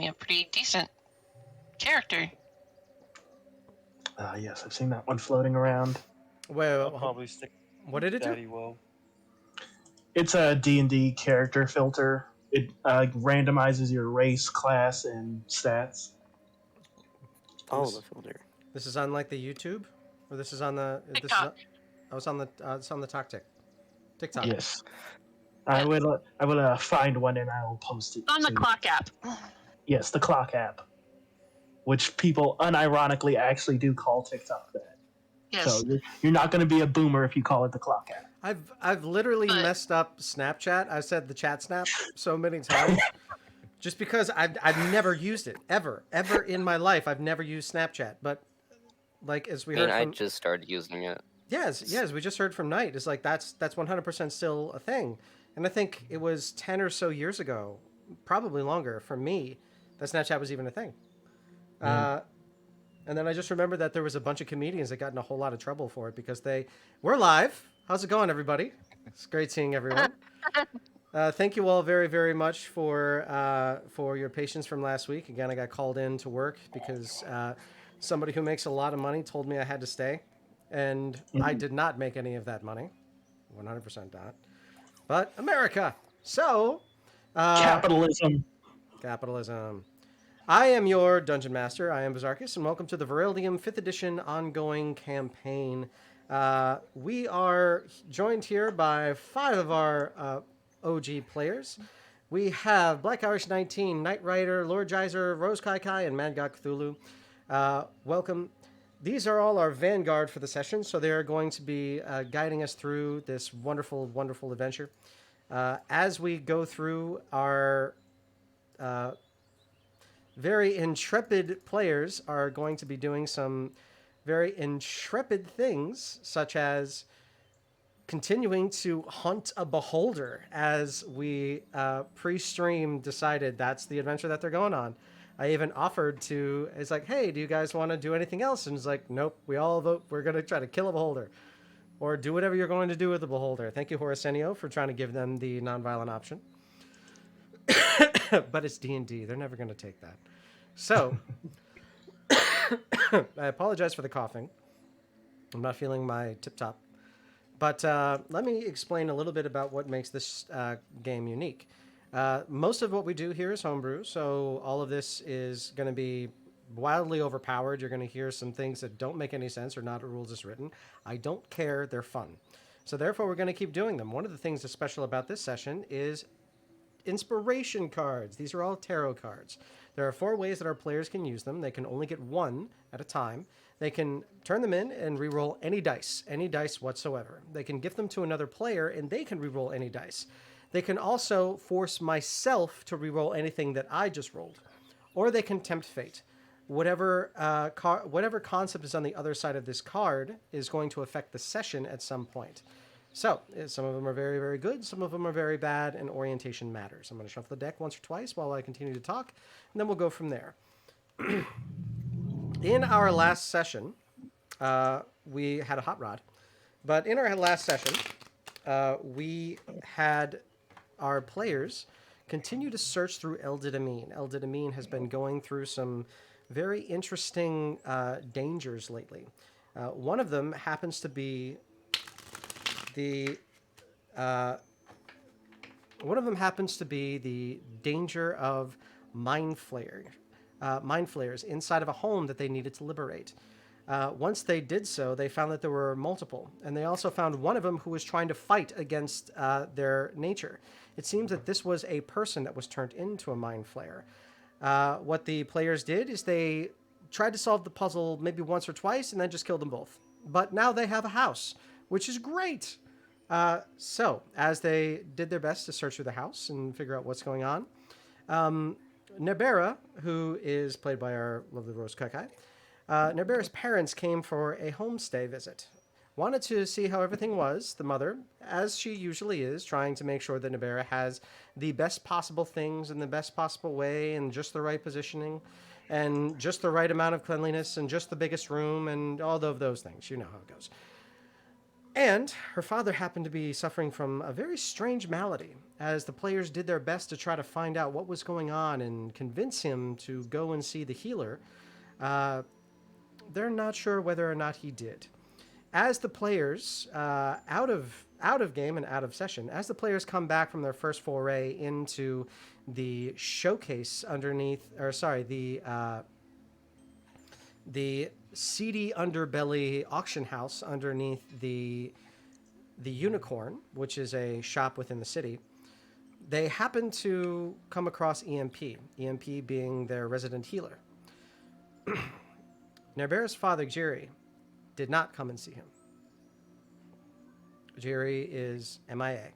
a pretty decent character. Yes, I've seen that one floating around. Well, I'll probably stick what did it do? Daddy Woe. It's a D&D character filter. It randomizes your race, class, and stats. Oh, the filter. This is on like the YouTube, or this is on the TikTok. It's on the TikTok. Yes. I will find one and I will post it. On the clock app. Yes, the clock app, which people unironically actually do call TikTok that. Yes. So you're not going to be a boomer if you call it the clock app. I've literally messed up Snapchat. I said the chat snap so many times, just because I've never used it ever in my life. I've never used Snapchat, but like as we heard, I just started using it. Yes, we just heard from Knight. It's like that's 100% still a thing, and I think it was 10 or so years ago, probably longer for me, that Snapchat was even a thing. And then I just remember that there was a bunch of comedians that got in a whole lot of trouble for it because we're live. How's it going, everybody? It's great seeing everyone. Thank you all very, very much for your patience from last week. Again, I got called in to work because somebody who makes a lot of money told me I had to stay. And I did not make any of that money. 100% not. But America. So. Capitalism. I am your Dungeon Master. I am Bizarchus, and welcome to the Vereldium 5th Edition ongoing campaign. We are joined here by 5 of our OG players. We have Black Irish 19, Knight Rider, Lord Geyser, Rose Kai Kai, and Mangok Cthulhu. Welcome. These are all our Vanguard for the session, so they are going to be guiding us through this wonderful, wonderful adventure. As we go through, our very intrepid players are going to be doing some very intrepid things, such as continuing to hunt a beholder, as we pre-stream decided that's the adventure that they're going on. I even offered to, it's like, hey, do you guys want to do anything else? And it's like, nope, we all vote. We're going to try to kill a beholder or do whatever you're going to do with the beholder. Thank you, Horacenio, for trying to give them the nonviolent option. But it's D&D. They're never going to take that. So, I apologize for the coughing. I'm not feeling my tip-top. But let me explain a little bit about what makes this game unique. Most of what we do here is homebrew, so all of this is going to be wildly overpowered. You're going to hear some things that don't make any sense or not rules as written. I don't care. They're fun. So therefore, we're going to keep doing them. One of the things that's special about this session is inspiration cards. These are all tarot cards. There are 4 ways that our players can use them. They can only get 1 at a time. They can turn them in and reroll any dice whatsoever. They can gift them to another player and they can reroll any dice. They can also force myself to reroll anything that I just rolled. Or they can tempt fate. Whatever concept is on the other side of this card is going to affect the session at some point. So, some of them are very, very good. Some of them are very bad, and orientation matters. I'm going to shuffle the deck once or twice while I continue to talk, and then we'll go from there. In our last session, we had a hot rod. But in our last session, we had our players continue to search through Eldidamine. Eldidamine has been going through some very interesting dangers lately. One of them happens to be the danger of mind flayers inside of a home that they needed to liberate. Once they did so, they found that there were multiple, and they also found one of them who was trying to fight against their nature. It seems that this was a person that was turned into a mind flayer. What the players did is they tried to solve the puzzle maybe once or twice and then just killed them both. But now they have a house, which is great. So, as they did their best to search through the house and figure out what's going on, Nebera, who is played by our lovely Rose Kakai, Nebera's parents came for a homestay visit. Wanted to see how everything was. The mother, as she usually is, trying to make sure that Nebera has the best possible things in the best possible way and just the right positioning and just the right amount of cleanliness and just the biggest room and all of those things. You know how it goes. And her father happened to be suffering from a very strange malady. As the players did their best to try to find out what was going on and convince him to go and see the healer, they're not sure whether or not he did. As the players, out of game and out of session, as the players come back from their first foray into the showcase underneath, or sorry, the seedy underbelly auction house underneath the Unicorn, which is a shop within the city, they happen to come across EMP being their resident healer. Nerbera's father, Jiri, did not come and see him. Jiri is MIA.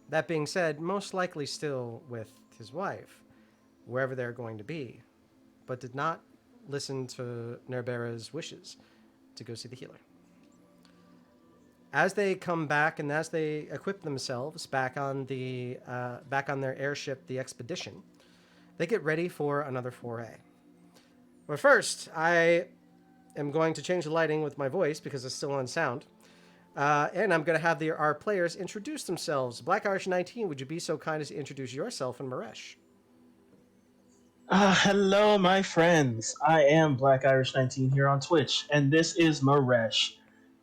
That being said, most likely still with his wife, wherever they're going to be, but did not listen to Nerbera's wishes to go see the healer. As they come back and as they equip themselves back on their airship, the Expedition, they get ready for another foray. But first, I am going to change the lighting with my voice because it's still on sound. And I'm going to have our players introduce themselves. Black Irish 19, would you be so kind as to introduce yourself and Maresh? Hello, my friends. I am Black Irish 19 here on Twitch, and this is Maresh,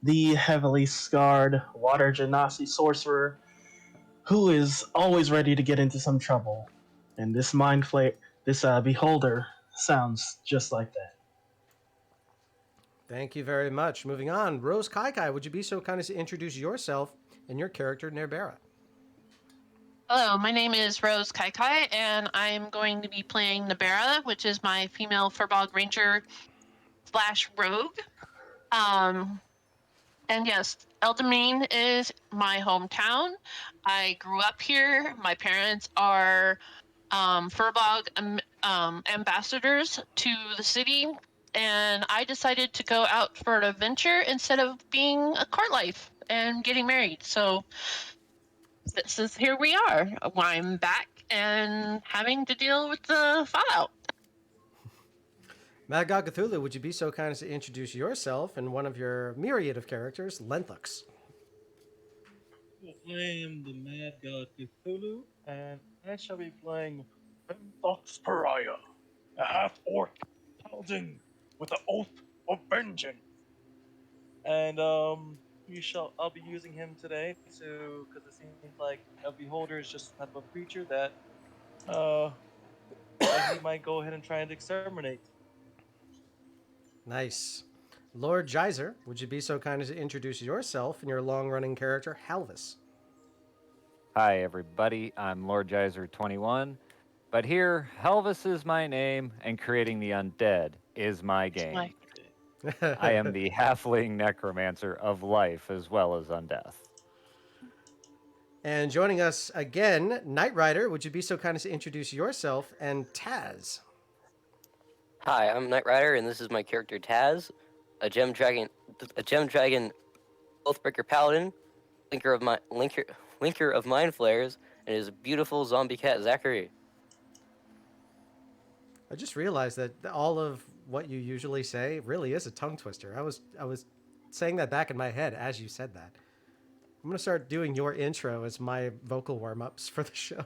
the heavily scarred water genasi sorcerer who is always ready to get into some trouble. And this beholder sounds just like that. Thank you very much. Moving on, Rose Kai, would you be so kind as to introduce yourself and your character, Nerbera? Hello, my name is Rose Kai, and I'm going to be playing Nabera, which is my female Furbog Ranger / rogue. And yes, Eldamine is my hometown. I grew up here. My parents are Furbog ambassadors to the city, and I decided to go out for an adventure instead of being a court life and getting married. So here we are. I'm back and having to deal with the fallout. Mad God Cthulhu, would you be so kind as to introduce yourself and one of your myriad of characters, Lenthux? I am the Mad God Cthulhu, and I shall be playing Ventox Pariah, a half-orc paladin with the oath of vengeance. And I'll be using him today because it seems like a beholder is just the type of creature that he might go ahead and try and exterminate. Nice. Lord Geyser, would you be so kind as to introduce yourself and your long-running character, Halvis? Hi, everybody. I'm Lord Geyser 21, but here, Helvis is my name, and creating the undead is my game. I am the halfling necromancer of life as well as undeath. And joining us again, Knight Rider, would you be so kind as to introduce yourself and Taz? Hi, I'm Knight Rider, and this is my character Taz, a gem dragon Oathbreaker paladin, linker of mind flares, and his beautiful zombie cat Zachary. I just realized that all of what you usually say really is a tongue twister. I was saying that back in my head as you said that. I'm gonna start doing your intro as my vocal warm-ups for the show.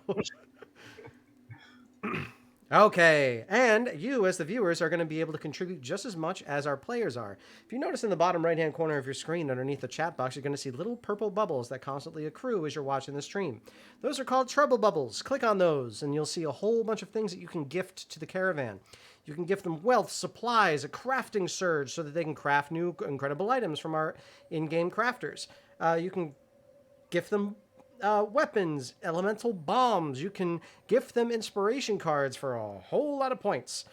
Okay, and you as the viewers are going to be able to contribute just as much as our players are. If you notice in the bottom right-hand corner of your screen underneath the chat box, you're going to see little purple bubbles that constantly accrue as you're watching the stream. Those are called trouble bubbles. Click on those and you'll see a whole bunch of things that you can gift to the caravan. You can gift them wealth, supplies, a crafting surge so that they can craft new incredible items from our in-game crafters. You can gift them weapons, elemental bombs. You can gift them inspiration cards for a whole lot of points.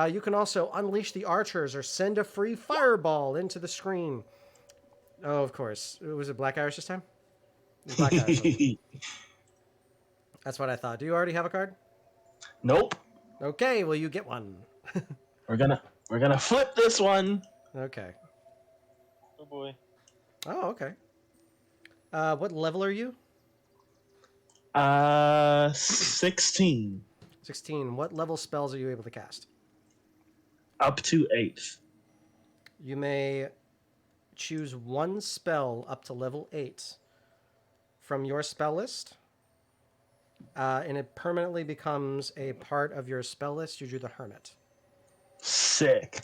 You can also unleash the archers or send a free fireball into the screen. Oh, of course. Was it Black Irish this time? It was Black Irish. That's what I thought. Do you already have a card? Nope. Okay, well you get one. We're gonna flip this one. Okay. Oh boy. Oh, okay. What level are you? 16. 16. What level spells are you able to cast? Up to 8th. You may choose one spell up to level 8 from your spell list, and it permanently becomes a part of your spell list. You drew the Hermit. Sick.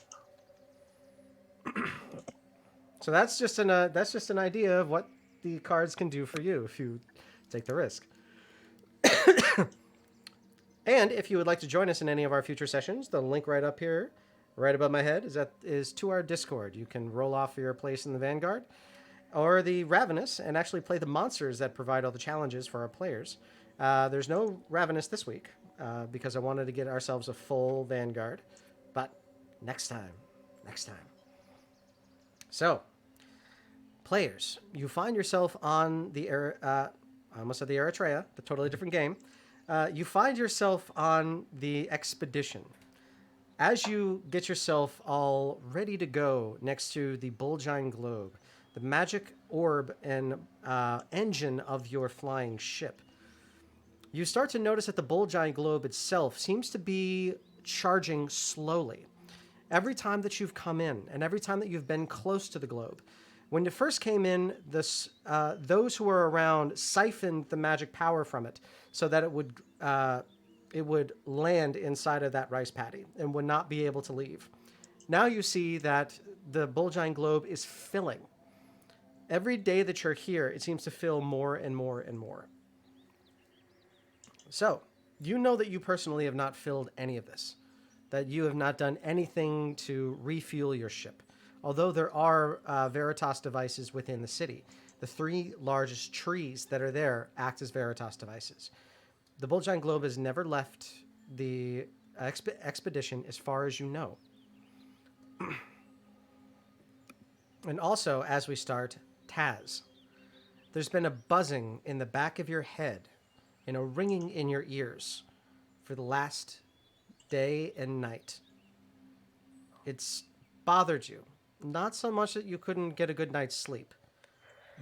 So that's just an idea of what the cards can do for you if you take the risk. And if you would like to join us in any of our future sessions, the link right up here, right above my head, is to our Discord. You can roll off your place in the Vanguard or the Ravenous and actually play the monsters that provide all the challenges for our players. There's no Ravenous this week because I wanted to get ourselves a full Vanguard, but next time. So, players, you find yourself on the I almost said the Eritrea, the totally different game. You find yourself on the expedition. As you get yourself all ready to go next to the Bulgine Globe, the magic orb and engine of your flying ship, you start to notice that the Bulgine Globe itself seems to be charging slowly. Every time that you've come in, and every time that you've been close to the globe, when it first came in, those who were around siphoned the magic power from it so that it would land inside of that rice paddy and would not be able to leave. Now you see that the Bulgine Globe is filling. Every day that you're here, it seems to fill more and more and more. So, you know that you personally have not filled any of this, that you have not done anything to refuel your ship. Although there are Veritas devices within the city, the 3 largest trees that are there act as Veritas devices. The Bulgine Globe has never left the expedition as far as you know. And also, as we start, Taz, there's been a buzzing in the back of your head and a ringing in your ears for the last day and night. It's bothered you. Not so much that you couldn't get a good night's sleep,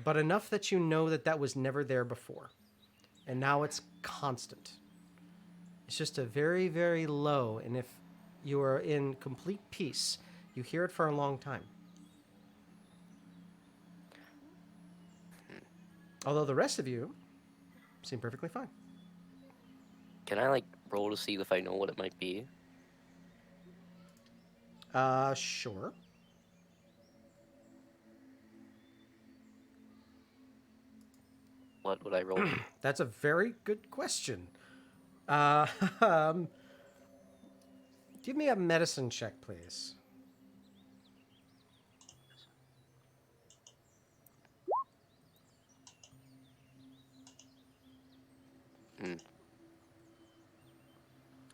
but enough that you know that was never there before. And now it's constant. It's just a very, very low, and if you are in complete peace, you hear it for a long time. Although the rest of you seem perfectly fine. Can I roll to see if I know what it might be? Sure. What would I roll? That's a very good question. Give me a medicine check, please.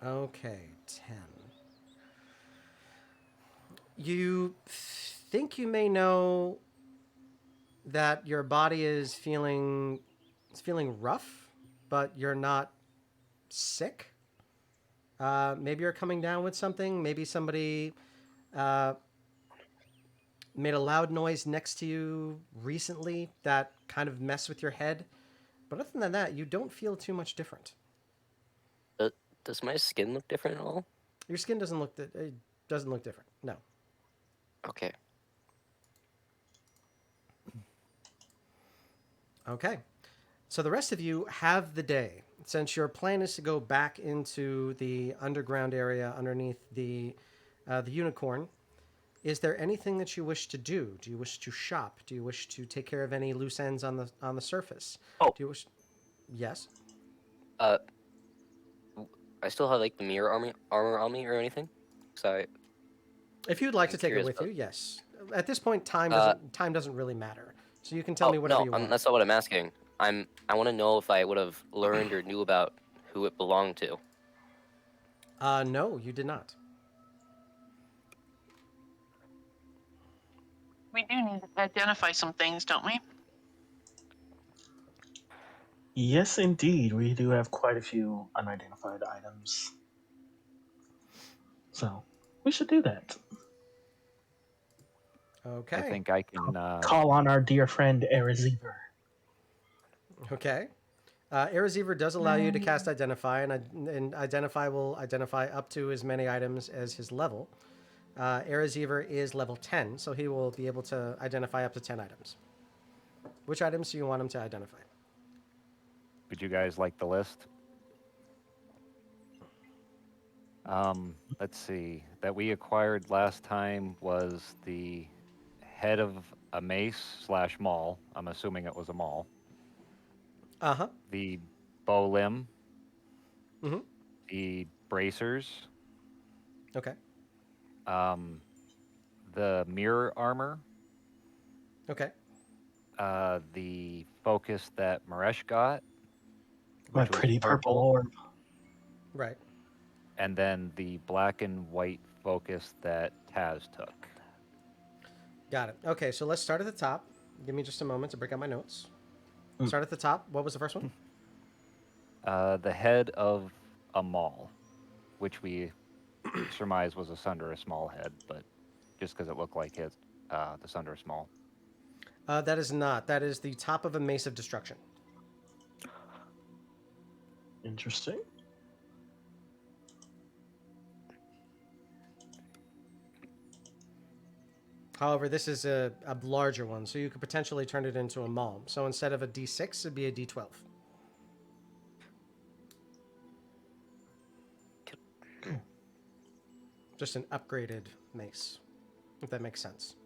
Okay, 10. You think you may know that your body is feeling rough, but you're not sick. Maybe you're coming down with something. Maybe somebody made a loud noise next to you recently that kind of messed with your head. But other than that, you don't feel too much different. Does my skin look different at all? Your skin doesn't look different. No. Okay. Okay. So the rest of you have the day. Since your plan is to go back into the underground area underneath the unicorn, is there anything that you wish to do? Do you wish to shop? Do you wish to take care of any loose ends on the surface? Oh. Do you wish? Yes. I still have the mirror armor on me or anything. So if you'd like to take it with you, yes. At this point, time doesn't really matter. So you can tell me whatever you want. That's not what I'm asking. I want to know if I would have learned or knew about who it belonged to. No, you did not. We do need to identify some things, don't we? Yes, indeed. We do have quite a few unidentified items. So, we should do that. Okay. I think I can call on our dear friend Erezever. Okay. Erezever does allow you to cast Identify, and Identify will identify up to as many items as his level. Eraziever is level 10, so he will be able to identify up to 10 items. Which items do you want him to identify? Would you guys like the list? Let's see. That we acquired last time was the head of a mace/maul. I'm assuming it was a maul. Uh-huh. The bow limb. Mm-hmm. The bracers. Okay. The mirror armor. Okay. The focus that Maresh got. My which was pretty purple orb. Right. And then the black and white focus that Taz took. Got it. Okay, so let's start at the top. Give me just a moment to break out my notes. Start at the top. What was the first one? The head of a maul, which we surmise was a Sunderous Maul head, but just because it looked like it, the Sunderous Maul. That is not. That is the top of a Mace of Destruction. Interesting. However, this is a larger one, so you could potentially turn it into a maul. So instead of a D6, it'd be a D12. Just an upgraded mace, if that makes sense.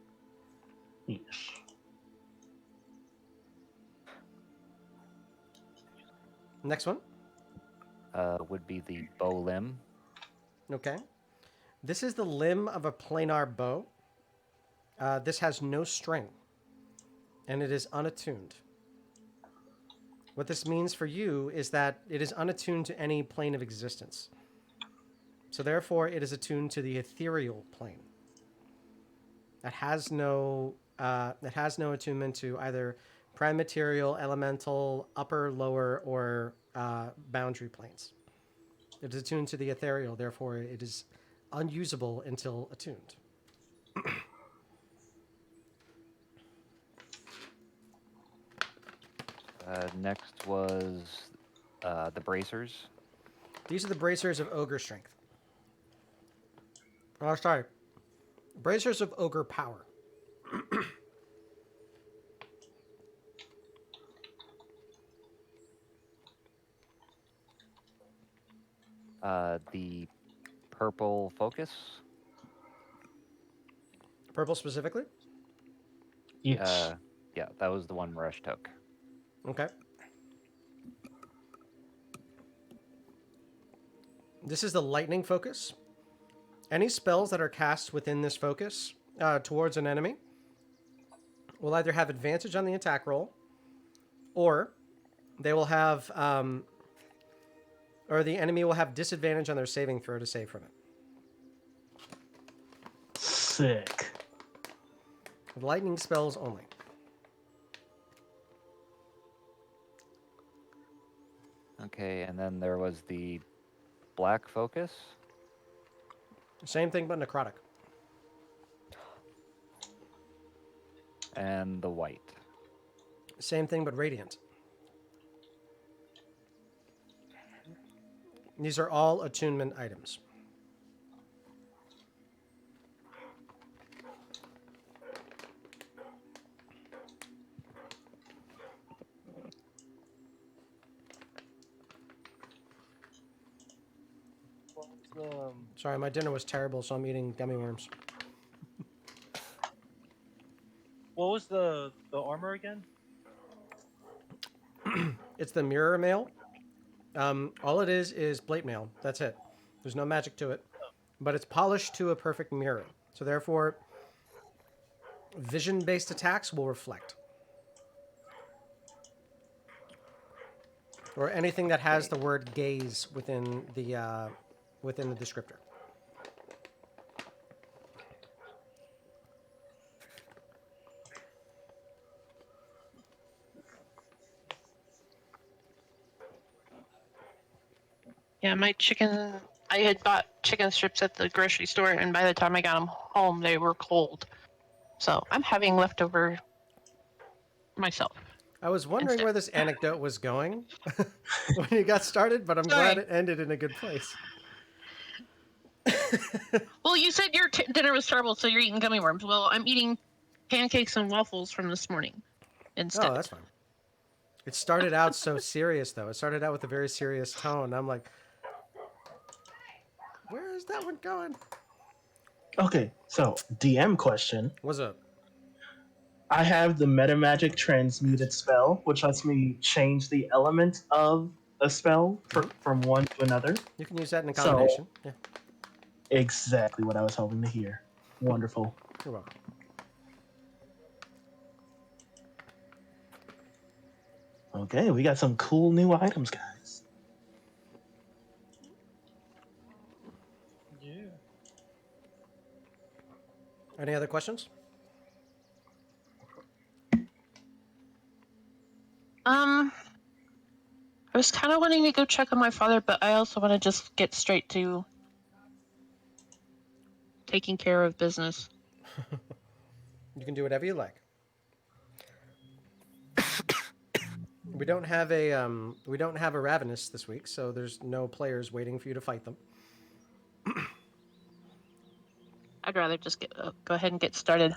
Yes. Next one. Would be the bow limb. Okay. This is the limb of a planar bow. This has no string, and it is unattuned. What this means for you is that it is unattuned to any plane of existence. So therefore, it is attuned to the ethereal plane. That has no attunement to either prime material, elemental, upper, lower, or boundary planes. It is attuned to the ethereal, therefore it is unusable until attuned. Next was the bracers. These are the bracers of ogre strength. Oh, sorry. Bracers of ogre power. The purple focus. Purple specifically? Yes. Yeah, that was the one Maresh took. Okay. This is the lightning focus. Any spells that are cast within this focus towards an enemy will either have advantage on the attack roll, or they will have, or the enemy will have disadvantage on their saving throw to save from it. Sick. Lightning spells only. Okay, and then there was the black focus. Same thing, but necrotic. And the white. Same thing, but radiant. These are all attunement items. Sorry, my dinner was terrible, so I'm eating gummy worms. What was the armor again? It's the mirror mail. All it is plate mail. That's it. There's no magic to it. But it's polished to a perfect mirror. So therefore, vision-based attacks will reflect. Or anything that has the word gaze within the descriptor. Yeah, my chicken. I had bought chicken strips at the grocery store, and by the time I got them home, they were cold. So I'm having leftover myself. I was wondering where this anecdote was going when you got started, but I'm glad it ended in a good place. Well, you said your dinner was terrible, so you're eating gummy worms. Well, I'm eating pancakes and waffles from this morning instead. Oh, that's fine. It started out so serious, though. It started out with a very serious tone. I'm like, where is that one going? Okay, so DM question. What's up? I have the Meta Magic Transmuted spell, which lets me change the element of a spell from one to another. You can use that in a So, combination. Yeah, exactly what I was hoping to hear. Wonderful. you're welcome. Okay, we got some cool new items, guys. Yeah. Any other questions? I was kind of wanting to go check on my father, but I also want to just get straight to taking care of business. You can do whatever you like. We don't have a Ravenous this week, so there's no players waiting for you to fight them. I'd rather just go ahead and get started.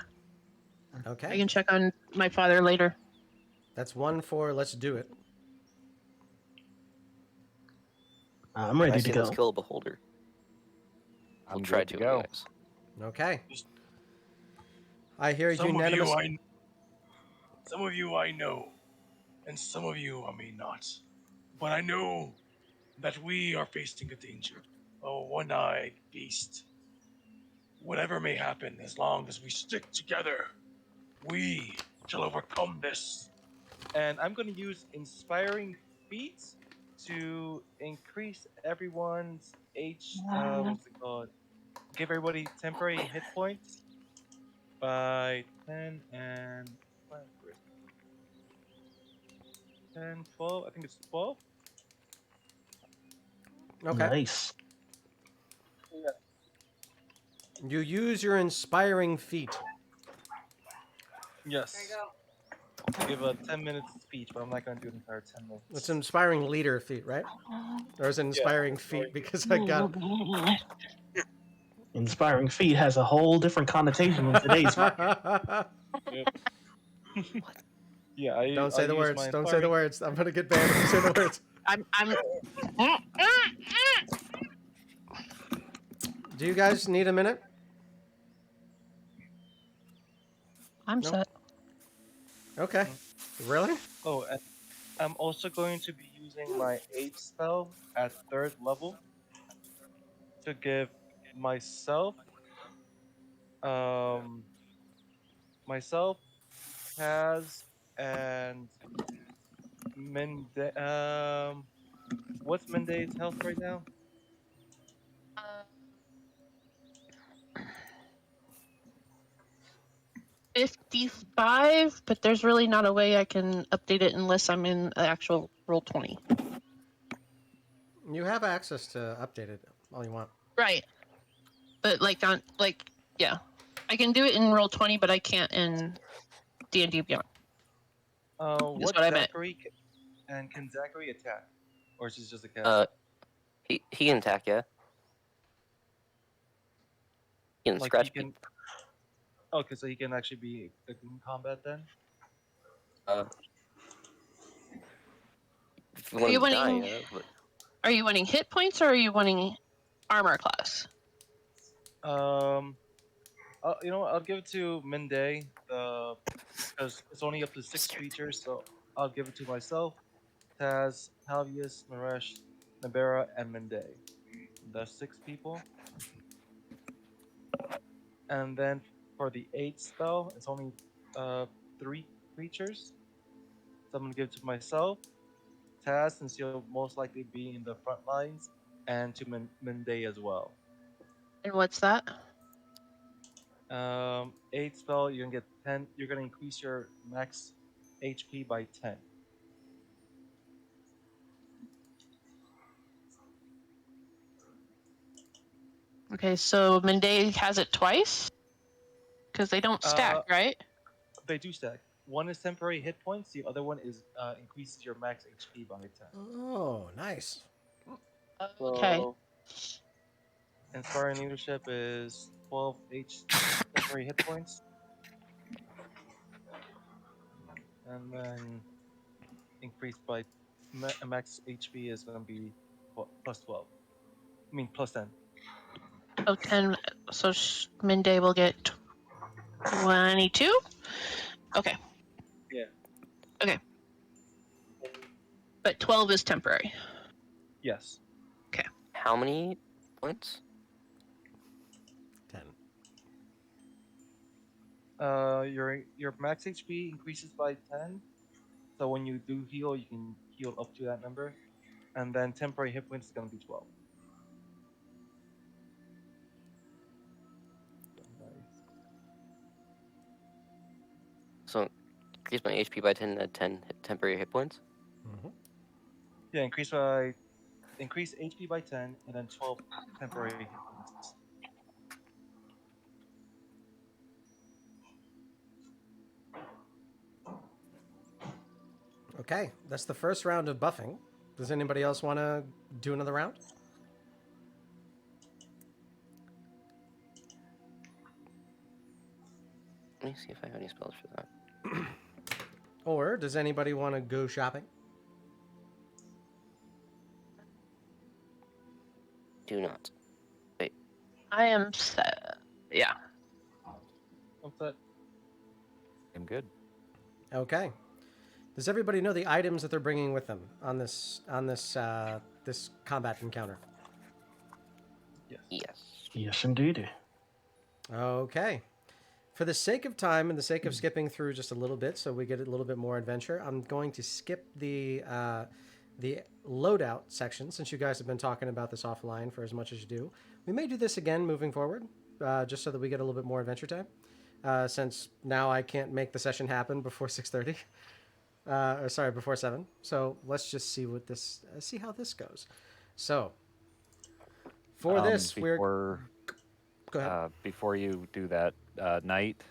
I Okay, can check on my father later. that's one for let's do it. I'm I ready to say go. let's kill a beholder. I'm We'll try good to, to go. anyways. Okay. I hear Some unanimous. some of you I know, and some of you I may not. But I know that we are facing a danger. A one-eyed beast. Whatever may happen, as long as we stick together, we shall overcome this. And I'm going to use inspiring feats to increase everyone's what's it called? Give everybody temporary hit points by 10 and 10, 12. I think it's 12. Okay. Nice. You use your inspiring feat. Yes. There you go. Give a 10-minute speech, but I'm not going to do the entire 10 minutes. It's an inspiring leader feat, right? Or is it inspiring feat because I got Inspiring feat has a whole different connotation in today's market. Yep. Yeah, Don't say the use words. my Don't say the inspiring- words. I'm gonna get banned if you say the words. Do you guys need a minute? I'm No? set. Okay. Really? Oh, and I'm also going to be using my 8 spell at 3rd level to give myself, Taz, and Mende. What's Mende's health right now? 55, but there's really not a way I can update it unless I'm in the actual roll 20. You have access to update it all you want. Right. But yeah. I can do it in roll 20, but I can't in D&D Beyond. What what I meant. Zachary can Zachary attack, or is he just a cast? He can attack, yeah. He can Like scratch he can. people. Okay, so he can actually be in combat then. If you want you to die, wanting- yeah, but Are you wanting hit points or are you wanting armor class? You know what? I'll give it to Mende, because it's only up to 6 creatures, so I'll give it to myself, Taz, Halvius, Maresh, Nabera, and Mende. That's 6 people. And then for the 8 spell, it's only 3 creatures. So I'm gonna give it to myself, Taz, since you'll most likely be in the front lines, and to Mende as well. And what's that? 8 spell, you're gonna get 10. You're gonna increase your max HP by 10. Okay, so Mende has it twice? Because they don't stack, right? They do stack. One is temporary hit points. The other one is increases your max HP by 10. Oh, nice. Okay. Inspiring leadership is 12 temporary hit points, and then increased by max HP is going to be plus 12. I mean plus 10. Oh, 10. So Minday will get 22. Okay. Yeah. Okay. But 12 is temporary. Yes. How many points? 10. Your max HP increases by 10. So when you do heal, you can heal up to that number, and then temporary hit points is going to be 12. Nice. So increase my HP by 10 and 10 temporary hit points. Mm-hmm. Yeah, increase HP by 10 and then 12 temporary hit points. Okay, that's the first round of buffing. Does anybody else want to do another round? Let me see if I have any spells for that. Or does anybody want to go shopping? Do not. Wait. I am set. Yeah. What's that? I'm good. Okay. Does everybody know the items that they're bringing with them on this this combat encounter? Yes. Yes. Yes, indeed. Okay. For the sake of time and the sake of skipping through just a little bit, so we get a little bit more adventure, I'm going to skip the loadout section since you guys have been talking about this offline for as much as you do. We may do this again moving forward, just so that we get a little bit more adventure time. Since now I can't make the session happen before 6:30. Or sorry, before 7. So let's just see what this see how this goes. So for this, go ahead. Before you do that, Knight,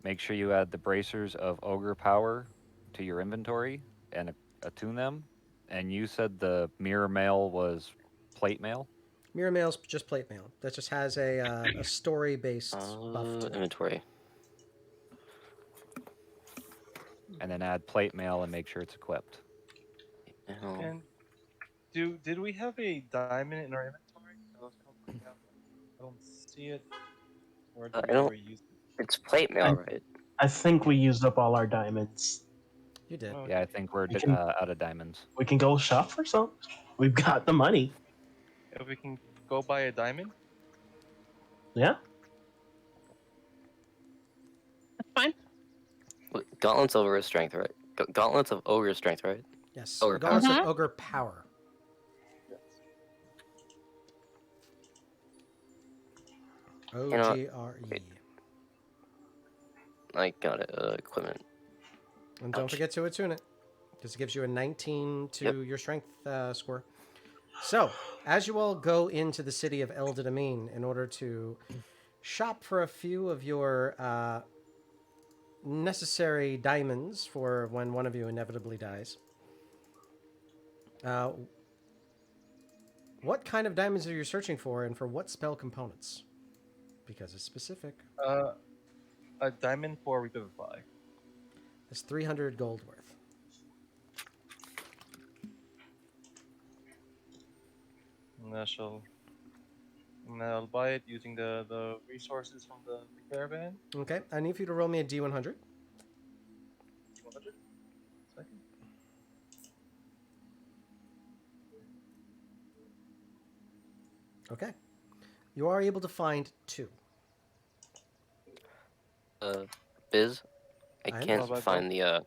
make sure you add the bracers of Ogre Power to your inventory and attune them. And you said the mirror mail was plate mail? Mirror mail's just plate mail. That just has a story based buff to it. Inventory. And then add plate mail and make sure it's equipped. Oh. And did we have a diamond in our inventory? I don't see it. Or did I we don't- already use it? It's plate mail, right? I think we used up all our diamonds. You did. Oh, Yeah, I think we're We can- out of diamonds. We can go shop for some. We've got the money. if we can go buy a diamond. Yeah. That's fine. Gauntlets of Ogre Strength, right? Gauntlets of Ogre Strength, right? Yes. Ogre Regardless power. of ogre power. Yes. OGRE. wait. I got it. Equipment. And don't Ouch. forget to attune it, because it gives you a 19 to Yep. your strength score. So, as you all go into the city of Eldadamine in order to shop for a few of your necessary diamonds for when one of you inevitably dies, what kind of diamonds are you searching for, and for what spell components? Because it's specific. A diamond for Revivify. It's 300 gold worth. And I'll buy it using the resources from the caravan. Okay, I need for you to roll me a D100. 100. Second. Okay. You are able to find 2. Biz. I I can't know. find the.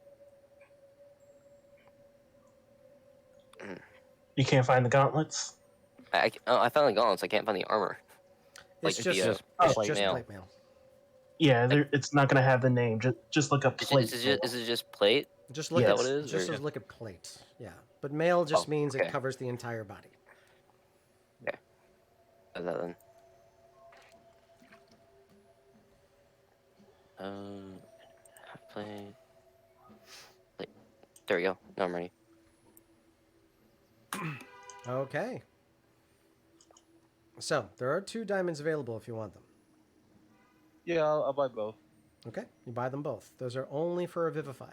You can't find the gauntlets. I found the gauntlets. I can't find the armor. It's Like just, the, it's plate just mail. plate mail. Yeah, it's not gonna have the name. Just look up plate. Is it just plate? Just Is look that at what it is? just or- as look at plate. Yeah, but mail just Oh, means it okay. covers the entire body. Is that then? Plate. There we go. Now I'm ready. Okay. So there are 2 diamonds available if you want them. Yeah, I'll buy both. Okay, you buy them both. Those are only for a Vivify.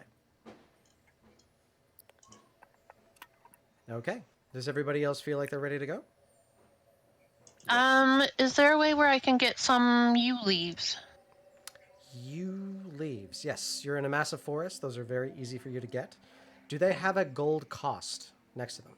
Okay. Does everybody else feel like they're ready to go? Is there a way where I can get some yew leaves? Yew leaves. Yes, you're in a massive forest. Those are very easy for you to get. Do they have a gold cost next to them?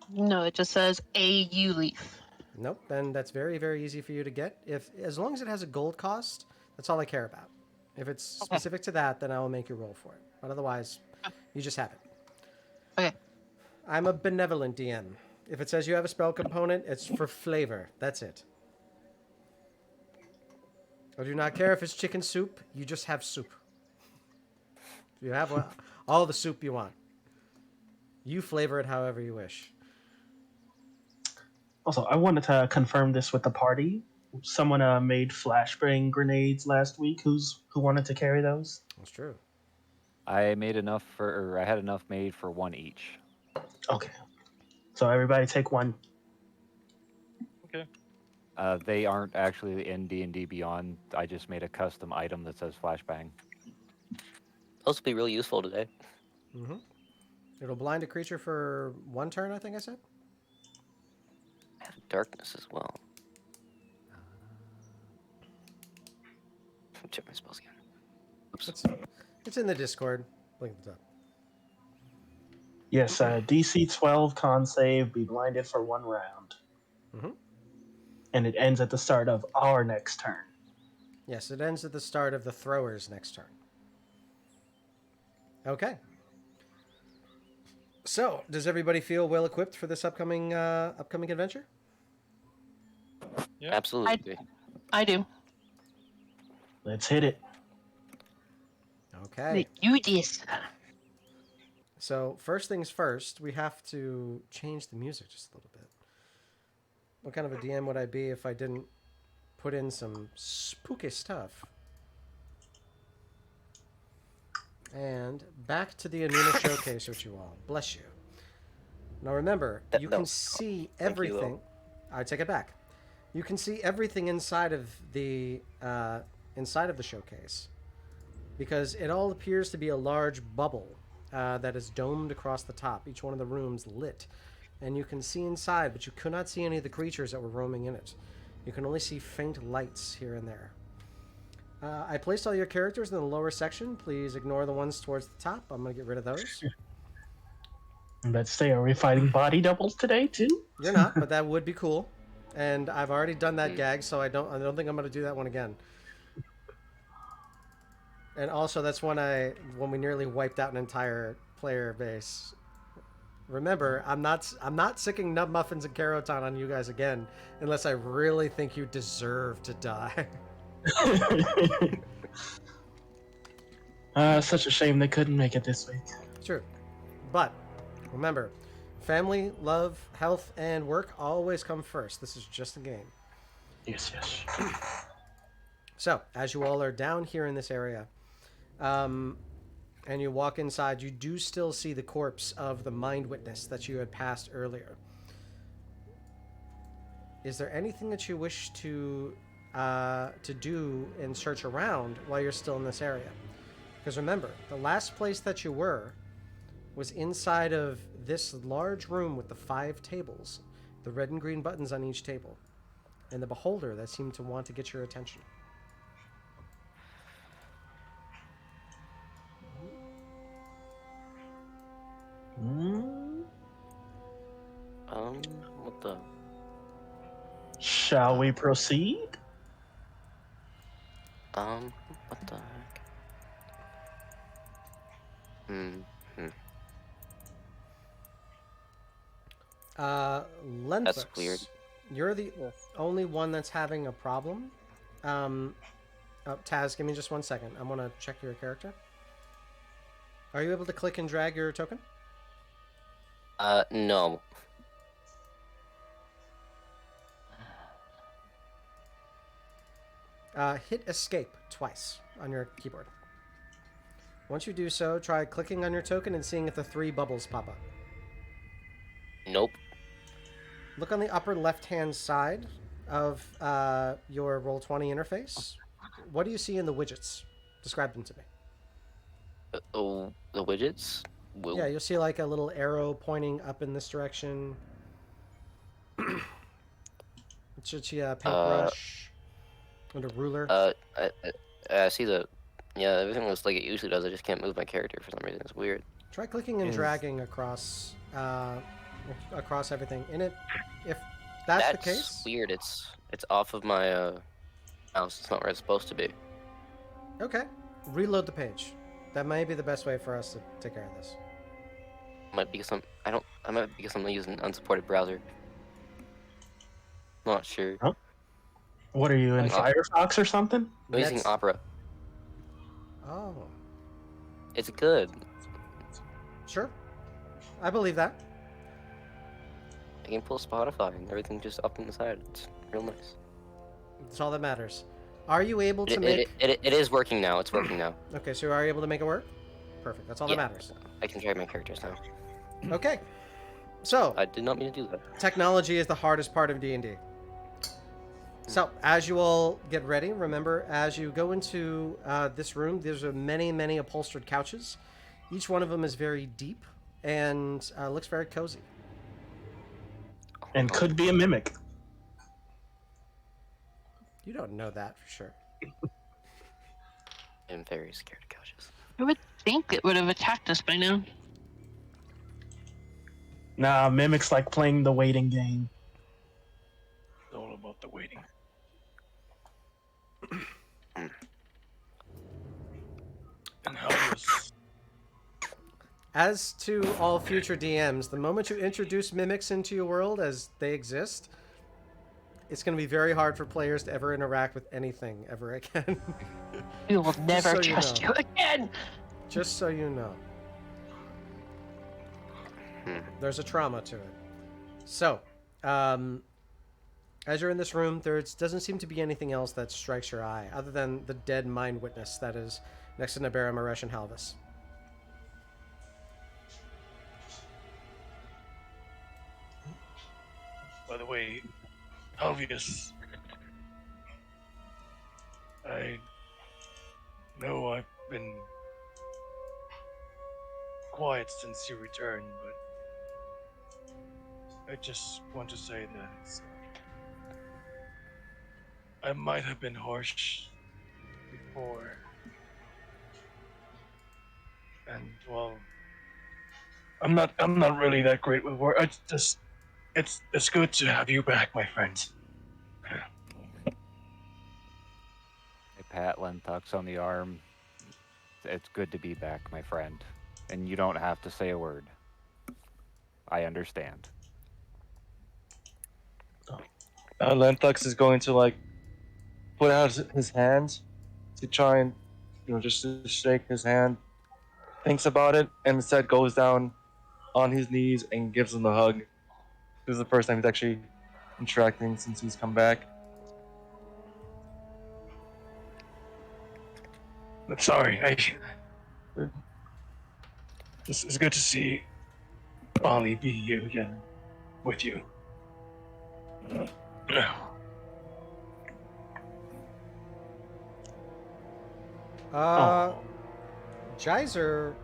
No, it just says a yew leaf. Nope. Then that's very, very easy for you to get. As long as it has a gold cost, that's all I care about. If it's specific to that, then I will make you roll for it. But otherwise, you just have it. Okay. I'm a benevolent DM. If it says you have a spell component, it's for flavor. That's it. I do not care if it's chicken soup. You just have soup. You have all the soup you want. You flavor it however you wish. Also, I wanted to confirm this with the party. Someone made flashbang grenades last week. Who wanted to carry those? That's true. I had enough made for 1 each. Okay. So everybody take 1. Okay. They aren't actually in D&D Beyond. I just made a custom item that says flashbang. Those will be really useful today. Mm-hmm. It'll blind a creature for 1 turn, I think I said. I have darkness as well. Check my spells again. Oops. It's in the Discord. Link at the top. Yes, DC 12 con save, be blinded for 1 round. Mm-hmm. And it ends at the start of our next turn. Yes, it ends at the start of the thrower's next turn. Okay. So, does everybody feel well equipped for this upcoming adventure? Yeah. Absolutely. I do. Let's hit it. Okay. You this. So, first things first, we have to change the music just a little bit. What kind of a DM would I be if I didn't put in some spooky stuff? And back to the Anuna showcase with you all. Bless you. Now remember, you can see everything. I take it back. You can see everything inside of the showcase, because it all appears to be a large bubble that is domed across the top. Each one of the rooms lit, and you can see inside, but you could not see any of the creatures that were roaming in it. You can only see faint lights here and there. I placed all your characters in the lower section. Please ignore the ones towards the top. I'm going to get rid of those. Let's say, are we fighting body doubles today too? You're not, but that would be cool. And I've already done that gag, so I don't think I'm going to do that one again. And also, that's when we nearly wiped out an entire player base. Remember, I'm not sicking nub muffins and caroton on you guys again, unless I really think you deserve to die. Such a shame they couldn't make it this week. True. But remember, family, love, health, and work always come first. This is just a game. Yes. So, as you all are down here in this area, and you walk inside, you do still see the corpse of the Mind Witness that you had passed earlier. Is there anything that you wish to do and search around while you're still in this area? Because remember, the last place that you were was inside of this large room with the 5 tables, the red and green buttons on each table, and the beholder that seemed to want to get your attention. What the? Shall we proceed? What the heck? Lenthos, That's weird. You're the only one that's having a problem. Taz, give me just 1 second. I want to check your character. Are you able to click and drag your token? No. Hit escape twice on your keyboard. Once you do so, try clicking on your token and seeing if the 3 bubbles pop up. Nope. look on the upper left-hand side of your Roll20 interface. What do you see in the widgets? Describe them to me. Oh, the widgets. Whoa. Yeah, you'll see like a little arrow pointing up in this direction. It should see a paintbrush and a ruler. I see the. Yeah, everything looks like it usually does. I just can't move my character for some reason. It's weird. Try clicking and dragging across everything in it. If that's the case, weird. It's off of my mouse. It's not where it's supposed to be. Okay, reload the page. That may be the best way for us to take care of this. Might be some. I might be because I'm using an unsupported browser. Not sure. Huh? What are you in Firefox or something? I'm using Opera. Oh. It's good. Sure. I believe that. I can pull Spotify and everything just up on the side. It's real nice. That's all that matters. Are you able to make... It is working now. It's working now. Okay, so are you able to make it work? Perfect. That's all that matters. I can drag my characters now. Okay. So... I did not mean to do that. Technology is the hardest part of D&D. So, as you all get ready, remember, as you go into this room, there's many, many upholstered couches. Each one of them is very deep and looks very cozy. And could be a mimic. You don't know that for sure. I'm very scared of couches. I would think it would have attacked us by now. Nah, mimics like playing the waiting game. It's all about the waiting. And how was... As to all future DMs, the moment you introduce mimics into your world as they exist, it's going to be very hard for players to ever interact with anything ever again. We will never trust you again. Just so you know. There's a trauma to it. So, as you're in this room, there doesn't seem to be anything else that strikes your eye, other than the dead mind witness that is next to Nabera, Maresh, and Halvis. By the way, Halvius, I know I've been quiet since you returned, but I just want to say that I might have been harsh before, and well, I'm not really that great with words. It's good to have you back, my friend. I pat Lentox on the arm. It's good to be back, my friend. And you don't have to say a word. I understand. Lentox is going to put out his hand to try and just to shake his hand. Thinks about it and instead goes down on his knees and gives him a hug. This is the first time he's actually interacting since he's come back. I'm sorry. It's good to see Ollie be here again with you. Geyser,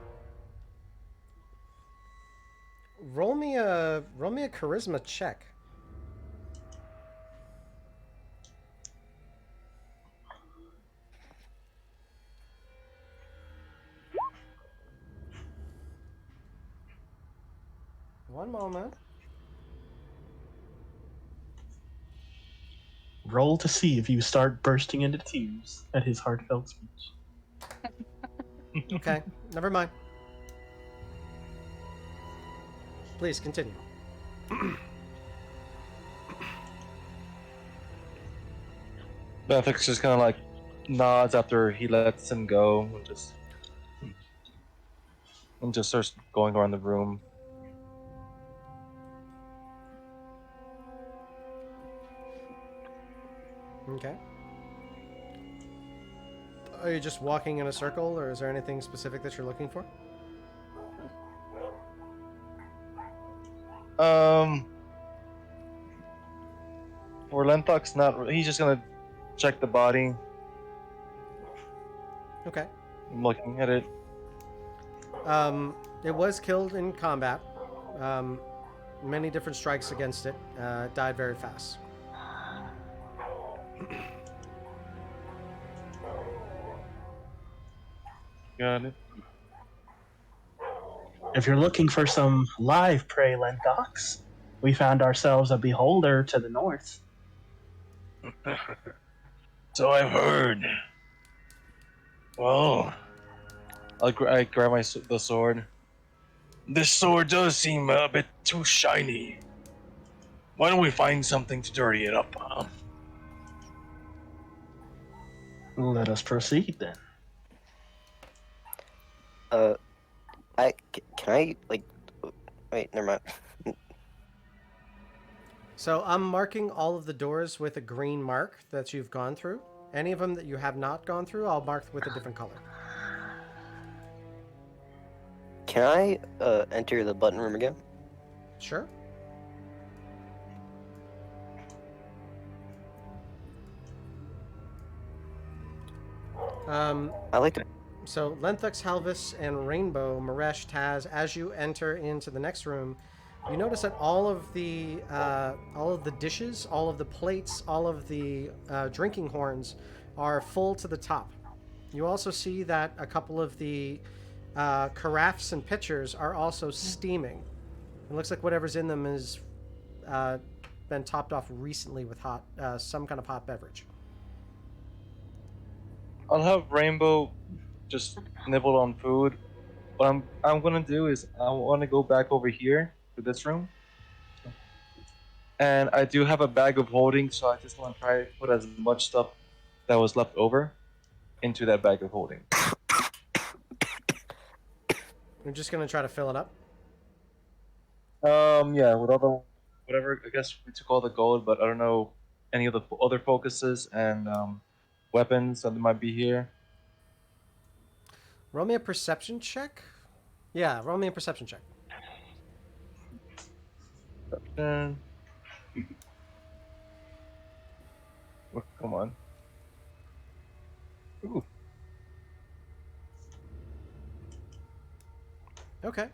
roll me a charisma check. One moment. Roll to see if you start bursting into tears at his heartfelt speech. Okay, never mind. Please continue. Lentox just kind of nods after he lets him go and just starts going around the room. Okay. Are you just walking in a circle, or is there anything specific that you're looking for? Lenthok's not. He's just gonna check the body. Okay. I'm looking at it. It was killed in combat. Many different strikes against it. It died very fast. Got it. If you're looking for some live prey, Lentox, we found ourselves a beholder to the north. So I've heard. Well, I grab the sword. this sword does seem a bit too shiny. Why don't we find something to dirty it up, huh? Let us proceed then. Can I like? Wait, never mind. So I'm marking all of the doors with a green mark that you've gone through. Any of them that you have not gone through, I'll mark with a different color. Can I enter the button room again? Sure. I like to. So Lenthux, Halvis, and Rainbow, Maresh, Taz, as you enter into the next room, you notice that all of the dishes, all of the plates, all of the drinking horns are full to the top. You also see that a couple of the carafes and pitchers are also steaming. It looks like whatever's in them has been topped off recently with some kind of hot beverage. I'll have Rainbow just nibble on food. What I'm gonna do is I want to go back over here to this room, and I do have a bag of holding, so I just want to try to put as much stuff that was left over into that bag of holding. You're just gonna try to fill it up. Yeah, with all the whatever. I guess we took all the gold, but I don't know any of the other focuses and weapons that might be here. Roll me a perception check. Yeah, roll me a perception check. Oh, come on. Ooh. Okay.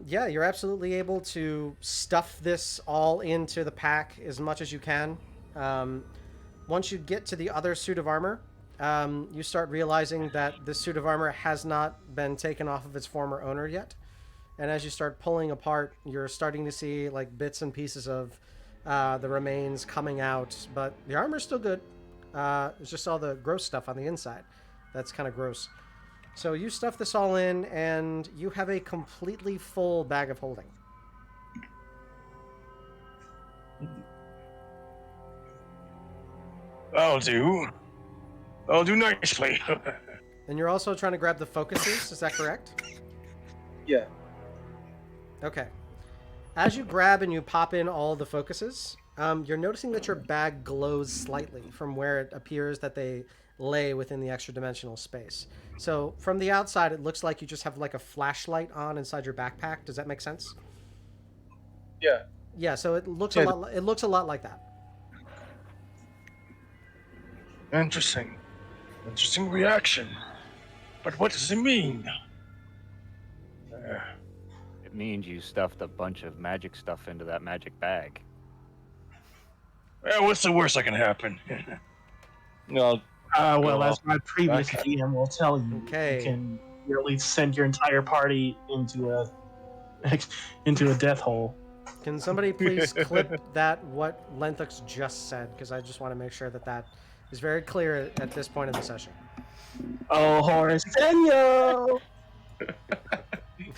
Yeah, you're absolutely able to stuff this all into the pack as much as you can. Once you get to the other suit of armor, you start realizing that this suit of armor has not been taken off of its former owner yet. And as you start pulling apart, you're starting to see like bits and pieces of the remains coming out. But the armor's still good. It's just all the gross stuff on the inside. That's kind of gross. So you stuff this all in, and you have a completely full bag of holding. I'll do nicely. And you're also trying to grab the focuses, is that correct? Yeah. Okay. As you grab and you pop in all the focuses, you're noticing that your bag glows slightly from where it appears that they lay within the extra dimensional space. So from the outside, it looks like you just have like a flashlight on inside your backpack. Does that make sense? Yeah. Yeah. So it looks Yeah. a lot like that. Interesting. Interesting reaction. But what does it mean? It means you stuffed a bunch of magic stuff into that magic bag. What's the worst that can happen? No. Well, as off. my previous Back. GM will tell you, Okay. you can really send your entire party into a death hole. Can somebody please clip that what Lenthux just said? Because I just want to make sure that that is very clear at this point in the session. Oh, Horace Senyo!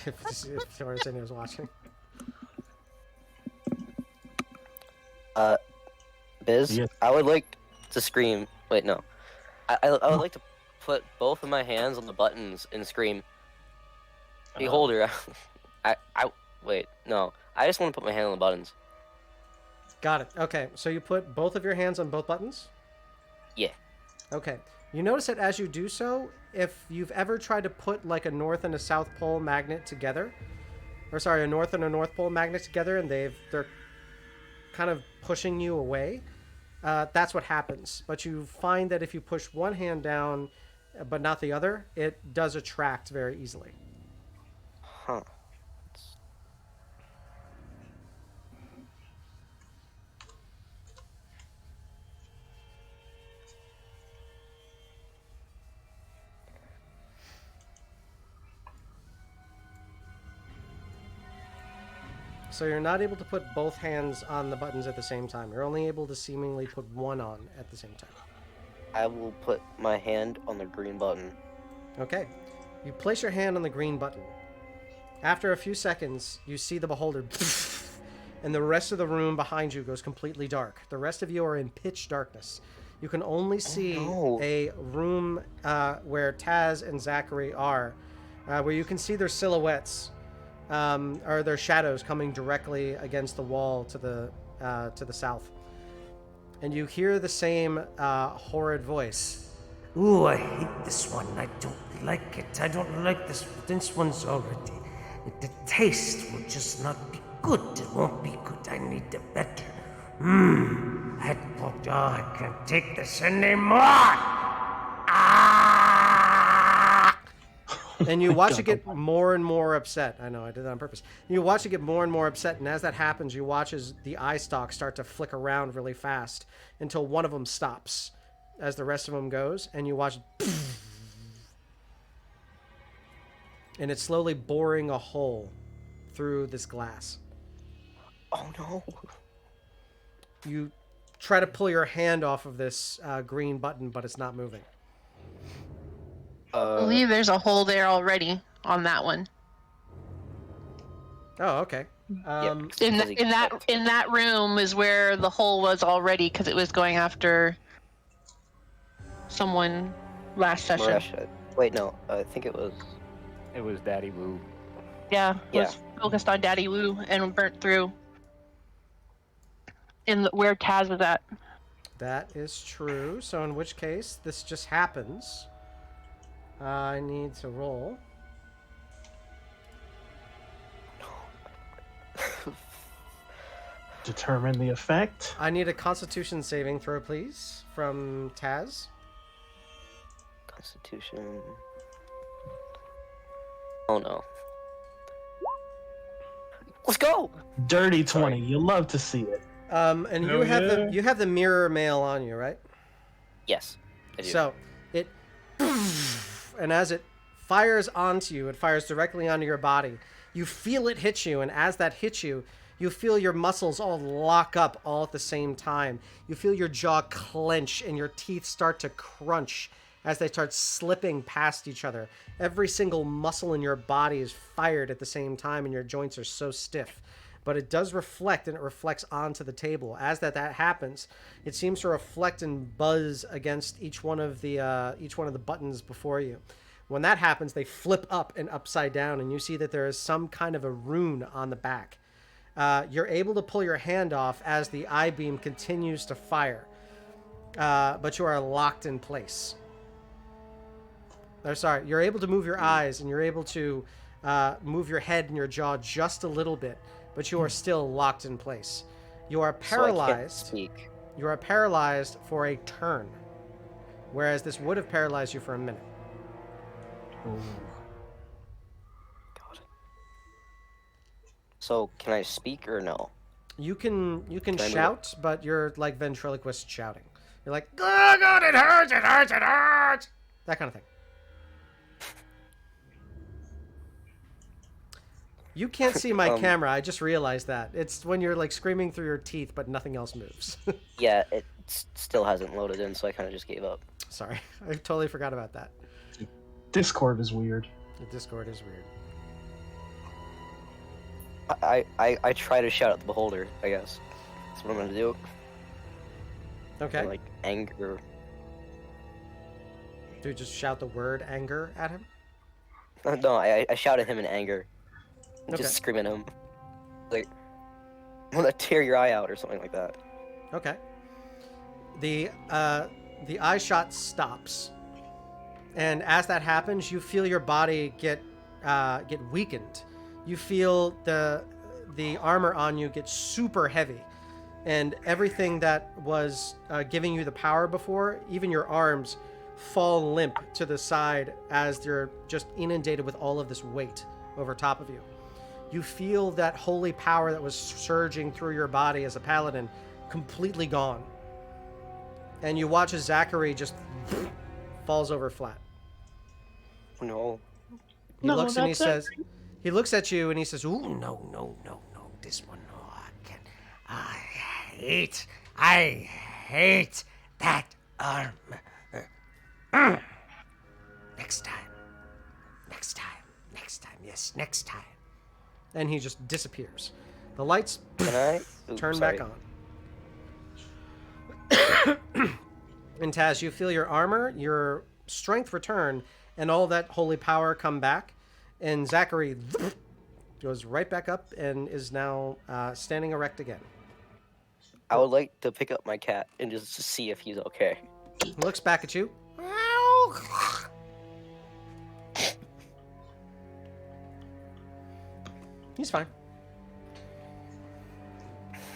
if Horace was watching. Biz, Yes. I would like to scream. Wait, no. I would like to put both of my hands on the buttons and scream. Beholder, I wait, no. I just want to put my hand on the buttons. Got it. Okay, so you put both of your hands on both buttons? Yeah. Okay. You notice that as you do so, if you've ever tried to put like a North and a South Pole magnet together, or sorry, a North and a North Pole magnet together, and they're kind of pushing you away, that's what happens. But you find that if you push one hand down, but not the other, it does attract very easily. Huh. So you're not able to put both hands on the buttons at the same time. You're only able to seemingly put one on at the same time. I will put my hand on the green button. Okay. You place your hand on the green button. After a few seconds, you see the beholder, and the rest of the room behind you goes completely dark. The rest of you are in pitch darkness. You can only see a room where Taz and Zachary are, where you can see their silhouettes, or their shadows coming directly against the wall to the south. And you hear the same horrid voice. Ooh, I hate this one. I don't like it. I don't like this. This one's already. The taste will just not be good. It won't be good. I need a better. I can't take this anymore. Ah! And you watch it get more and more upset. I know, I did that on purpose. You watch it get more and more upset, and as that happens, you watch as the eye stalks start to flick around really fast until one of them stops as the rest of them goes, and you watch, and it's slowly boring a hole through this glass. Oh no. You try to pull your hand off of this green button, but it's not moving. I believe there's a hole there already on that one. Oh, okay. In that room is where the hole was already, because it was going after someone last session. Maresh, wait, no. I think it was. It was Daddy Woo. Yeah, was focused on Daddy Woo and burnt through where Taz was at. That is true. So in which case, this just happens. I need to roll. Determine the effect. I need a Constitution saving throw, please, from Taz. Constitution. Oh no. Let's go. Dirty 20. You love to see it. And you have the mirror mail on you, right? Yes. I do. So it, and as it fires onto you, it fires directly onto your body. You feel it hit you, and as that hits you, you feel your muscles all lock up all at the same time. You feel your jaw clench and your teeth start to crunch as they start slipping past each other. Every single muscle in your body is fired at the same time, and your joints are so stiff. But it does reflect, and it reflects onto the table. As that happens, it seems to reflect and buzz against each one of the buttons before you. When that happens, they flip up and upside down, and you see that there is some kind of a rune on the back. You're able to pull your hand off as the I-beam continues to fire, but you are locked in place. Sorry, you're able to move your eyes, and you're able to move your head and your jaw just a little bit, but you are still locked in place. You are paralyzed. So I can't speak. You are paralyzed for a turn, whereas this would have paralyzed you for a minute. God. So can I speak or no? You can I shout, but you're like ventriloquist shouting. You're like, oh God, it hurts, it hurts, it hurts! That kind of thing. You can't see my camera. I just realized that. It's when you're like screaming through your teeth, but nothing else moves. Yeah, it still hasn't loaded in, so I kind of just gave up. Sorry. I totally forgot about that. Discord is weird. The Discord is weird. I try to shout at the beholder, I guess. That's what I'm gonna do. Okay. Like anger. Do you just shout the word anger at him? No, I shout at him in anger. Okay. Just scream at him. Like, I'm gonna tear your eye out or something like that. Okay. The eye shot stops, and as that happens, you feel your body get weakened. You feel the armor on you get super heavy, and everything that was giving you the power before, even your arms, fall limp to the side as they're just inundated with all of this weight over top of you. You feel that holy power that was surging through your body as a paladin completely gone. And you watch as Zachary just falls over flat. No. He looks and he that's it. says, he looks at you and he says, "Ooh, No, this one, no, I can't. I hate that arm. Next time, yes, next time. and he just disappears. The lights Can I? Ooh, turn sorry. back on. And Taz, you feel your armor, your strength return, and all that holy power come back. And Zachary goes right back up and is now standing erect again. I would like to pick up my cat and just see if he's okay. He looks back at you. He's fine.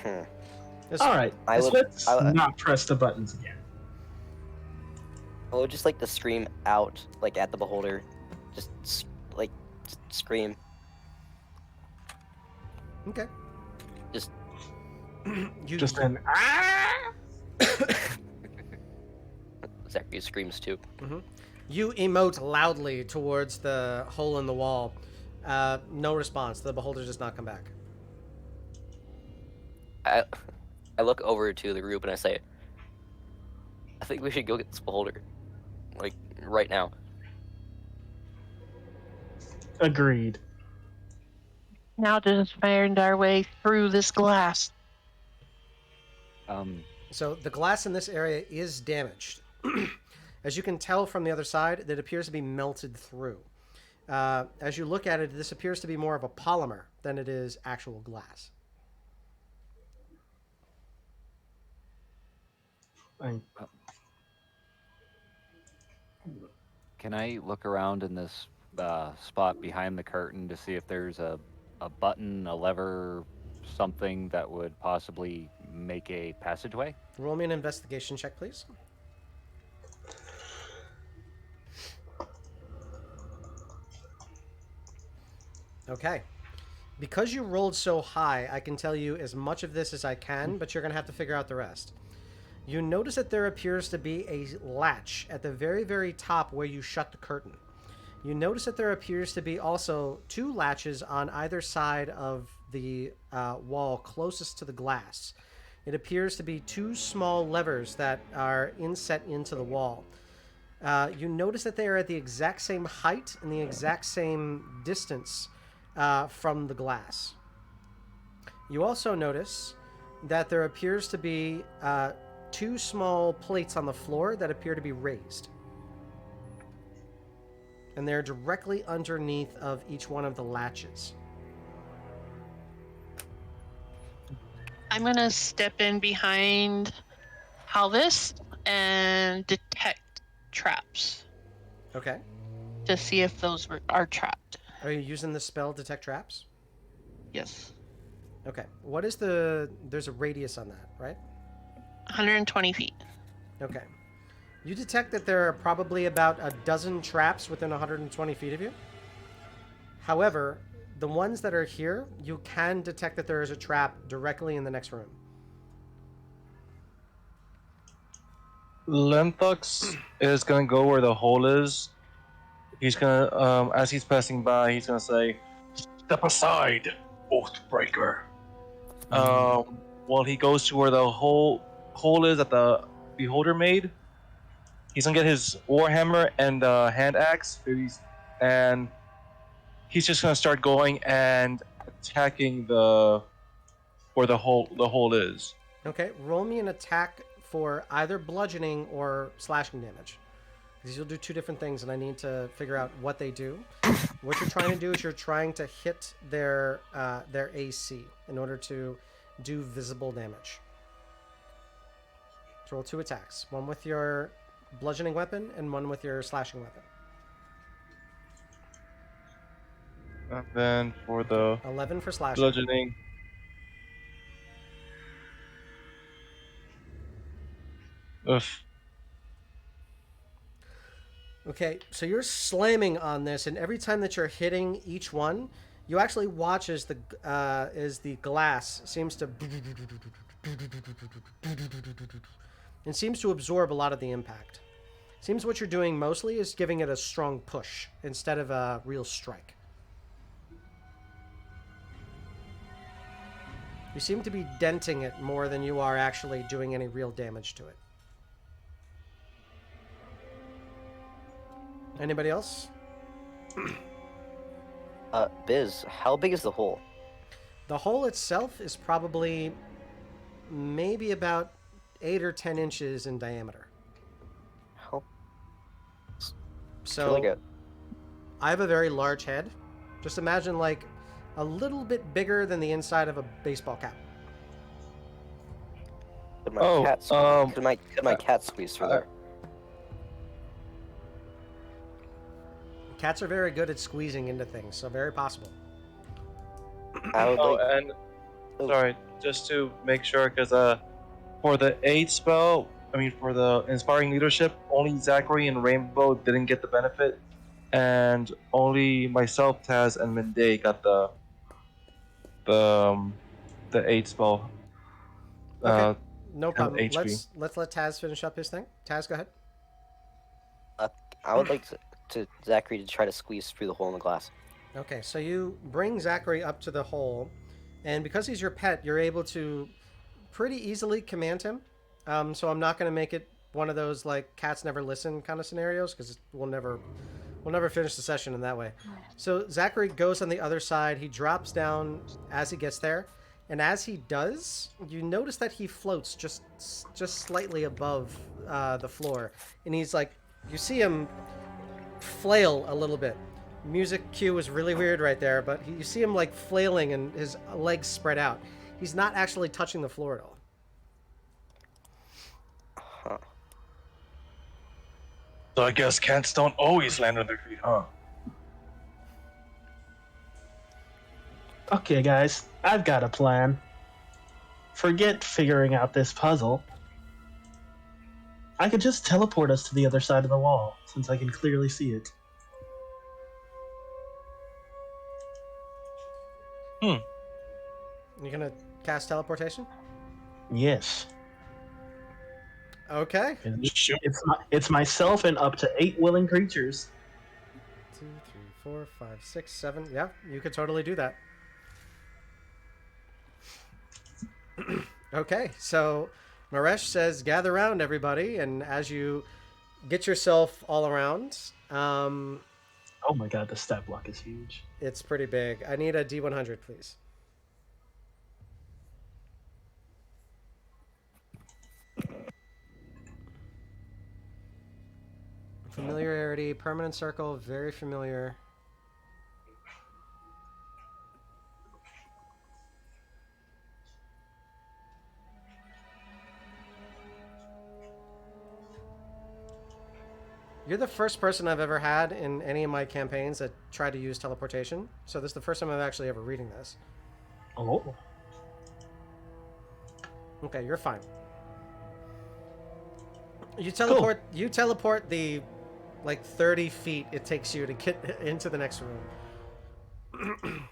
It's- All right, I would- let's I- not press the buttons again. I would just like to scream out, like at the beholder, just scream. Okay. Just You Just an Zachary screams too. You emote loudly towards the hole in the wall. No response. The beholder does not come back. I look over to the group and I say, I think we should go get this beholder, like right now. agreed. Now to just find our way through this glass. So the glass in this area is damaged. As you can tell from the other side, it appears to be melted through. As you look at it, this appears to be more of a polymer than it is actual glass. Can I look around in this spot behind the curtain to see if there's a button, a lever, something that would possibly make a passageway? Roll me an investigation check, please. Okay. Because you rolled so high, I can tell you as much of this as I can, but you're going to have to figure out the rest. You notice that there appears to be a latch at the very, very top where you shut the curtain. You notice that there appears to be also two latches on either side of the wall closest to the glass. It appears to be two small levers that are inset into the wall. You notice that they are at the exact same height and the exact same distance from the glass. You also notice that there appears to be two small plates on the floor that appear to be raised. And they're directly underneath of each one of the latches. I'm gonna step in behind Halvis and detect traps Okay. to see if those are trapped. Are you using the spell Detect Traps? Yes. Okay. What is the... There's a radius on that, right? 120 feet. Okay. You detect that there are probably about a dozen traps within 120 feet of you. However, the ones that are here, you can detect that there is a trap directly in the next room. Lenthux is gonna go where the hole is. He's gonna, as he's passing by, he's gonna say, Step aside, Oathbreaker. while he goes to where the hole is that the beholder made, he's gonna get his warhammer and hand axe, and he's just gonna start going and attacking where the hole is. Okay, roll me an attack for either bludgeoning or slashing damage. Because you'll do two different things, and I need to figure out what they do. What you're trying to do is you're trying to hit their AC in order to do visible damage. So roll two attacks. One with your bludgeoning weapon and one with your slashing weapon. And then for the 11 for slashing. bludgeoning, Ugh. Okay, so you're slamming on this, and every time that you're hitting each one, you actually watch as the glass seems to and seems to absorb a lot of the impact. Seems what you're doing mostly is giving it a strong push instead of a real strike. You seem to be denting it more than you are actually doing any real damage to it. Anybody else? Biz, how big is the hole? The hole itself is probably maybe about 8 or 10 inches in diameter. How? So Really good. I have a very large head. Just imagine like a little bit bigger than the inside of a baseball cap. Could my cat squeeze through there? Cats are very good at squeezing into things, so very possible. I would like. And sorry, just to make sure, because for the aid spell, for the inspiring leadership, only Zachary and Rainbow didn't get the benefit, and only myself, Taz, and Minday got the aid spell. Okay, no problem. HP. Let's let Taz finish up his thing. Taz, go ahead. I would like to Zachary to try to squeeze through the hole in the glass. Okay, so you bring Zachary up to the hole, and because he's your pet, you're able to pretty easily command him. So I'm not going to make it one of those like cats never listen kind of scenarios, because we'll never finish the session in that way. So Zachary goes on the other side. He drops down as he gets there, and as he does, you notice that he floats just slightly above the floor, and he's like, you see him flail a little bit. Music cue is really weird right there, but you see him like flailing and his legs spread out. He's not actually touching the floor at all. Huh. So I guess cats don't always land on their feet, huh? Okay, guys, I've got a plan. Forget figuring out this puzzle. I could just teleport us to the other side of the wall, since I can clearly see it. You gonna cast teleportation? Yes. Okay. It's myself and up to 8 willing creatures. 2, 3, 4, 5, 6, 7. Yeah, you could totally do that. Okay, so Maresh says, gather around, everybody, and as you get yourself all around, Oh my god, the stat block is huge. it's pretty big. I need a D100, please. Familiarity, permanent circle, very familiar. You're the first person I've ever had in any of my campaigns that tried to use teleportation. So this is the first time I'm actually ever reading this. Oh. Okay, you're fine. You teleport. Cool. You teleport the, like 30 feet it takes you to get into the next room.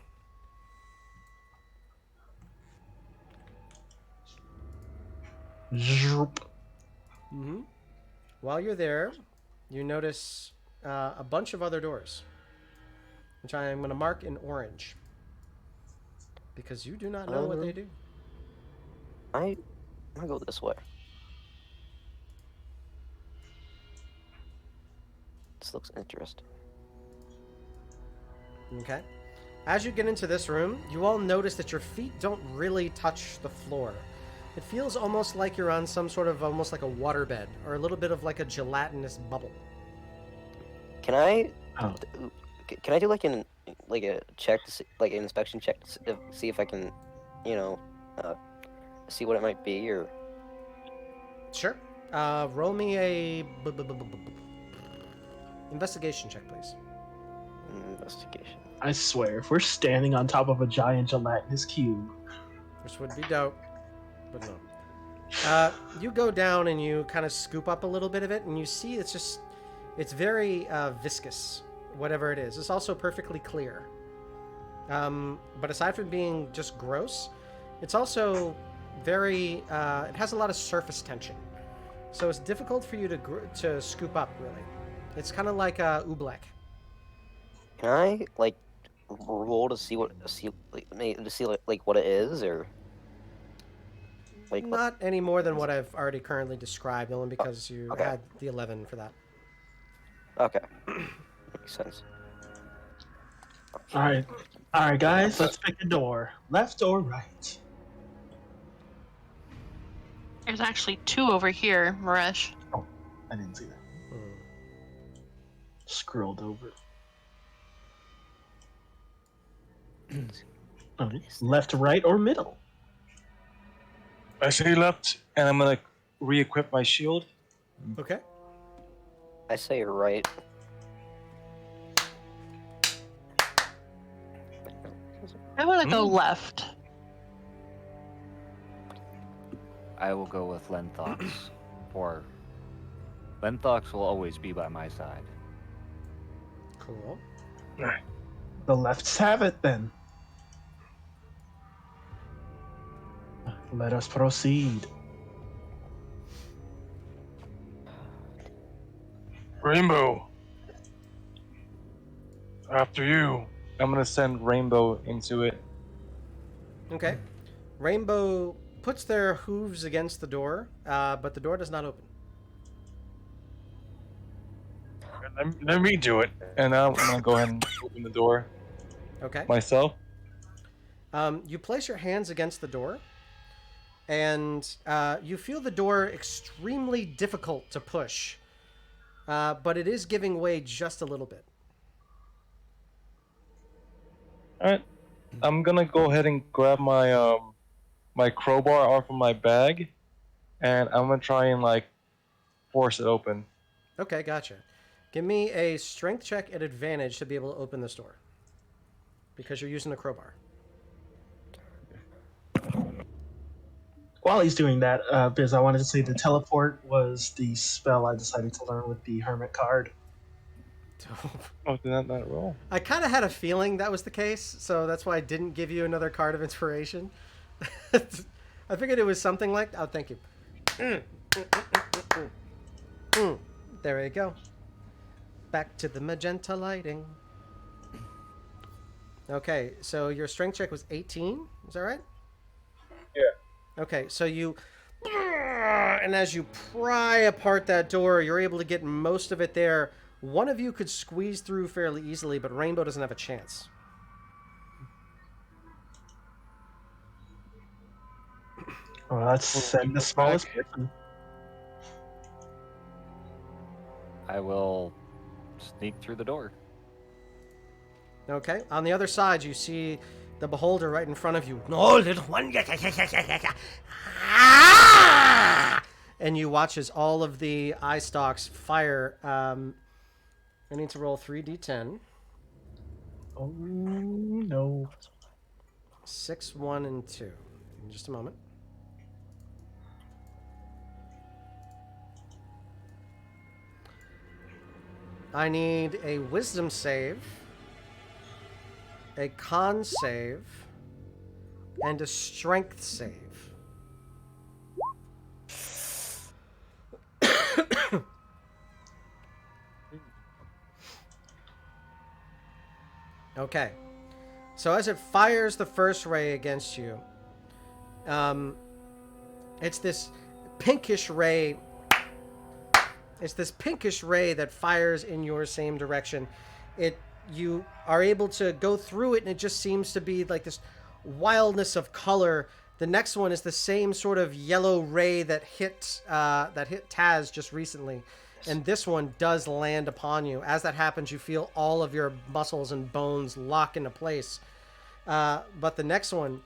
Zoop. Mm-hmm. While you're there, you notice a bunch of other doors, which I am going to mark in orange, because you do not know what they do. I'm gonna go this way. This looks interesting. Okay. As you get into this room, you all notice that your feet don't really touch the floor. It feels almost like you're on some sort of almost like a waterbed, or a little bit of like a gelatinous bubble. Can I? Oh. Can I do like a check, to see, like an inspection check, to see if I can, see what it might be, or? Sure. Roll me a investigation check, please. Investigation. I swear, if we're standing on top of a giant gelatinous cube. Which would be dope, but no. You go down and you kind of scoop up a little bit of it, and you see it's very viscous, whatever it is. It's also perfectly clear. But aside from being just gross, it's also very, it has a lot of surface tension. So it's difficult for you to scoop up, really. It's kind of like oobleck. Can I like roll to see what what it is, or like what? Not any more than what I've already currently described, only because you Okay. had the 11 for that. Okay, makes sense. All right, guys. Let's pick a door, left or right. There's actually 2 over here, Maresh. Oh, I didn't see that. Scrolled over. Left, right, or middle? I say left, and I'm gonna re-equip my shield. Okay. I say right. I want to go left. I will go with Lenthox. For Lenthox will always be by my side. Cool. The lefts have it then. Let us proceed. Rainbow. After you. I'm gonna send Rainbow into it. Okay. Rainbow puts their hooves against the door, but the door does not open. Let me do it. And now I'm gonna go ahead and open the door Okay. myself. You place your hands against the door, and you feel the door extremely difficult to push, but it is giving way just a little bit. Alright. I'm gonna go ahead and grab my my crowbar off of my bag, and I'm gonna try and like force it open. Okay, gotcha. Give me a strength check at advantage to be able to open this door, because you're using a crowbar. While he's doing that, Biz, I wanted to say the teleport was the spell I decided to learn with the Hermit card. Oh, did that not roll? I kind of had a feeling that was the case, so that's why I didn't give you another card of inspiration. I figured it was something like... Oh, thank you. There we go. Back to the magenta lighting. Okay, so your strength check was 18. Is that right? Yeah. Okay, so you... And as you pry apart that door, you're able to get most of it there. One of you could squeeze through fairly easily, but Rainbow doesn't have a chance. Well, let's send the smallest person. I will sneak through the door. Okay, on the other side, you see the Beholder right in front of you. No, little one. And you watch as all of the eye stalks fire. I need to roll 3d10. Oh, no. 6, 1, and 2. In just a moment. I need a wisdom save, a con save, and a strength save. Okay. So as it fires the first ray against you, it's this pinkish ray. It's this pinkish ray that fires in your same direction. You are able to go through it, and it just seems to be like this wildness of color. The next one is the same sort of yellow ray that hit Taz just recently, and this one does land upon you. As that happens, you feel all of your muscles and bones lock into place. But the next one,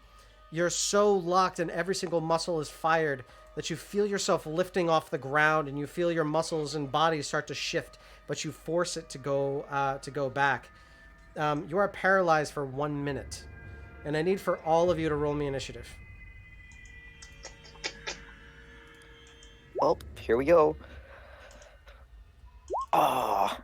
you're so locked, and every single muscle is fired that you feel yourself lifting off the ground, and you feel your muscles and body start to shift, but you force it to go back. You are paralyzed for 1 minute, and I need for all of you to roll me initiative. Well, here we go. Ah.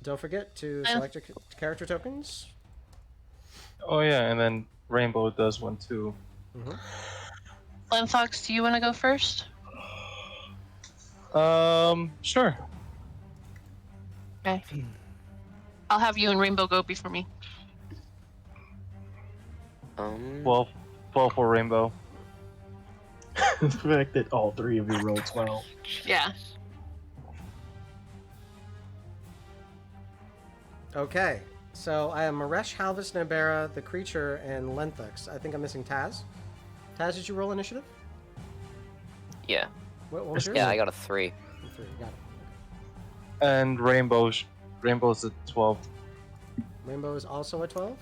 Don't forget to select your character tokens. Oh yeah, and then Rainbow does one too. Fox, do you want to go first? Sure. Okay. I'll have you and Rainbow go before me. 12 for Rainbow. The fact that all three of you rolled 12. Yeah. Okay, so I have Maresh, Halvis, Nabera, the creature, and Lenthux. I think I'm missing Taz. Taz, did you roll initiative? Yeah. What was yours? Yeah, I got a 3. 3, got it. And Rainbow's a 12. Rainbow is also a 12?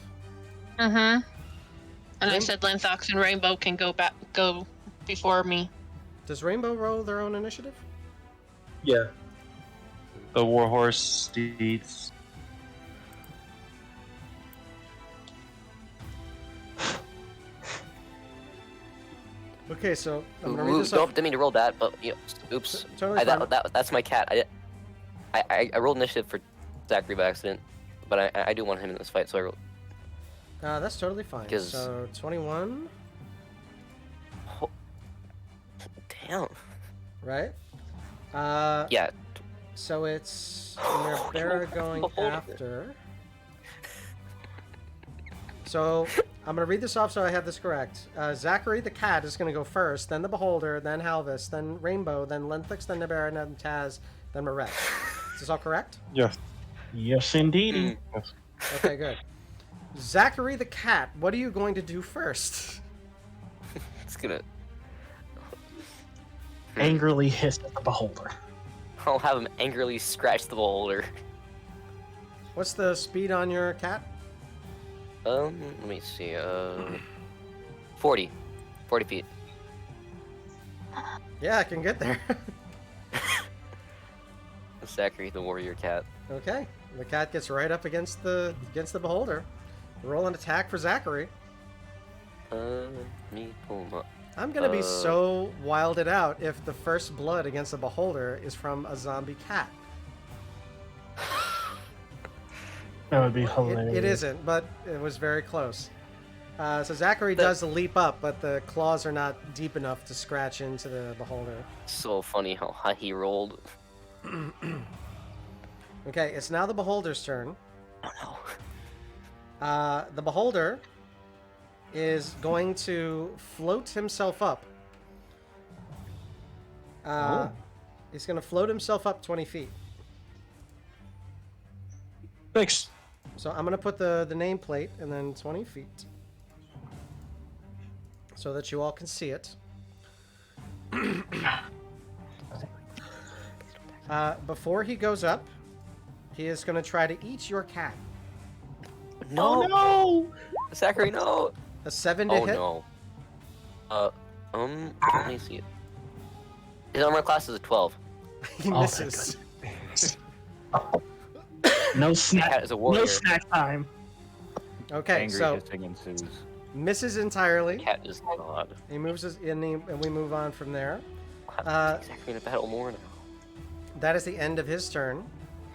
Mm-hmm. And I said Lanthox and Rainbow can go before me. Does Rainbow roll their own initiative? Yeah. The Warhorse steeds. Okay, so I'm gonna read this Don't off. didn't mean to roll that, but oops. Totally fine. That's my cat. I rolled initiative for Zachary by accident, but I do want him in this fight, so I rolled. That's totally fine. 'Cause- So 21, Oh, damn. right? Yeah. So it's Nabera going after. So I'm going to read this off so I have this correct. Zachary the cat is going to go first, then the Beholder, then Halvis, then Rainbow, then Lenthix, then Nabera, then Taz, then Maresh. Is this all correct? Yes. Yes, indeedy. Yes. Okay, good. Zachary the cat, what are you going to do first? It's gonna. Angrily hissed at the beholder. I'll have him angrily scratch the beholder. What's the speed on your cat? Let me see. 40 feet. Yeah, I can get there. Zachary the warrior cat. Okay, the cat gets right up against the Beholder. Roll an attack for Zachary. Let me pull him up. I'm gonna be so wilded out if the first blood against the Beholder is from a zombie cat. That would be hilarious. It isn't, but it was very close. So Zachary does leap up, but the claws are not deep enough to scratch into the Beholder. So funny how high he rolled. Okay, it's now the Beholder's turn. Oh no. The Beholder is going to float himself up. He's going to float himself up 20 feet. Thanks. So I'm going to put the nameplate and then 20 feet so that you all can see it. Before he goes up, he is going to try to eat your cat. No. Oh no! Zachary, no. A 7 to hit. No. Let me see it. His armor class is a 12. He misses. No Cat snack. is a warrior. No snack time. Okay, Angry so hissing ensues. misses entirely. Cat is god. He moves us in, and we move on from there. I'll have to take Zachary in a battle more now. That is the end of his turn.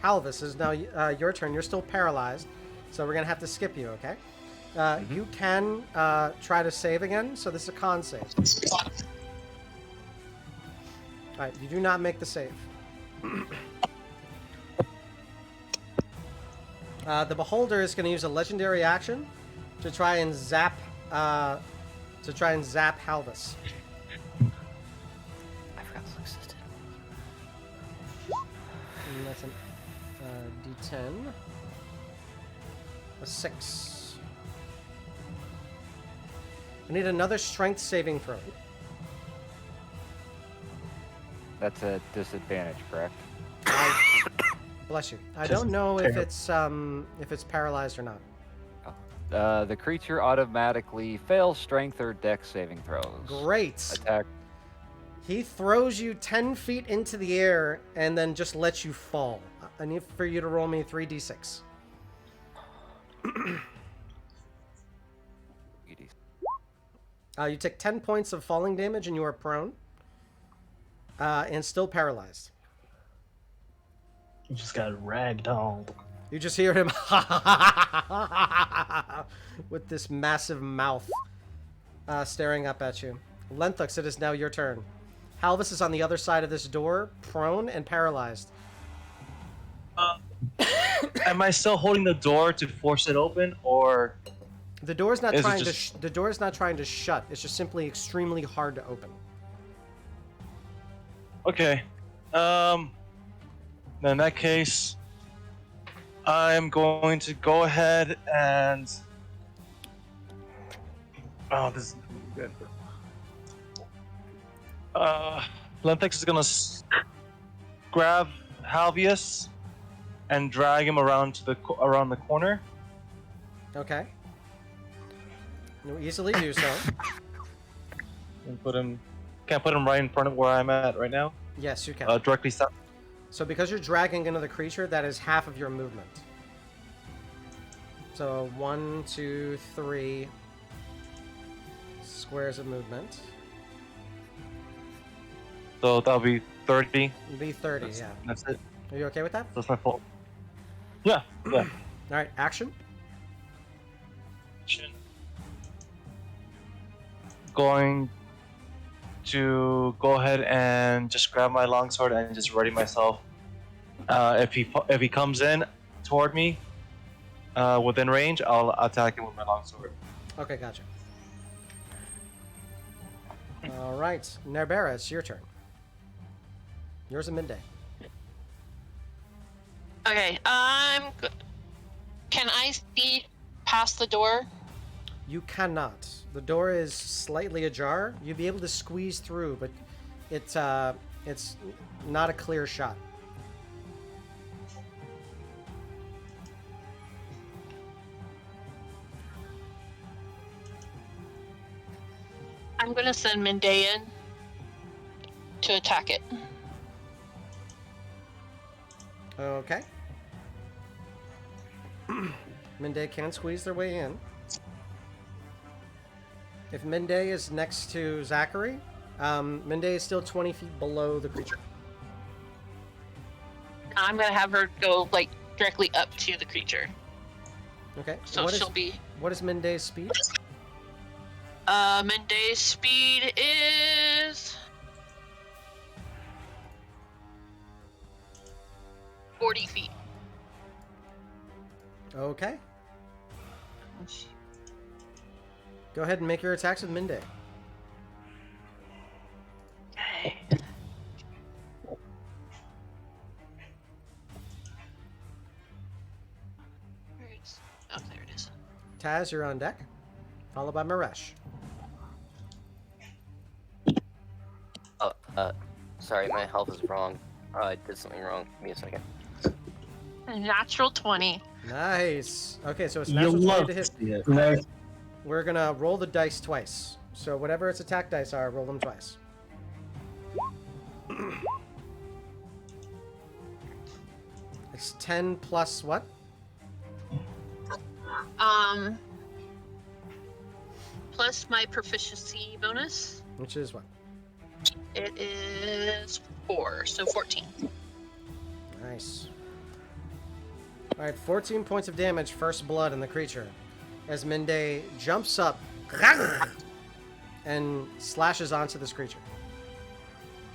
Halvis is now your turn. You're still paralyzed, so we're gonna have to skip you. Okay. You can try to save again. So this is a con save. All right. You do not make the save. The Beholder is going to use a legendary action to try and zap Halvis. I forgot this existed. And that's an D10. A 6. I need another strength saving throw. That's a disadvantage, correct? Bless you. I don't know if it's paralyzed or not. The creature automatically fails strength or dex saving throws. Great. Attack. He throws you 10 feet into the air and then just lets you fall. I need for you to roll me 3d6. You take 10 points of falling damage and you are prone. And still paralyzed. You just got ragdolled. You just hear him with this massive mouth staring up at you. Lenthux, it is now your turn. Halvis is on the other side of this door, prone and paralyzed. Am I still holding the door to force it open, or The door is not Is it trying to. just- The door is not trying to shut. It's just simply extremely hard to open. okay? In that case, I'm going to go ahead and. Oh, this is good. Lenthix is gonna grab Halvius and drag him around to around the corner. Okay. You easily do so. And put him. Can't put him right in front of where I'm at right now. Yes, you can. Directly south. So because you're dragging another creature, that is half of your movement. So 1, 2, 3 squares of movement. So that'll be 30. It'll be 30, yeah. That's it. Are you okay with that? That's my fault. Yeah. Yeah. All right, action. Going to go ahead and just grab my longsword and just ready myself. If he comes in toward me within range, I'll attack him with my longsword. Okay, gotcha. All right, Nerbera, it's your turn. Yours at midday. Okay, can I see past the door? You cannot. The door is slightly ajar. You'd be able to squeeze through, but it's not a clear shot. I'm gonna send Minday in to attack it. Okay. Minday can squeeze their way in. If Minday is next to Zachary, Minday is still 20 feet below the creature. I'm gonna have her go like directly up to the creature, Okay. so what she'll is, be. What is Minday's speed? Minday's speed is 40 feet. Okay. Go ahead and make your attacks with Minday. Okay. Oh, there it is. Taz, you're on deck. Followed by Maresh. Sorry, my health is wrong. I did something wrong. Give me a second. Natural 20. Nice. Okay, so it's You natural 20 love to to hit. see it. No. We're gonna roll the dice twice. So whatever its attack dice are, roll them twice. It's 10 plus what? Plus my proficiency bonus. Which is what? It is 4, so 14. Nice. Alright, 14 points of damage, first blood in the creature. As Minday jumps up and slashes onto this creature.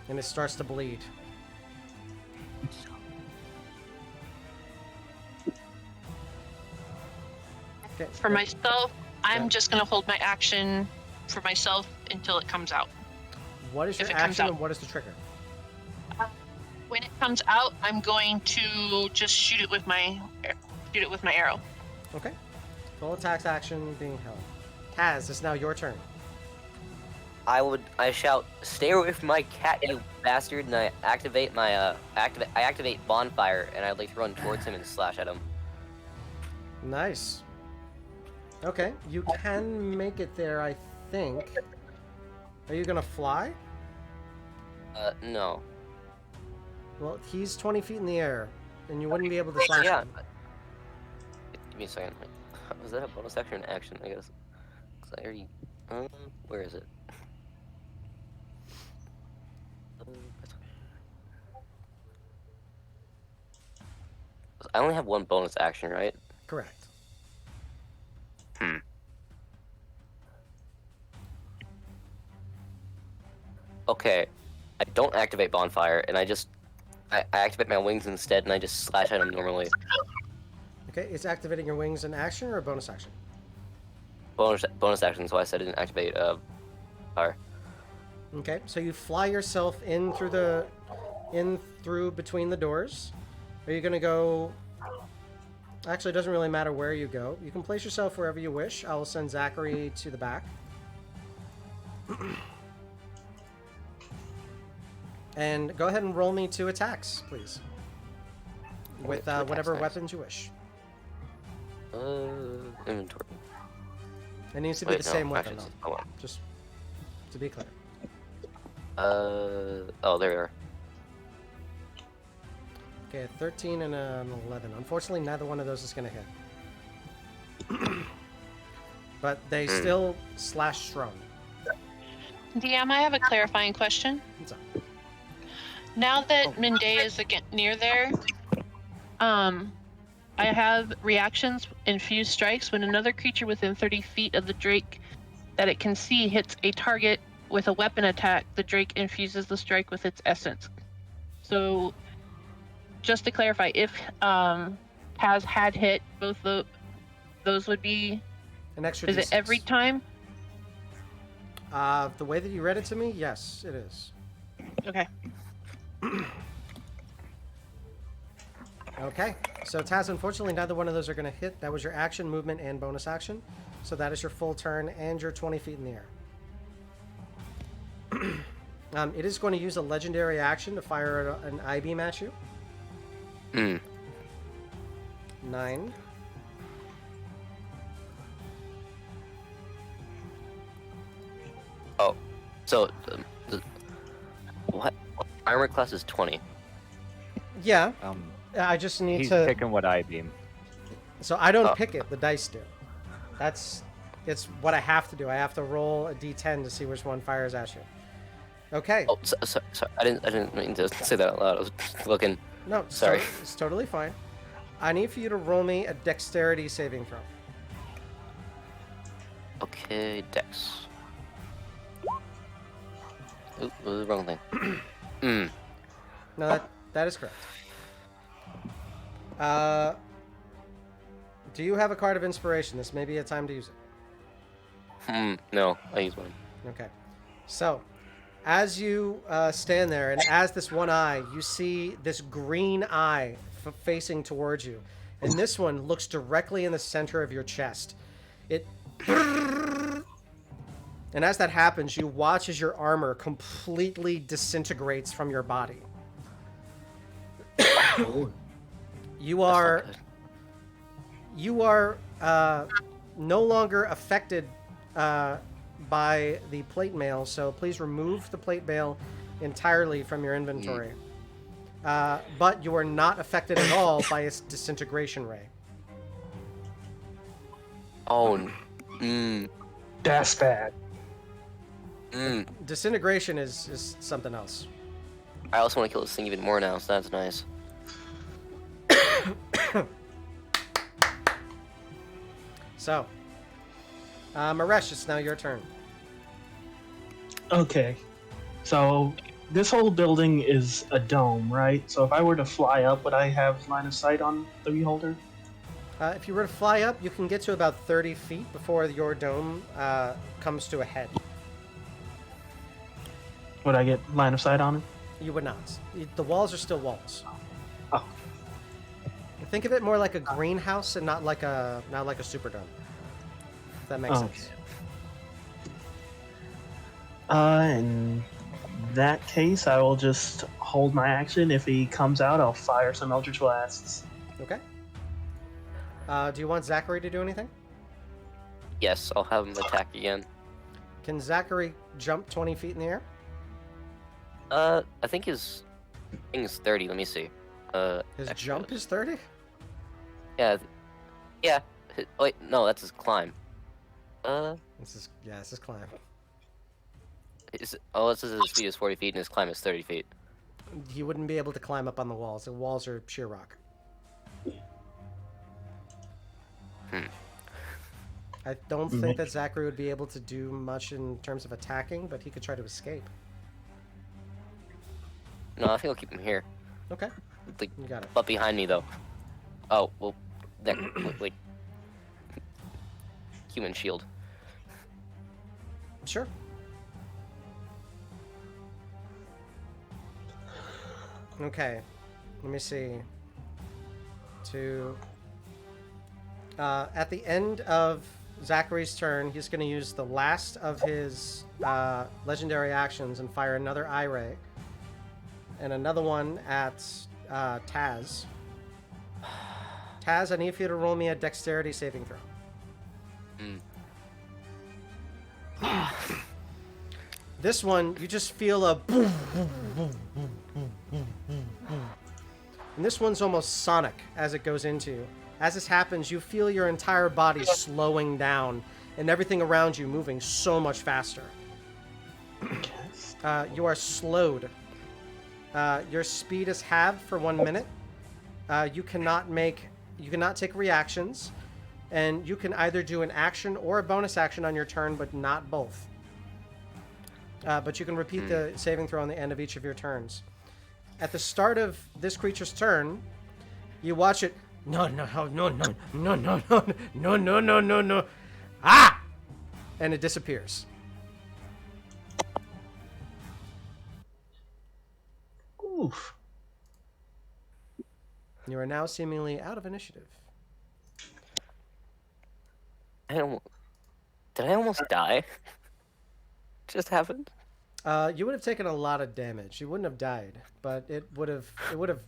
And it starts to bleed. Okay. For myself, I'm just going to hold my action for myself until it comes out. What is your if it comes action out. and what is the trigger? When it comes out, I'm going to just shoot it with my arrow. Okay. Full attacks action being held. Taz, it's now your turn. I shout, "Stay away from my cat, you bastard!" And I activate my I activate bonfire, and I like run towards him and slash at him. Nice. Okay, you can make it there, I think. Are you gonna fly? No. Well, he's 20 feet in the air, and you wouldn't be able to slash Yeah. him. Give me a second. Wait. Was that a bonus action or action? I guess. 'Cause I already. Where is it? I only have one bonus action, right? Correct. Okay. I don't activate bonfire, and I activate my wings instead, and I just slash at him normally. Okay, it's activating your wings in action or a bonus action? Bonus action, so I said I didn't activate fire. Okay, so you fly yourself in through between the doors. Are you gonna go? Actually, it doesn't really matter where you go. You can place yourself wherever you wish. I will send Zachary to the back. And go ahead and roll me 2 attacks, please. With Two attacks, whatever nice. weapons you wish. Inventory. It needs to be Wait, the no, same weapon, actually, though. hold on. Just to be clear. Oh, there we are. Okay, a 13 and an 11. Unfortunately, neither one of those is going to hit. But they still slash strong. DM, I have a clarifying question. What's up? Now that Minde is again near there, I have reactions, infused strikes. When another creature within 30 feet of the Drake that it can see hits a target with a weapon attack, the Drake infuses the strike with its essence. So, just to clarify, if Taz had hit both those would be. An extra Is it D6. every time? The way that you read it to me, yes, it is. Okay. Okay, so Taz, unfortunately, neither one of those are going to hit. That was your action, movement, and bonus action. So that is your full turn, and you're 20 feet in the air. It is going to use a legendary action to fire an I-beam at you. 9. Oh, so what? Armor class is 20. Yeah, I just need He's to... picking what I beam. So I don't pick it, the dice do. It's what I have to do. I have to roll a d10 to see which one fires at you. Okay. Oh, sorry. I didn't mean to say that out loud. I was looking. No, Sorry. It's totally fine. I need for you to roll me a dexterity saving throw. Okay, Dex. Ooh, wrong thing. No, that is correct. Do you have a card of inspiration? This may be a time to use it. No, I use one. Okay. So, as you stand there, and as this one eye, you see this green eye facing towards you. And this one looks directly in the center of your chest. And as that happens, you watch as your armor completely disintegrates from your body. You are no longer affected by the plate mail, so please remove the plate mail entirely from your inventory. But you are not affected at all by its disintegration ray. Oh, That's bad. Disintegration is something else. I also want to kill this thing even more now, so that's nice. So, Maresh, it's now your turn. Okay. So this whole building is a dome, right? So if I were to fly up, would I have line of sight on the Beholder? If you were to fly up, you can get to about 30 feet before your dome comes to a head. Would I get line of sight on it? You would not. The walls are still walls. Oh. Think of it more like a greenhouse and not like a superdome. If that makes sense. In that case, I will just hold my action. If he comes out, I'll fire some Eldritch Blasts. Okay. Do you want Zachary to do anything? Yes, I'll have him attack again. Can Zachary jump 20 feet in the air? I think his thing is 30. Let me see. His extra. jump is 30? Yeah. Yeah. Wait, no, that's his climb. This is climb. It says his speed is 40 feet and his climb is 30 feet. He wouldn't be able to climb up on the walls. The walls are sheer rock. I don't think that Zachary would be able to do much in terms of attacking, but he could try to escape. No, I think I'll keep him here. Okay. Like, You got it. but behind me though. Oh well. Wait. Human shield. Sure. Okay. Let me see. At the end of Zachary's turn, he's going to use the last of his legendary actions and fire another eye ray. And another one at Taz. Taz, I need for you to roll me a dexterity saving throw. This one, you just feel a boom, boom, boom, boom, boom, boom, boom, boom. And this one's almost sonic as it goes into you. As this happens, you feel your entire body slowing down and everything around you moving so much faster. You are slowed. Your speed is halved for 1 minute. You cannot take reactions, and you can either do an action or a bonus action on your turn, but not both. But you can repeat the saving throw on the end of each of your turns. At the start of this creature's turn, you watch it. No. Ah! And it disappears. Oof. You are now seemingly out of initiative. Did I almost die? Just happened? You would have taken a lot of damage. You wouldn't have died, but it would have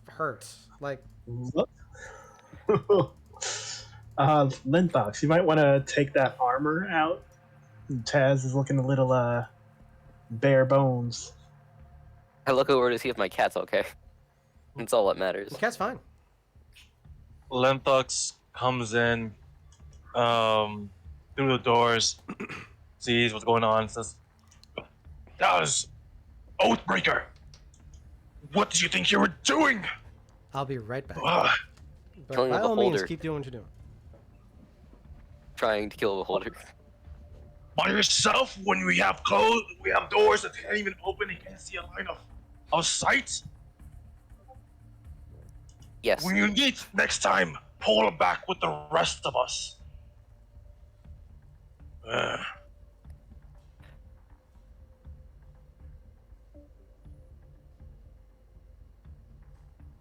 hurt. Like, Linthox, you might want to take that armor out. Taz is looking a little bare bones. I look over to see if my cat's okay. That's all that matters. the cat's fine. Lenthox comes in through the doors, sees what's going on, says, Taz, Oathbreaker, what did you think you were doing? I'll be right back. But Killing by a all means, beholder. keep doing what you're doing. Trying to kill a beholder. By yourself when we have doors that can't even open and can't see a line of sight? Yes. When you need next time, pull them back with the rest of us.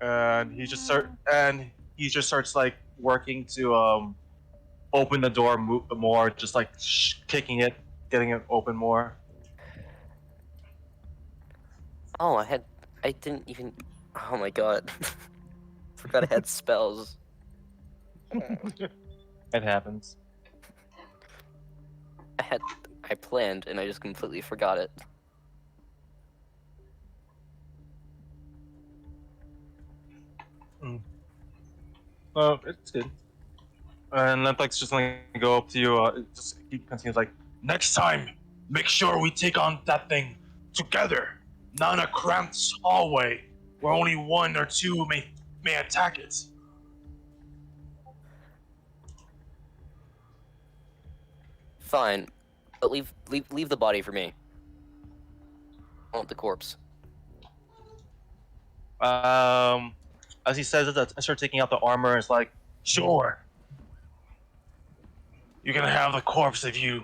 and he just starts like working to open the door more, just like kicking it, getting it open more. Oh, I didn't even. Oh my god. Forgot I had spells. It happens. I planned and I just completely forgot it. Well, it's good. And Lenthox just gonna go up to you. He continues like, Next time, make sure we take on that thing together, not in a cramped hallway where only one or two may attack it. Fine, but leave the body for me. I want the corpse. as he says it, I start taking out the armor. And it's like, Sure. You can have the corpse if you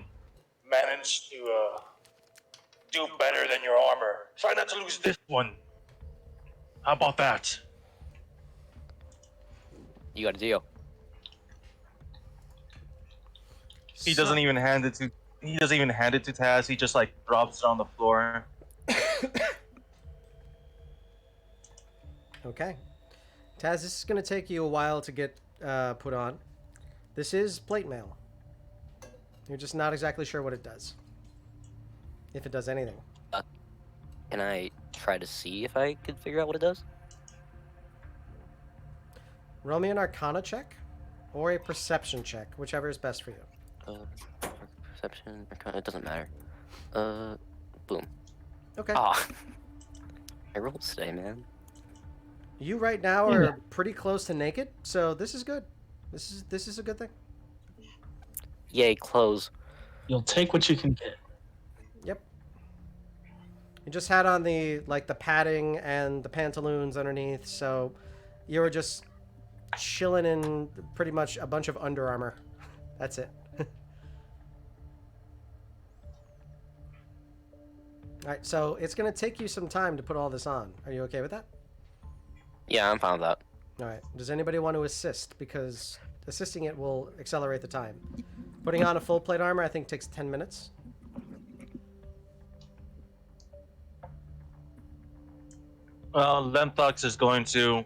manage to do better than your armor. Try not to lose this one. How about that? You got a deal. he doesn't even hand it to Taz. He just like drops it on the floor. Okay. Taz, this is going to take you a while to get put on. This is plate mail. You're just not exactly sure what it does. If it does anything. Can I try to see if I could figure out what it does? Roll me an Arcana check or a Perception check, whichever is best for you. Perception, Arcana, it doesn't matter. Boom. Okay. Ah, I rolled today, man. You right now are pretty close to naked, so this is good. This is a good thing. Yay, clothes. You'll take what you can get. Yep. You just had on the padding and the pantaloons underneath, so you were just chilling in pretty much a bunch of Under Armour. That's it. All right, so it's going to take you some time to put all this on. Are you okay with that? Yeah, I'm fine with that. All right. Does anybody want to assist? Because assisting it will accelerate the time. Putting on a full plate armor, I think, takes 10 minutes. Well, Lenthox is going to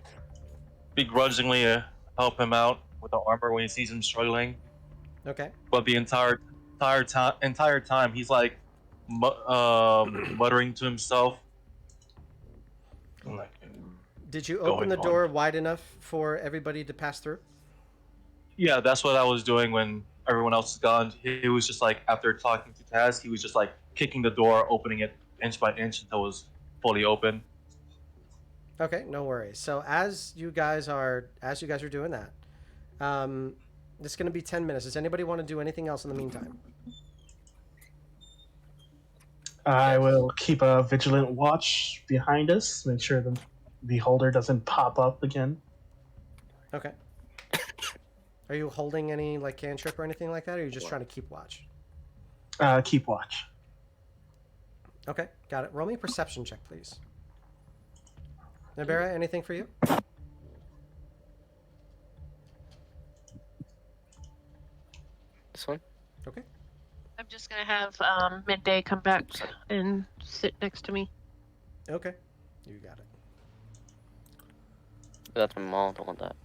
begrudgingly help him out with the armor when he sees him struggling. Okay. But the entire time, he's like muttering to himself. Like, Did you open the door wide enough for everybody to pass through? yeah, that's what I was doing when everyone else is gone. He was just like, after talking to Taz, he was just like kicking the door, opening it inch by inch until it was fully open. Okay, no worries. So as you guys are doing that, it's going to be 10 minutes. Does anybody want to do anything else in the meantime? I will keep a vigilant watch behind us, make sure the beholder doesn't pop up again. Okay. Are you holding any cantrip or anything like that, or are you just trying to keep watch? Keep watch. Okay, got it. Roll me a perception check, please. Nabera, anything for you? This one? Okay. I'm just gonna have Midday come back and sit next to me. Okay. You got it. That's my mom. Don't want that.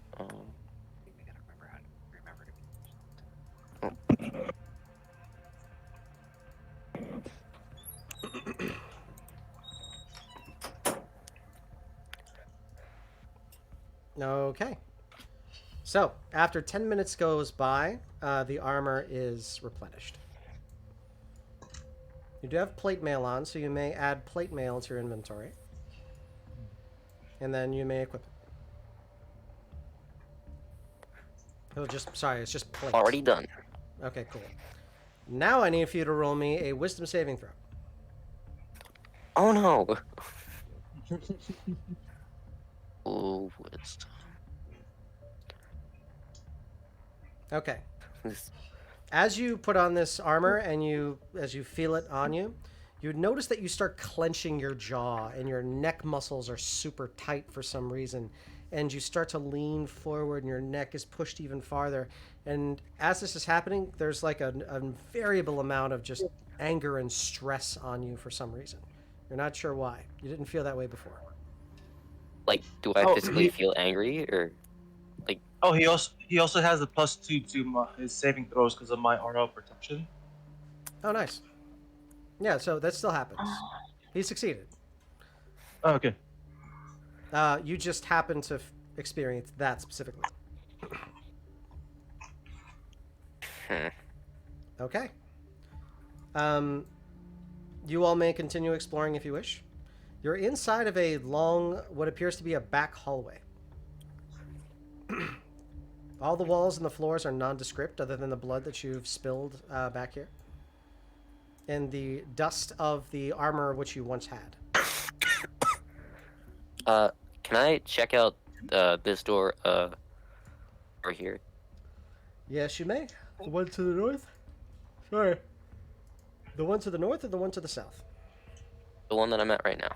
Okay. So, after 10 minutes goes by, the armor is replenished. You do have plate mail on, so you may add plate mail to your inventory. And then you may equip it. It's just plate. Already done. Okay, cool. Now I need for you to roll me a wisdom saving throw. Oh no. Oh, wisdom. Okay. As you put on this armor and as you feel it on you, you notice that you start clenching your jaw and your neck muscles are super tight for some reason. And you start to lean forward and your neck is pushed even farther. And as this is happening, there's like a variable amount of just anger and stress on you for some reason. You're not sure why. You didn't feel that way before. Like, do I physically feel angry or like? Oh, he also has a +2 to his saving throws because of my aura protection. Oh, nice. Yeah, so that still happens. He succeeded. Oh, okay. You just happen to experience that specifically. Okay. You all may continue exploring if you wish. You're inside of a long, what appears to be a back hallway. All the walls and the floors are nondescript other than the blood that you've spilled back here. And the dust of the armor which you once had. Can I check out this door over here? Yes, you may. The one to the north? Sorry. The one to the north or the one to the south? The one that I'm at right now.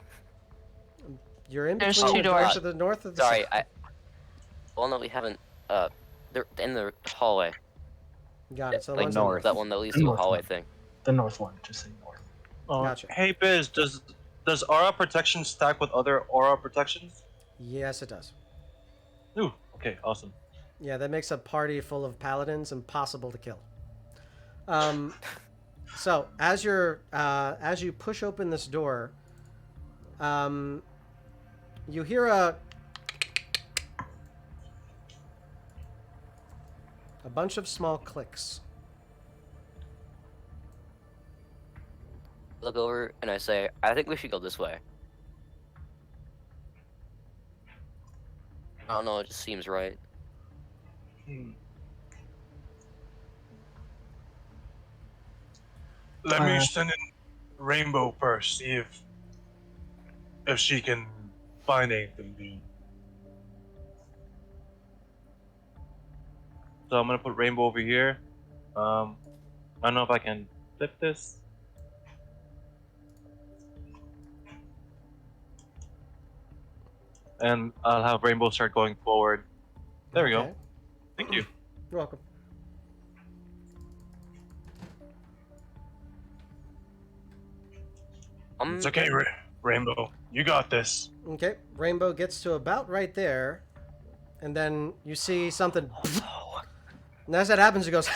You're in There's between two the doors doors. to the north or the Sorry, south. Well, no, we haven't. They're in the hallway. Got it. So the Like one's on the north. that one that leads to a North hallway one. thing. The north one, just say north. Gotcha. Hey Biz, does aura protection stack with other aura protections? Yes, it does. Ooh, okay, awesome. Yeah, that makes a party full of paladins impossible to kill. So as you push open this door, You hear a bunch of small clicks. Look over and I say, I think we should go this way. I don't know, it just seems right. Let me send in Rainbow first, see if she can find anything new. So I'm gonna put Rainbow over here. I don't know if I can flip this. And I'll have Rainbow start going forward. There we go. Okay. Thank you. You're welcome. It's okay, Rainbow. You got this. Okay. Rainbow gets to about right there, and then you see something. And as that happens, it goes.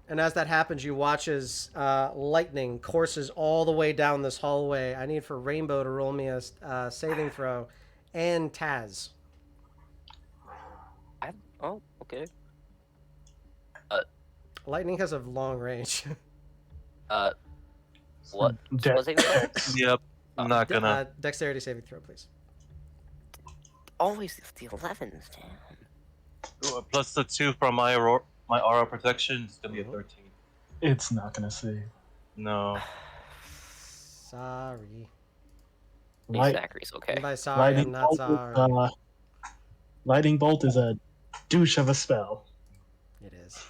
And as that happens, you watch as lightning courses all the way down this hallway. I need for Rainbow to roll me a saving throw, and Taz. Oh, okay. Lightning has a long range. What? De- What's it called? Yep. I'm not gonna. Dexterity saving throw, please. Always the 11s, damn. Plus the 2 from my aura protection is gonna be a 13. It's not gonna save. No. Sorry. Light, Zachary's okay. And by sorry, I'm not sorry. Lightning bolt is a douche of a spell. It is.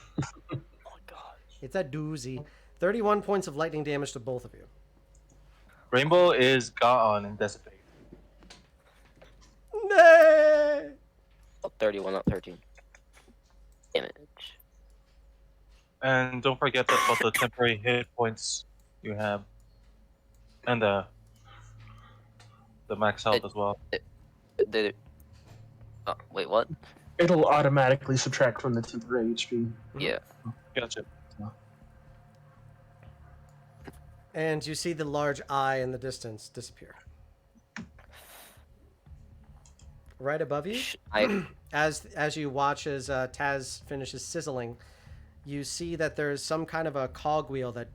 Oh my god. It's a doozy. 31 points of lightning damage to both of you. Rainbow is gone and dissipate. Nay! Oh, 31, not 13. Damage. And don't forget about the temporary hit points you have. And the max health as well. Oh, wait, what? It'll automatically subtract from the temporary HP. Yeah. Gotcha. And you see the large eye in the distance disappear. Right above you, as you watch as Taz finishes sizzling, you see that there's some kind of a cogwheel that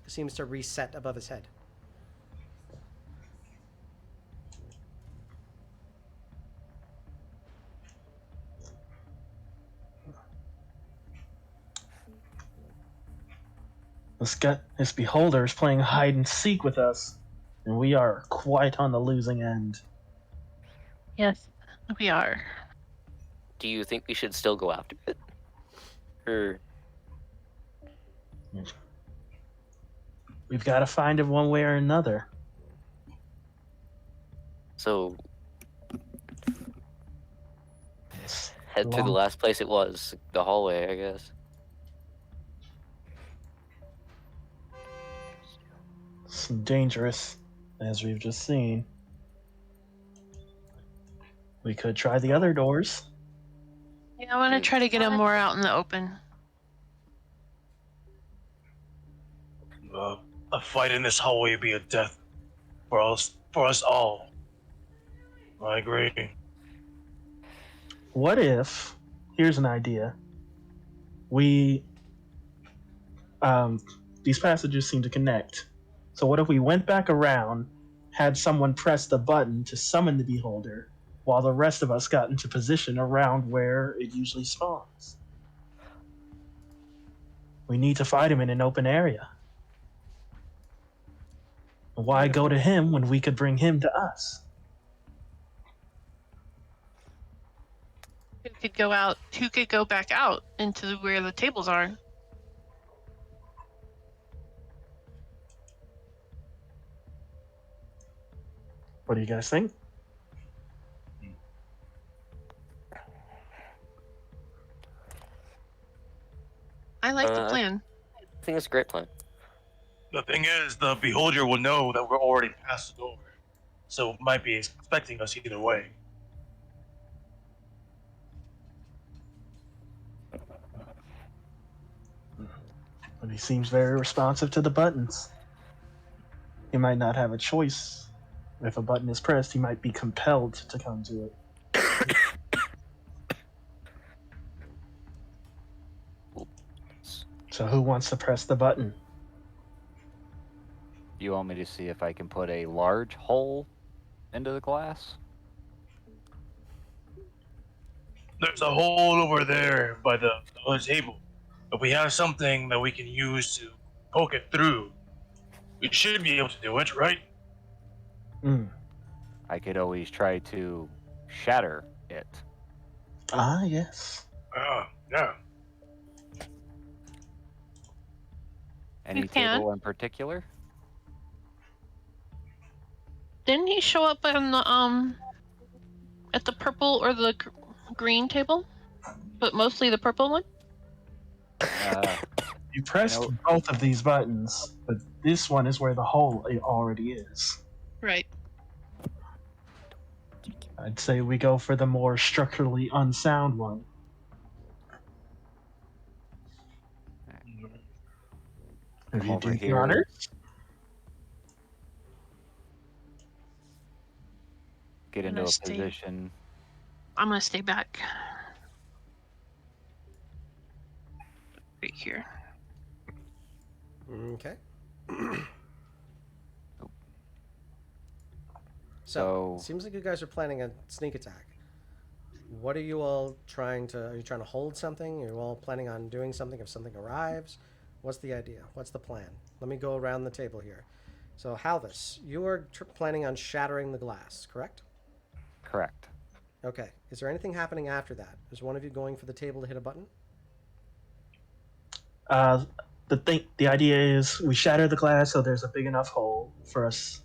seems to reset above his head. This beholder is playing hide and seek with us, and we are quite on the losing end. Yes, we are. Do you think we should still go after it? Or We've got to find it one way or another. so It's head to the last place it was, the hallway, I guess. It's dangerous, as we've just seen. We could try the other doors. Yeah, I want to try to get him more out in the open. A fight in this hallway would be a death for us all. I agree. What if, here's an idea, these passages seem to connect. So what if we went back around, had someone press the button to summon the beholder, while the rest of us got into position around where it usually spawns? We need to fight him in an open area. Why go to him when we could bring him to us? Who could go back out into where the tables are? What do you guys think? I like the plan. I think it's a great plan. The thing is, the beholder will know that we're already past the door, so might be expecting us either way. But he seems very responsive to the buttons. He might not have a choice. If a button is pressed, he might be compelled to come to it. So who wants to press the button? You want me to see if I can put a large hole into the glass? There's a hole over there by the other table. If we have something that we can use to poke it through, we should be able to do it, right? I could always try to shatter it. Ah, yes. Yeah. Any You can. table in particular? Didn't he show up on the at the purple or the green table? But mostly the purple one? You pressed both of these buttons, but this one is where the hole already is. Right. I'd say we go for the more structurally unsound one. If Come you over do the here. honors. Get I'm into gonna a stay- position. I'm gonna stay back. Right here. Okay. So- seems like you guys are planning a sneak attack. What are you all trying to? Are you trying to hold something? Are you all planning on doing something if something arrives? What's the idea? What's the plan? Let me go around the table here. So, Halvis, you are planning on shattering the glass, correct? Correct. Okay. Is there anything happening after that? Is one of you going for the table to hit a button? The idea is we shatter the glass so there's a big enough hole for us,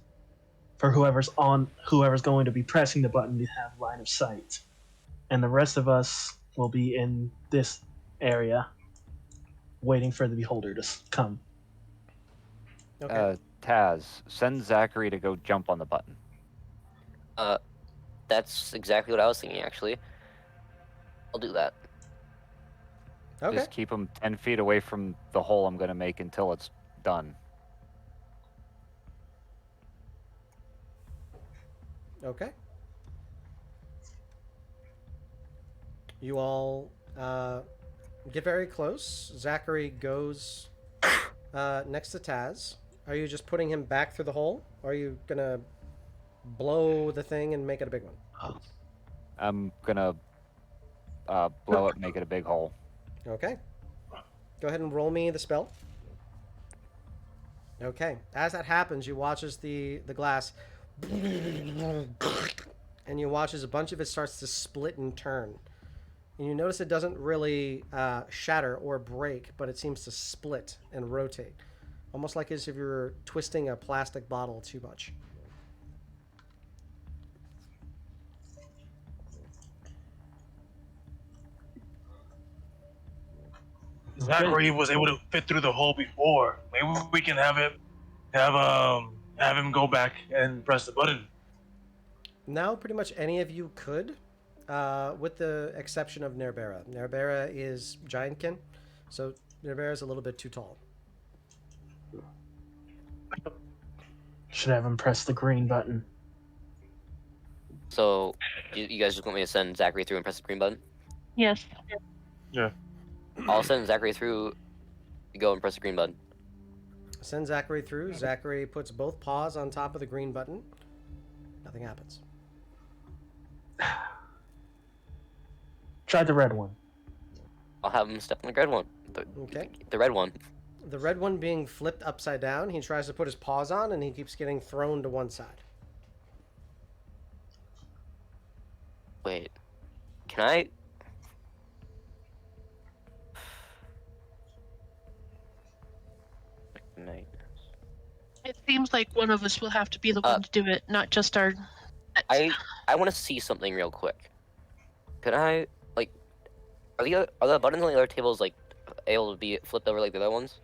for whoever's going to be pressing the button to have line of sight, and the rest of us will be in this area, waiting for the beholder to come. Okay. Taz, send Zachary to go jump on the button. That's exactly what I was thinking, actually. I'll do that. Okay. Just keep him 10 feet away from the hole I'm going to make until it's done. Okay. You all get very close. Zachary goes next to Taz. Are you just putting him back through the hole? Or are you going to blow the thing and make it a big one? I'm going to blow it, make it a big hole. Okay. Go ahead and roll me the spell. Okay. As that happens, you watch as the glass and you watch as a bunch of it starts to split and turn. And you notice it doesn't really shatter or break, but it seems to split and rotate. Almost like as if you're twisting a plastic bottle too much. Zachary was able to fit through the hole before. Maybe we can have him go back and press the button. Now, pretty much any of you could, with the exception of Nerbera. Nerbera is giantkin, so Nerbera is a little bit too tall. Should have him press the green button. So, you guys just want me to send Zachary through and press the green button? Yes. Yeah. I'll send Zachary through. You go and press the green button. Send Zachary through. Zachary puts both paws on top of the green button. Nothing happens. Try the red one. I'll have him step on the red one. Okay. The red one. The red one being flipped upside down, he tries to put his paws on and he keeps getting thrown to one side. Wait. Can I? Night. It seems like one of us will have to be the one to do it, not just our. I want to see something real quick. Can I are the buttons on the other tables able to be flipped over like the other ones?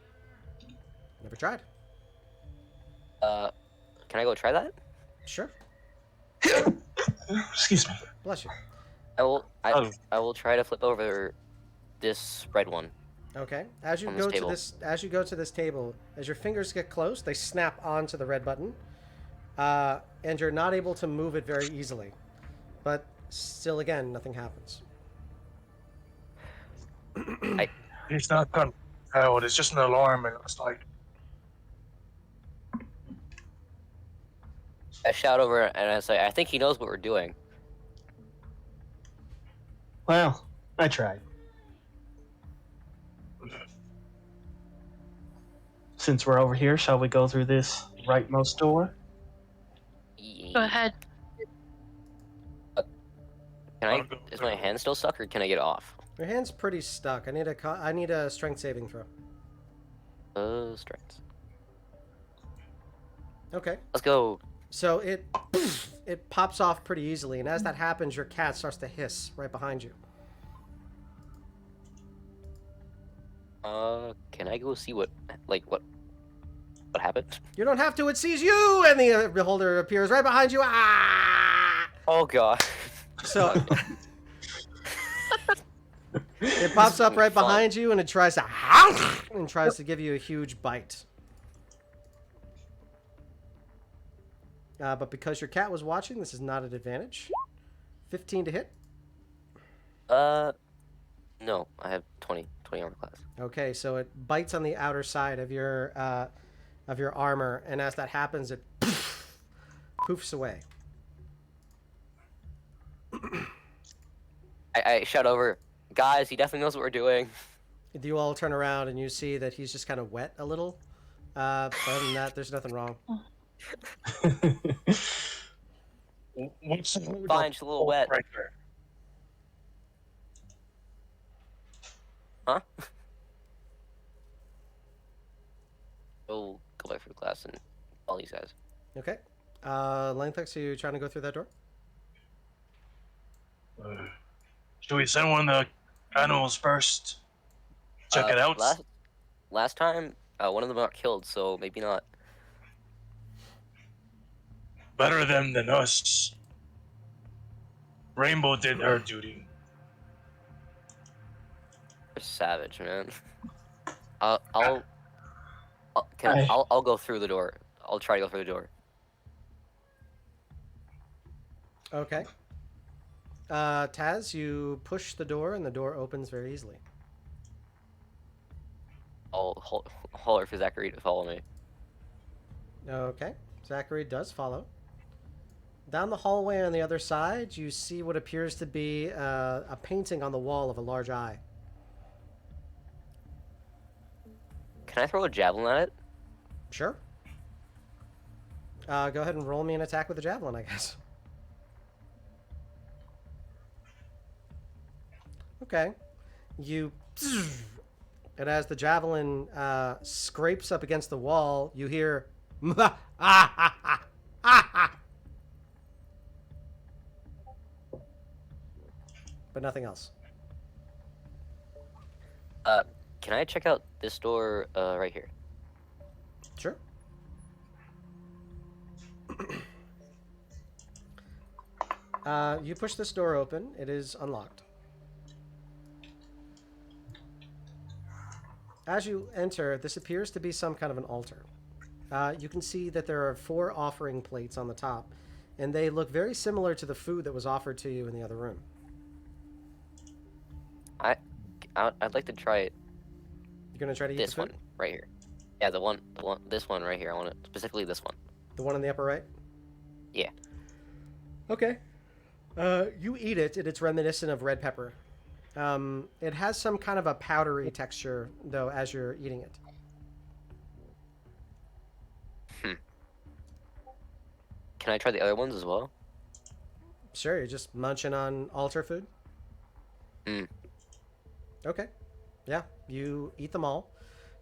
Never tried. Can I go try that? Sure. Excuse me. Bless you. I will try to flip over this red one. Okay. As you On this go to table. as you go to this table, as your fingers get close, they snap onto the red button, and you're not able to move it very easily. But still, again, nothing happens. He's not compelled. It's just an alarm, and it's like, I shout over and I say, I think he knows what we're doing. Well, I tried. Since we're over here, shall we go through this rightmost door? Go ahead. Is my hand still stuck, or can I get it off? Your hand's pretty stuck. I need a strength saving throw. Strength. Okay. Let's go. So it pops off pretty easily, and as that happens, your cat starts to hiss right behind you. Can I go see what happened? You don't have to. It sees you, and the beholder appears right behind you. Ah! Oh god. So it pops up right behind you, and it tries to give you a huge bite. But because your cat was watching, this is not an advantage. 15 to hit. No, I have 20 armor class. Okay, so it bites on the outer side of your armor, and as that happens, it poofs away. I shout over, guys, he definitely knows what we're doing. You all turn around, and you see that he's just kind of wet a little. Other than that, there's nothing wrong. what's the Fine, just a little wet. right there? Huh? Go back for class and all these guys. Okay. Langthex, are you trying to go through that door? Should we send one of the animals first? Check it out. Last time, one of them got killed, so maybe not. Better them than us. Rainbow did her duty. They're savage, man. I'll go through the door. I'll try to go through the door. Okay. Taz, you push the door, and the door opens very easily. I'll holler for Zachary to follow me. Okay. Zachary does follow. Down the hallway on the other side, you see what appears to be a painting on the wall of a large eye. Can I throw a javelin at it? Sure. Go ahead and roll me an attack with a javelin, I guess. Okay. And as the javelin scrapes up against the wall, you hear but nothing else. Can I check out this door right here? Sure. You push this door open. It is unlocked. As you enter, this appears to be some kind of an altar. You can see that there are 4 offering plates on the top, and they look very similar to the food that was offered to you in the other room. I'd like to try it. You're gonna try to eat This the food? one right here. Yeah, this one right here. I want it specifically this one. The one in the upper right? Yeah. Okay. You eat it, and it's reminiscent of red pepper. It has some kind of a powdery texture, though, as you're eating it. Can I try the other ones as well? Sure, you're just munching on altar food? Okay. Yeah, you eat them all.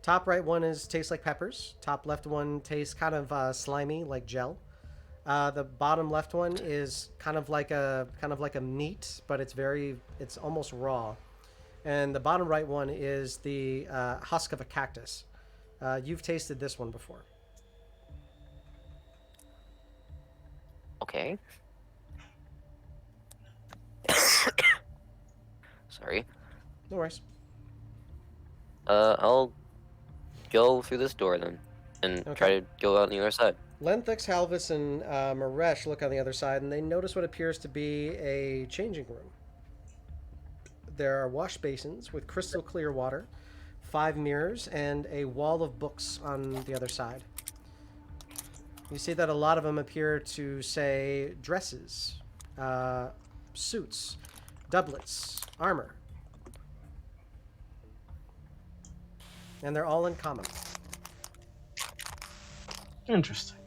Top right one tastes like peppers. Top left one tastes kind of slimy, like gel. The bottom left one is kind of like a meat, but it's almost raw. And the bottom right one is the husk of a cactus. You've tasted this one before. Okay. Sorry. No worries. I'll go through this door then, and try to go out on the other side. Lenthix, Halvis, and Maresh look on the other side, and they notice what appears to be a changing room. There are wash basins with crystal clear water, 5 mirrors, and a wall of books on the other side. You see that a lot of them appear to say dresses, suits, doublets, armor. And they're all in common. Interesting.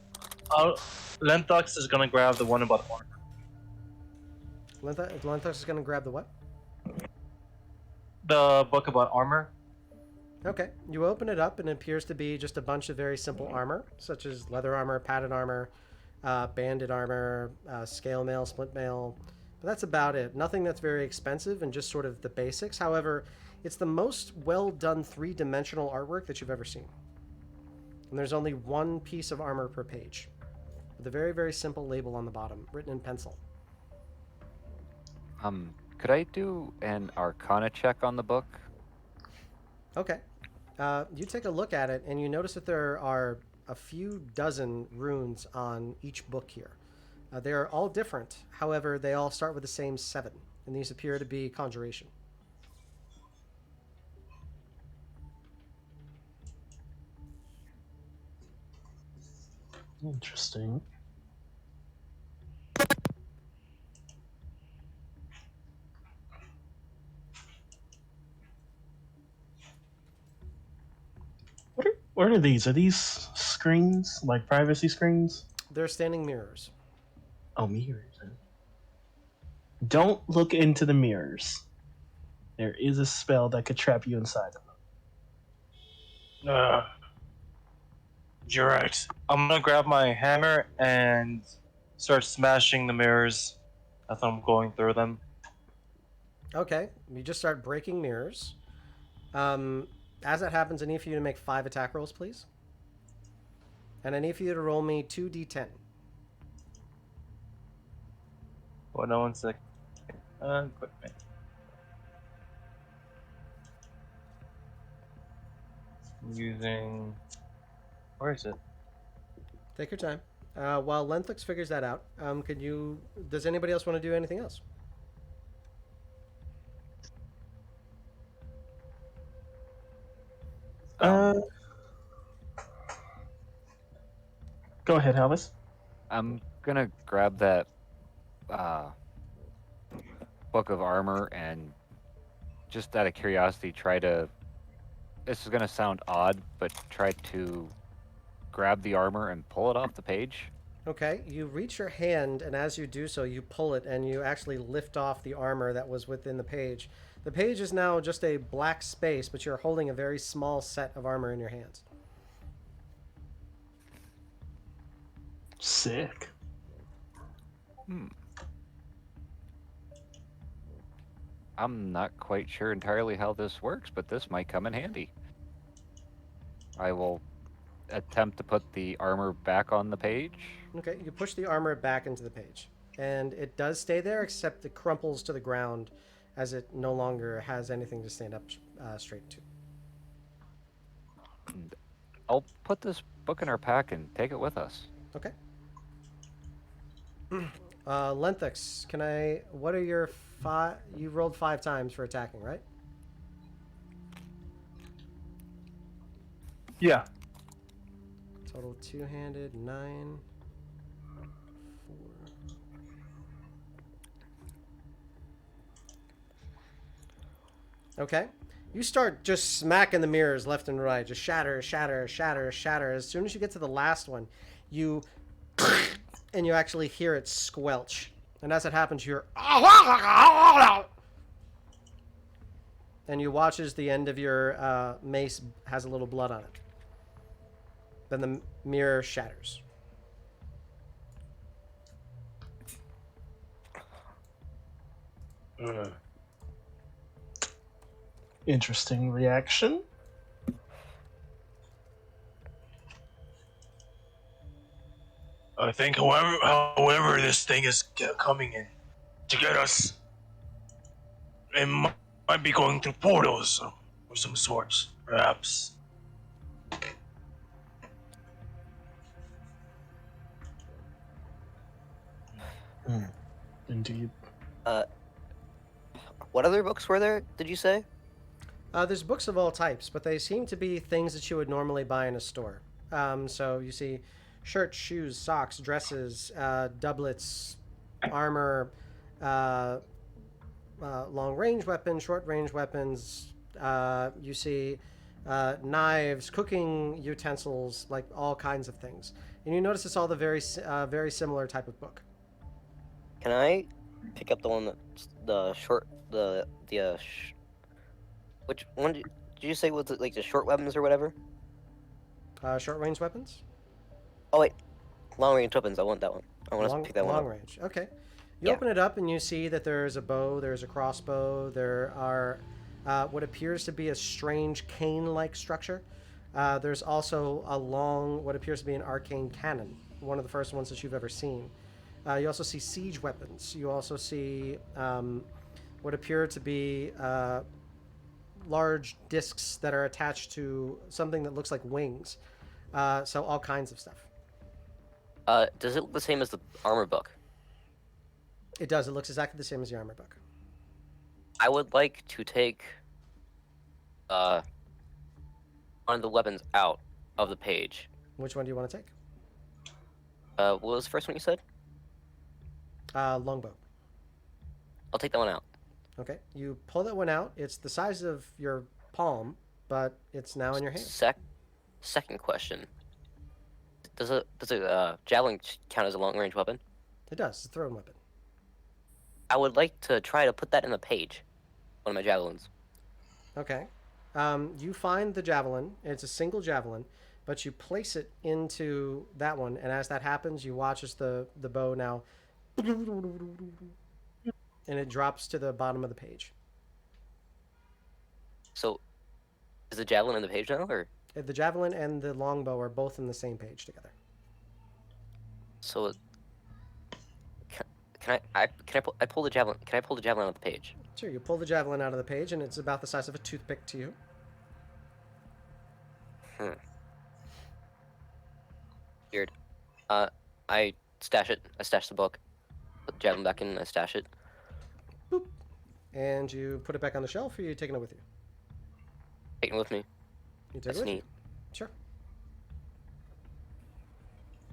Lenthux is gonna grab the one about armor. Lenthix is going to grab the what? The book about armor. Okay. You open it up, and it appears to be just a bunch of very simple armor, such as leather armor, padded armor, banded armor, scale mail, split mail. But that's about it. Nothing that's very expensive, and just sort of the basics. However, it's the most well-done 3-dimensional artwork that you've ever seen. And there's only one piece of armor per page, with a very, very simple label on the bottom, written in pencil. Could I do an Arcana check on the book? Okay. You take a look at it, and you notice that there are a few dozen runes on each book here. They are all different. However, they all start with the same 7, and these appear to be conjuration. Interesting. What are these? Are these screens? Like privacy screens? They're standing mirrors. Oh, mirrors. Don't look into the mirrors. There is a spell that could trap you inside of them. You're right. I'm gonna grab my hammer and start smashing the mirrors as I'm going through them. Okay. You just start breaking mirrors. As that happens, I need for you to make 5 attack rolls, please. And I need for you to roll me 2d10. Hold on 1 second. Equipment. Using... Where is it? Take your time. While Lenthix figures that out, does anybody else want to do anything else? Go ahead, Elvis. I'm gonna grab that book of armor and just out of curiosity try to... This is gonna sound odd, but try to grab the armor and pull it off the page. Okay, you reach your hand, and as you do so, you pull it, and you actually lift off the armor that was within the page. The page is now just a black space, but you're holding a very small set of armor in your hands. Sick. I'm not quite sure entirely how this works, but this might come in handy. I will attempt to put the armor back on the page. Okay, you push the armor back into the page, and it does stay there, except it crumples to the ground as it no longer has anything to stand up straight to. I'll put this book in our pack and take it with us. Okay. Lenthix, what are your 5... You rolled 5 times for attacking, right? Yeah. Total 2-handed, 9, 4. Okay. You start just smacking the mirrors left and right. Just shatter, shatter, shatter, shatter. As soon as you get to the last one, you... and you actually hear it squelch. And as it happens, you're... and you watch as the end of your mace has a little blood on it. Then the mirror shatters. Interesting reaction. I think however this thing is coming in to get us, it might be going through portals of some sorts. Perhaps. Indeed. What other books were there? Did you say? There's books of all types, but they seem to be things that you would normally buy in a store. So you see shirts, shoes, socks, dresses, doublets, armor, long range weapons, short range weapons. You see knives, cooking utensils, like all kinds of things. And you notice it's all the very similar type of book. Can I pick up the one that's the short which one did you say was it, like the short weapons or whatever? Short range weapons? Oh wait, long range weapons. I want that one. I want to Long, pick that one long up. range. Okay. You Yeah. open it up and you see that there's a bow, there's a crossbow, there are what appears to be a strange cane-like structure. There's also a long, what appears to be an arcane cannon, one of the first ones that you've ever seen. You also see siege weapons. You also see what appear to be large discs that are attached to something that looks like wings. So all kinds of stuff. Does it look the same as the armor book? It does. It looks exactly the same as the armor book. I would like to take one of the weapons out of the page. Which one do you want to take? What was the first one you said? Longbow. I'll take that one out. Okay. You pull that one out. It's the size of your palm, but it's now in your hand. Second question. Does a javelin count as a long range weapon? It does. It's a thrown weapon. I would like to try to put that in the page. One of my javelins. Okay. You find the javelin. It's a single javelin, but you place it into that one, and as that happens, you watch as the bow now, and it drops to the bottom of the page. So, is the javelin in the page now, or? The javelin and the longbow are both in the same page together. So, can I pull the javelin? Can I pull the javelin out of the page? Sure. You pull the javelin out of the page, and it's about the size of a toothpick to you. Weird. I stash it. I stash the book. Put the javelin back in and I stash it. Boop. And you put it back on the shelf, or are you taking it with you? Taking it with me. You take That's it with neat. you. Sure.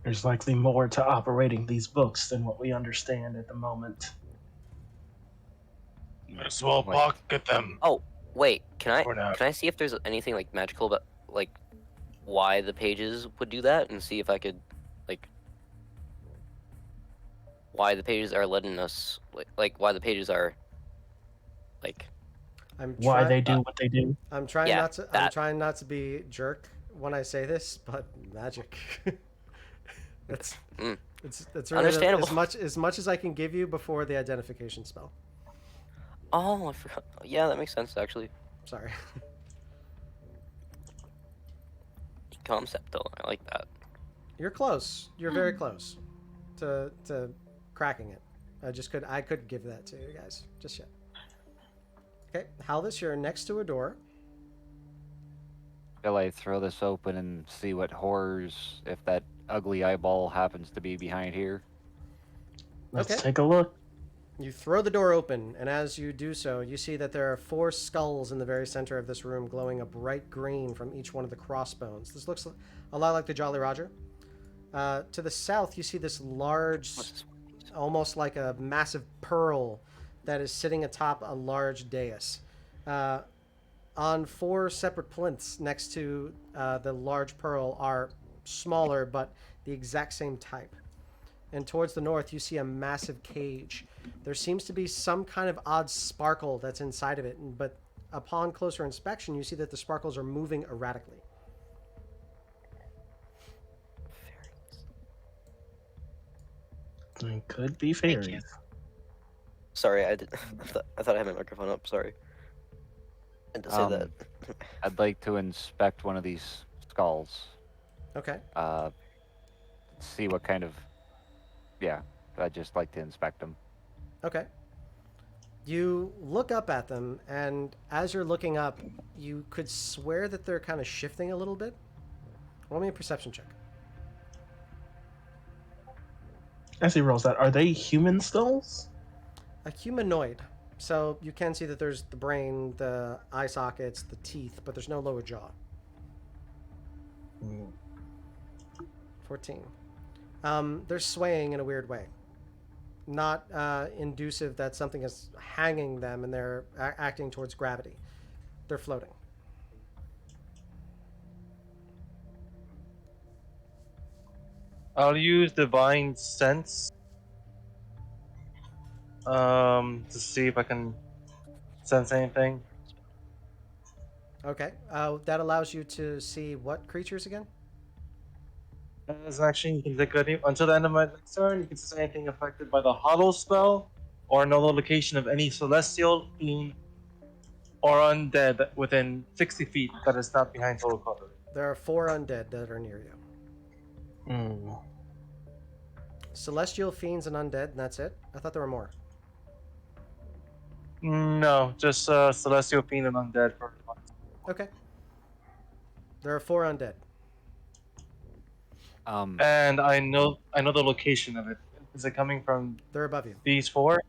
There's likely more to operating these books than what we understand at the moment. Might as well pocket them. Oh, wait. Can For now. I see if there's anything like magical about like why the pages would do that, and see if I could like why the pages are letting us like why the pages are like Why they do what they do. I'm trying Yeah, not to. I'm that. trying not to be jerk when I say this, but magic. That's it's really Understandable. as much as I can give you before the identification spell. Oh, I forgot. Yeah, that makes sense actually. Sorry. Concept though, I like that. You're close. You're very close to cracking it. I couldn't give that to you guys just yet. Okay, Halvis, you're next to a door. Shall I throw this open and see what horrors, if that ugly eyeball happens to be behind here? Let's Okay. take a look. You throw the door open, and as you do so, you see that there are 4 skulls in the very center of this room, glowing a bright green from each one of the crossbones. This looks a lot like the Jolly Roger. To the south, you see this large, almost like a massive pearl that is sitting atop a large dais. On 4 separate plinths next to the large pearl are smaller, but the exact same type. And towards the north, you see a massive cage. There seems to be some kind of odd sparkle that's inside of it, but upon closer inspection, you see that the sparkles are moving erratically. It could be fairies. Sorry, I did. I thought I had my microphone up. Sorry. And to say that. I'd like to inspect one of these skulls. Okay. See what kind of. Yeah, I'd just like to inspect them. Okay. You look up at them, and as you're looking up, you could swear that they're kind of shifting a little bit. Roll me a perception check. As he rolls that, are they human skulls? A humanoid. So you can see that there's the brain, the eye sockets, the teeth, but there's no lower jaw. 14. They're swaying in a weird way. Not inducive that something is hanging them and they're acting towards gravity. They're floating. I'll use divine sense to see if I can sense anything. Okay. That allows you to see what creatures again? As an action, you can take until the end of my next turn. You can sense anything affected by the Hollow spell, or know the location of any celestial, fiend, or undead within 60 feet that is not behind total cover. There are 4 undead that are near you. Celestial, fiends, and undead, and that's it? I thought there were more. No, just celestial, fiend, and undead. Okay. There are 4 undead. And I know the location of it. Is it coming from They're above you. these 4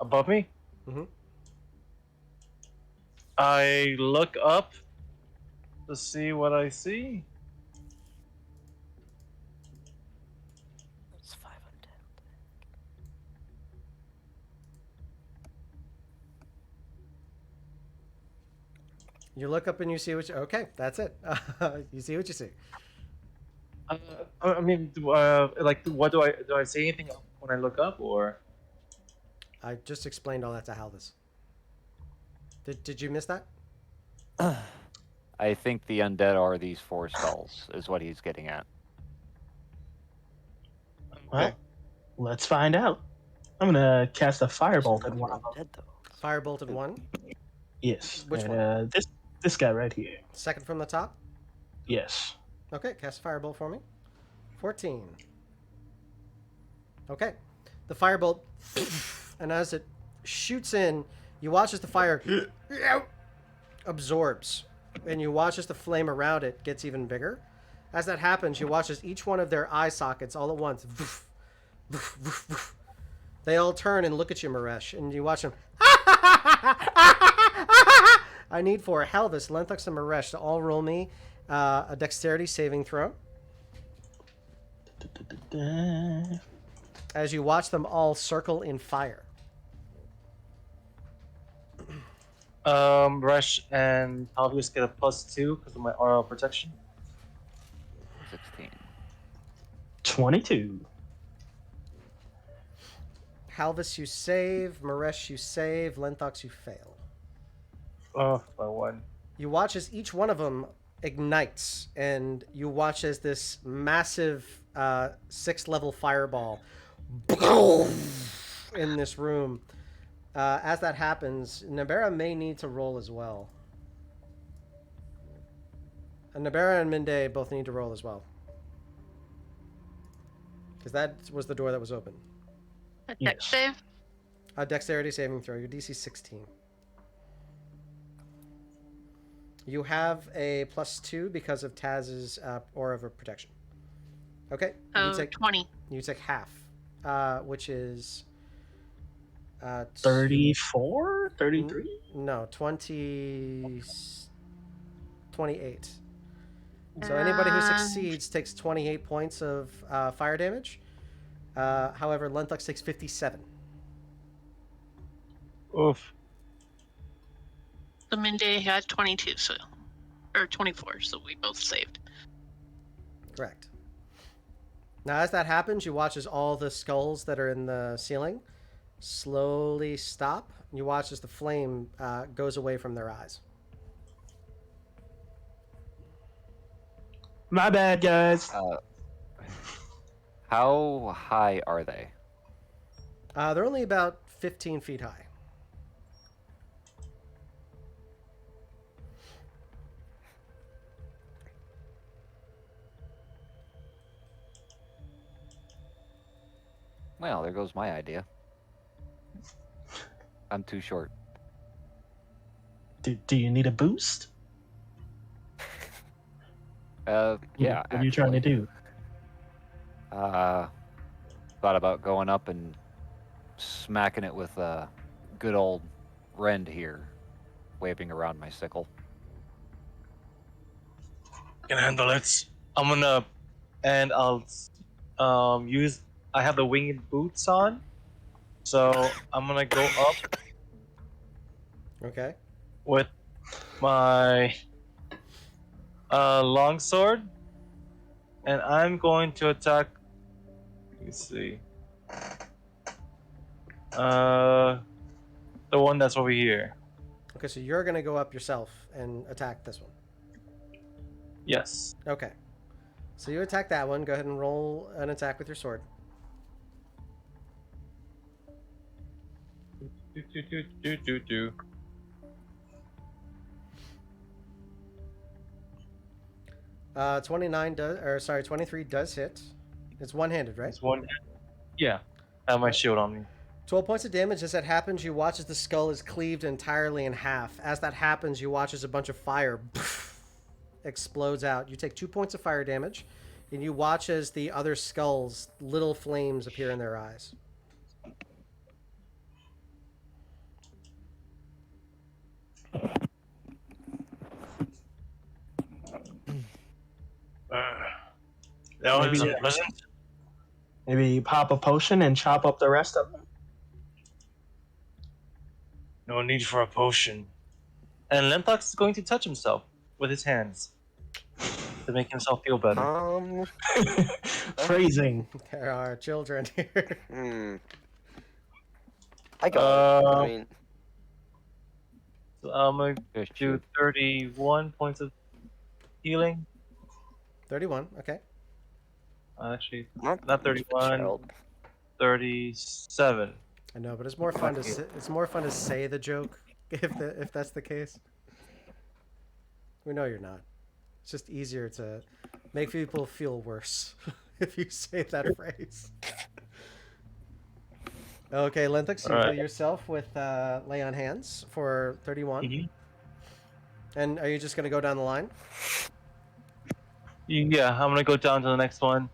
above me? Mm-hmm. I look up to see what I see. That's 5 undead. You look up and you see what you... Okay, that's it. You see what you see. I mean, what do I say anything when I look up, or? I just explained all that to Halvis. Did you miss that? I think the undead are these 4 skulls, is what he's getting at. Well, let's find out. I'm gonna cast a firebolt at one of them. Undead, though. Firebolt at 1. Yes. Which one? This guy right here. Second from the top. Yes. Okay, cast a firebolt for me. 14. Okay. The firebolt, and as it shoots in, you watch as the fire absorbs, and you watch as the flame around it gets even bigger. As that happens, you watch as each one of their eye sockets all at once, they all turn and look at you, Maresh, and you watch them. I need for Halvis, Lenthux, and Maresh to all roll me a dexterity saving throw. As you watch them all circle in fire. Rush and Obvious get a +2 because of my aura protection. 16. 22. Halvis, you save. Maresh, you save. Lenthux, you fail. Oh, by 1. You watch as each one of them ignites, and you watch as this massive 6th level fireball in this room. As that happens, Nabera may need to roll as well. And Nabera and Minde both need to roll as well. Because that was the door that was open. A dex save? A dexterity saving throw. Your DC 16. You have a +2 because of Taz's aura of protection. Okay. Oh, you take 20. You take half, which is 34? 33? No, 28. So anybody who succeeds takes 28 points of fire damage. However, Lenthux takes 57. Oof. The Minde had 22, or 24, so we both saved. Correct. Now, as that happens, you watch as all the skulls that are in the ceiling slowly stop. You watch as the flame goes away from their eyes. My bad, guys. How high are they? They're only about 15 feet high. Well, there goes my idea. I'm too short. Do you need a boost? Yeah. What are you trying to actually. do? Thought about going up and smacking it with a good old Rend here, waving around my sickle. Can handle it. I'm gonna, and I'll use. I have the winged boots on, so I'm gonna go up Okay. with my longsword, and I'm going to attack. Let me see. The one that's over here. Okay, so you're gonna go up yourself and attack this one. Yes. Okay. So you attack that one. Go ahead and roll an attack with your sword. Do. 23 does hit. It's one-handed, right? It's one. Yeah. I have my shield on me. 12 points of damage. As that happens, you watch as the skull is cleaved entirely in half. As that happens, you watch as a bunch of fire explodes out. You take 2 points of fire damage, and you watch as the other skulls, little flames appear in their eyes. That was Maybe unpleasant. maybe pop a potion and chop up the rest of them. No need for a potion. And Lentox is going to touch himself with his hands to make himself feel better. Phrasing. There are children here. I got it. I mean, So I'm going to Just do shoot. 31 points of healing. 31. Okay. Actually, not not much of a 31, child. 37. I know, but it's more fun to say the joke if that's the case. We know you're not. It's just easier to make people feel worse if you say that phrase. Okay, Lenthix, you heal yourself with lay on hands for 31. Mm-hmm. And are you just going to go down the line? Yeah, I'm going to go down to the next one.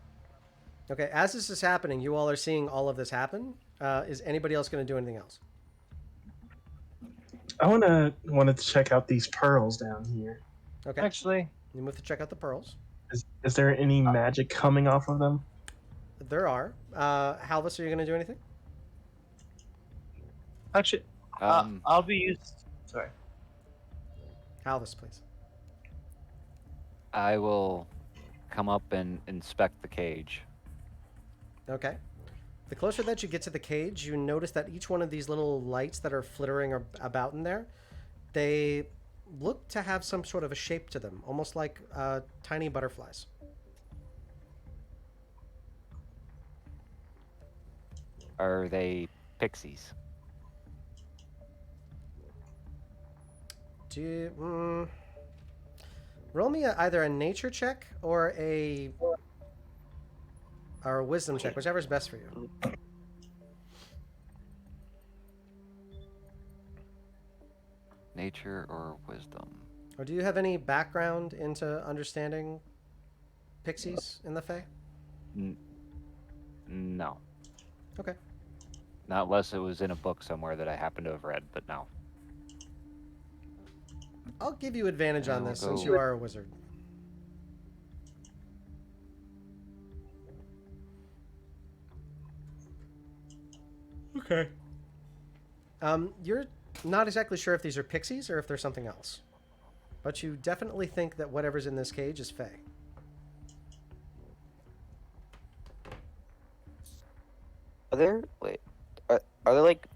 Okay, as this is happening, you all are seeing all of this happen. Is anybody else going to do anything else? I wanted to check out these pearls down here. Okay. Actually, You move to check out the pearls. Is there any magic coming off of them? There are. Halvis, are you going to do anything? I'll be used. Sorry. Halvis, please. I will come up and inspect the cage. Okay. The closer that you get to the cage, you notice that each one of these little lights that are flittering about in there, they look to have some sort of a shape to them, almost like tiny butterflies. Are they pixies? Roll me either a nature check or a wisdom check, whichever's best for you. Nature or wisdom? Or do you have any background into understanding pixies in the Fae? No. Okay. Not unless it was in a book somewhere that I happen to have read, but no. I'll give you advantage on I'll this since go- you are a wizard. Okay. You're not exactly sure if these are pixies or if they're something else. But you definitely think that whatever's in this cage is Fae. Are there? Wait. Are there like?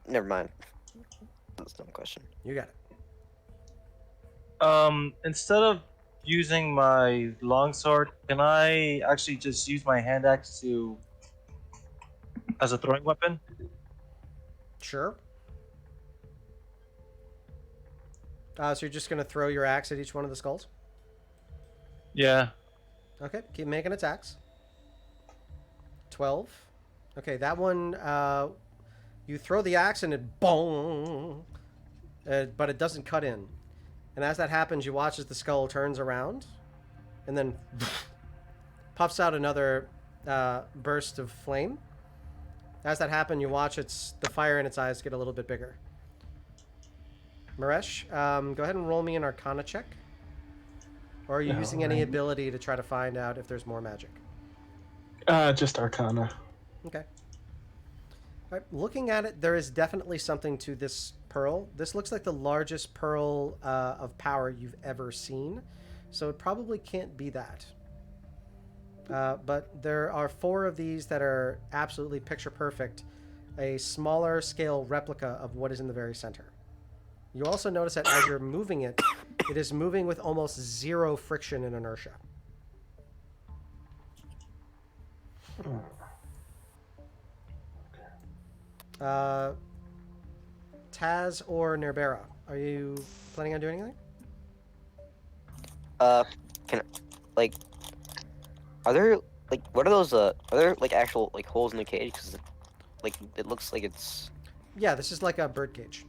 Never mind. That's a dumb question. You got it. Instead of using my longsword, can I actually just use my hand axe as a throwing weapon? Sure. So you're just going to throw your axe at each one of the skulls? Yeah. Okay, keep making attacks. 12. Okay, that one, You throw the axe and it boom, but it doesn't cut in. And as that happens, you watch as the skull turns around, and then puffs out another burst of flame. As that happens, you watch the fire in its eyes get a little bit bigger. Maresh, go ahead and roll me an Arcana check. Or are you using any ability to try to find out if there's more magic? Just Arcana. Okay. All right, looking at it, there is definitely something to this pearl. This looks like the largest pearl of power you've ever seen, so it probably can't be that. But there are 4 of these that are absolutely picture perfect, a smaller scale replica of what is in the very center. You also notice that as you're moving it, it is moving with almost 0 friction and inertia. Taz or Nerbera, are you planning on doing anything? Are there what are those? Are there actual holes in the cage? Because it looks like it's. Yeah, this is like a bird cage.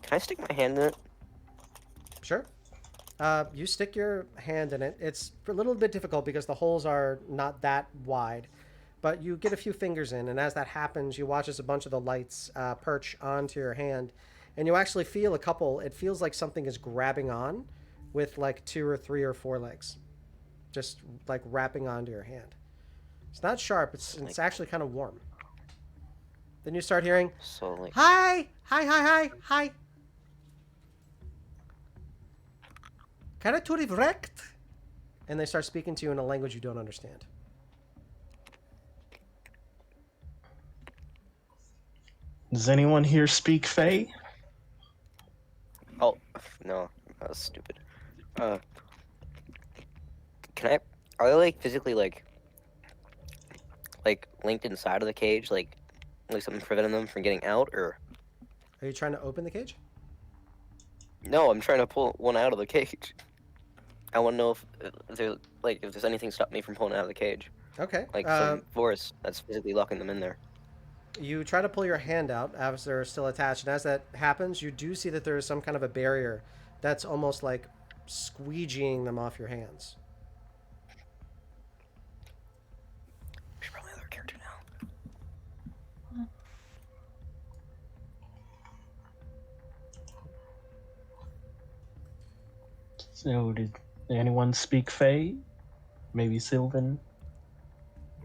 Can I stick my hand in it? Sure. You stick your hand in it. It's a little bit difficult because the holes are not that wide, but you get a few fingers in, and as that happens, you watch as a bunch of the lights perch onto your hand, and you actually feel a couple. It feels like something is grabbing on with 2 or 3 or 4 legs, just wrapping onto your hand. It's not sharp. It's actually kind of warm. Then you start hearing, So "Hi, hi, hi, hi, hi." Kind of recht, and they start speaking to you in a language you don't understand. Does anyone here speak Fae? Oh no, that was stupid. Can I? Are they physically linked inside of the cage, like something preventing them from getting out, or? Are you trying to open the cage? No, I'm trying to pull one out of the cage. I want to know if there's anything stopping me from pulling it out of the cage. Okay. Some force that's physically locking them in there. You try to pull your hand out as they're still attached, and as that happens, you do see that there is some kind of a barrier that's almost like squeegeeing them off your hands. We should probably have our character now. So did anyone speak Fae? Maybe Sylvan?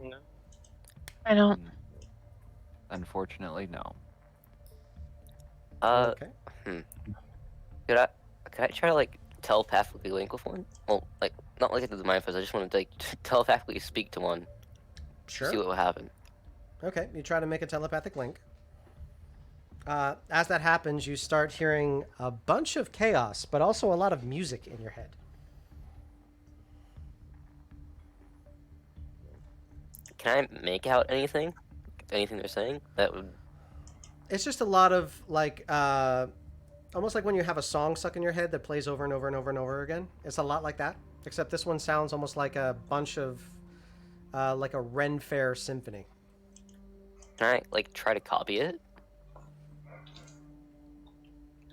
No. I don't. Unfortunately, no. Okay. Could I try to telepathically link with one? Well, not into the mind fuzz. I just want to telepathically speak to one. Sure. See what will happen. Okay, you try to make a telepathic link. As that happens, you start hearing a bunch of chaos, but also a lot of music in your head. Can I make out anything? Anything they're saying? That would. It's just a lot of almost like when you have a song stuck in your head that plays over and over and over and over again. It's a lot like that, except this one sounds almost like a bunch of like a Ren Fair symphony. Can I try to copy it?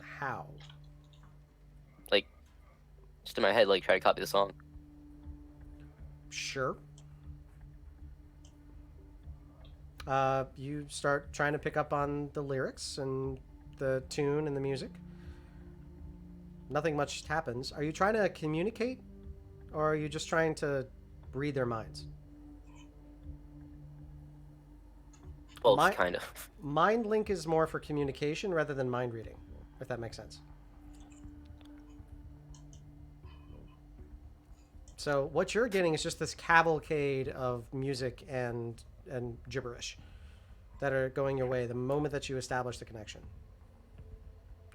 How? Just in my head, try to copy the song. Sure. You start trying to pick up on the lyrics and the tune and the music. Nothing much happens. Are you trying to communicate, or are you just trying to read their minds? Both, kind of. Mind link is more for communication rather than mind reading, if that makes sense. So what you're getting is just this cavalcade of music and gibberish that are going your way the moment that you establish the connection.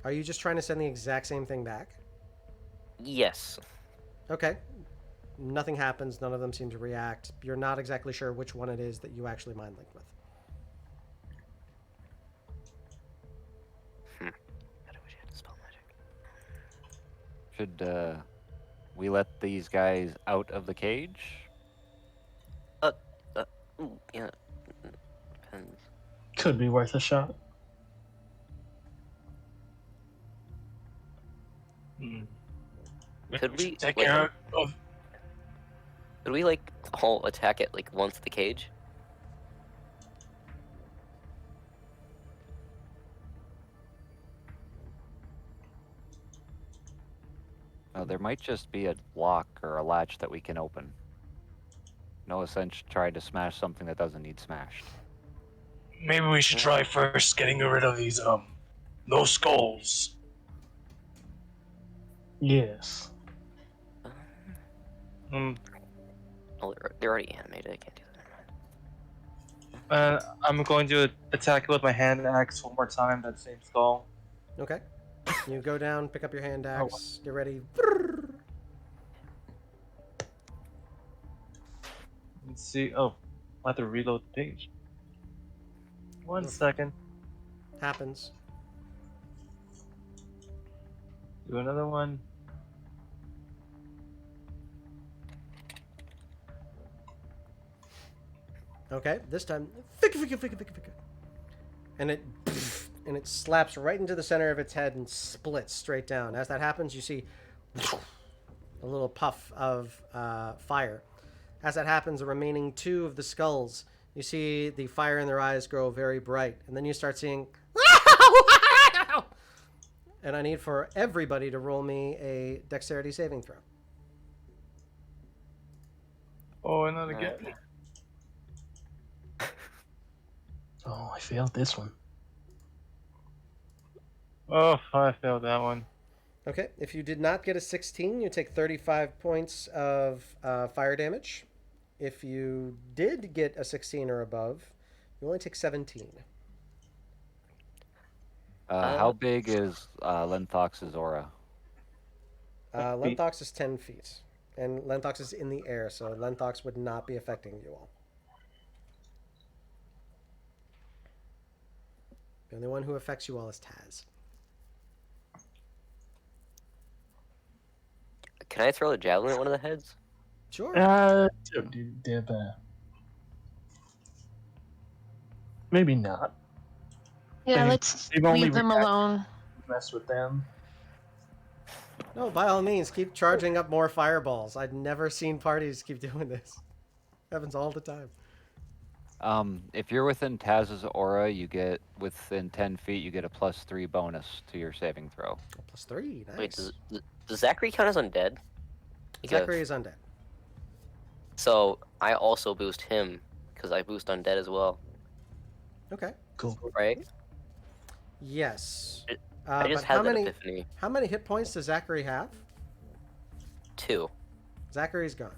Are you just trying to send the exact same thing back? Yes. Okay. Nothing happens. None of them seem to react. You're not exactly sure which one it is that you actually mind link with. I wish I had to spell magic. Should we let these guys out of the cage? Ooh, yeah. Depends. Could be worth a shot. Could we take wait, care of? could we like all attack it like once the cage? Oh, there might just be a lock or a latch that we can open. No sense trying to smash something that doesn't need smashed. Maybe we should try first getting rid of these those skulls. Yes. Mm, Oh, they're already animated. I can't do that. I'm going to attack it with my hand axe one more time. That same skull. Okay. You go down, pick up your hand axe, get ready. Let's see. Oh, I have to reload the page. 1 second. Happens. Do another one. Okay, this time, and it slaps right into the center of its head and splits straight down. As that happens, you see a little puff of fire. As that happens, the remaining two of the skulls, you see the fire in their eyes grow very bright, and then you start seeing. And I need for everybody to roll me a dexterity saving throw. Oh, and not again. Oh, I failed this one. Oh, I failed that one. Okay, if you did not get a 16, you take 35 points of fire damage. If you did get a 16 or above, you only take 17. How big is Lenthox's aura? Lenthox is 10 feet, and Lenthox is in the air, so Lenthox would not be affecting you all. The only one who affects you all is Taz. Can I throw a javelin at one of the heads? Sure. Maybe not. Yeah, They- let's they've only leave them reacted- alone. Mess with them. No, by all means, keep charging up more fireballs. I've never seen parties keep doing this. Happens all the time. If you're within Taz's aura, you get within 10 feet. You get a +3 bonus to your saving throw. +3, nice. Wait, does Zachary count as undead? Because- Zachary is undead. So I also boost him because I boost undead as well, Okay. Cool. right? Yes. I just but had how that many epiphany. how many hit points does Zachary have? 2. Zachary's gone.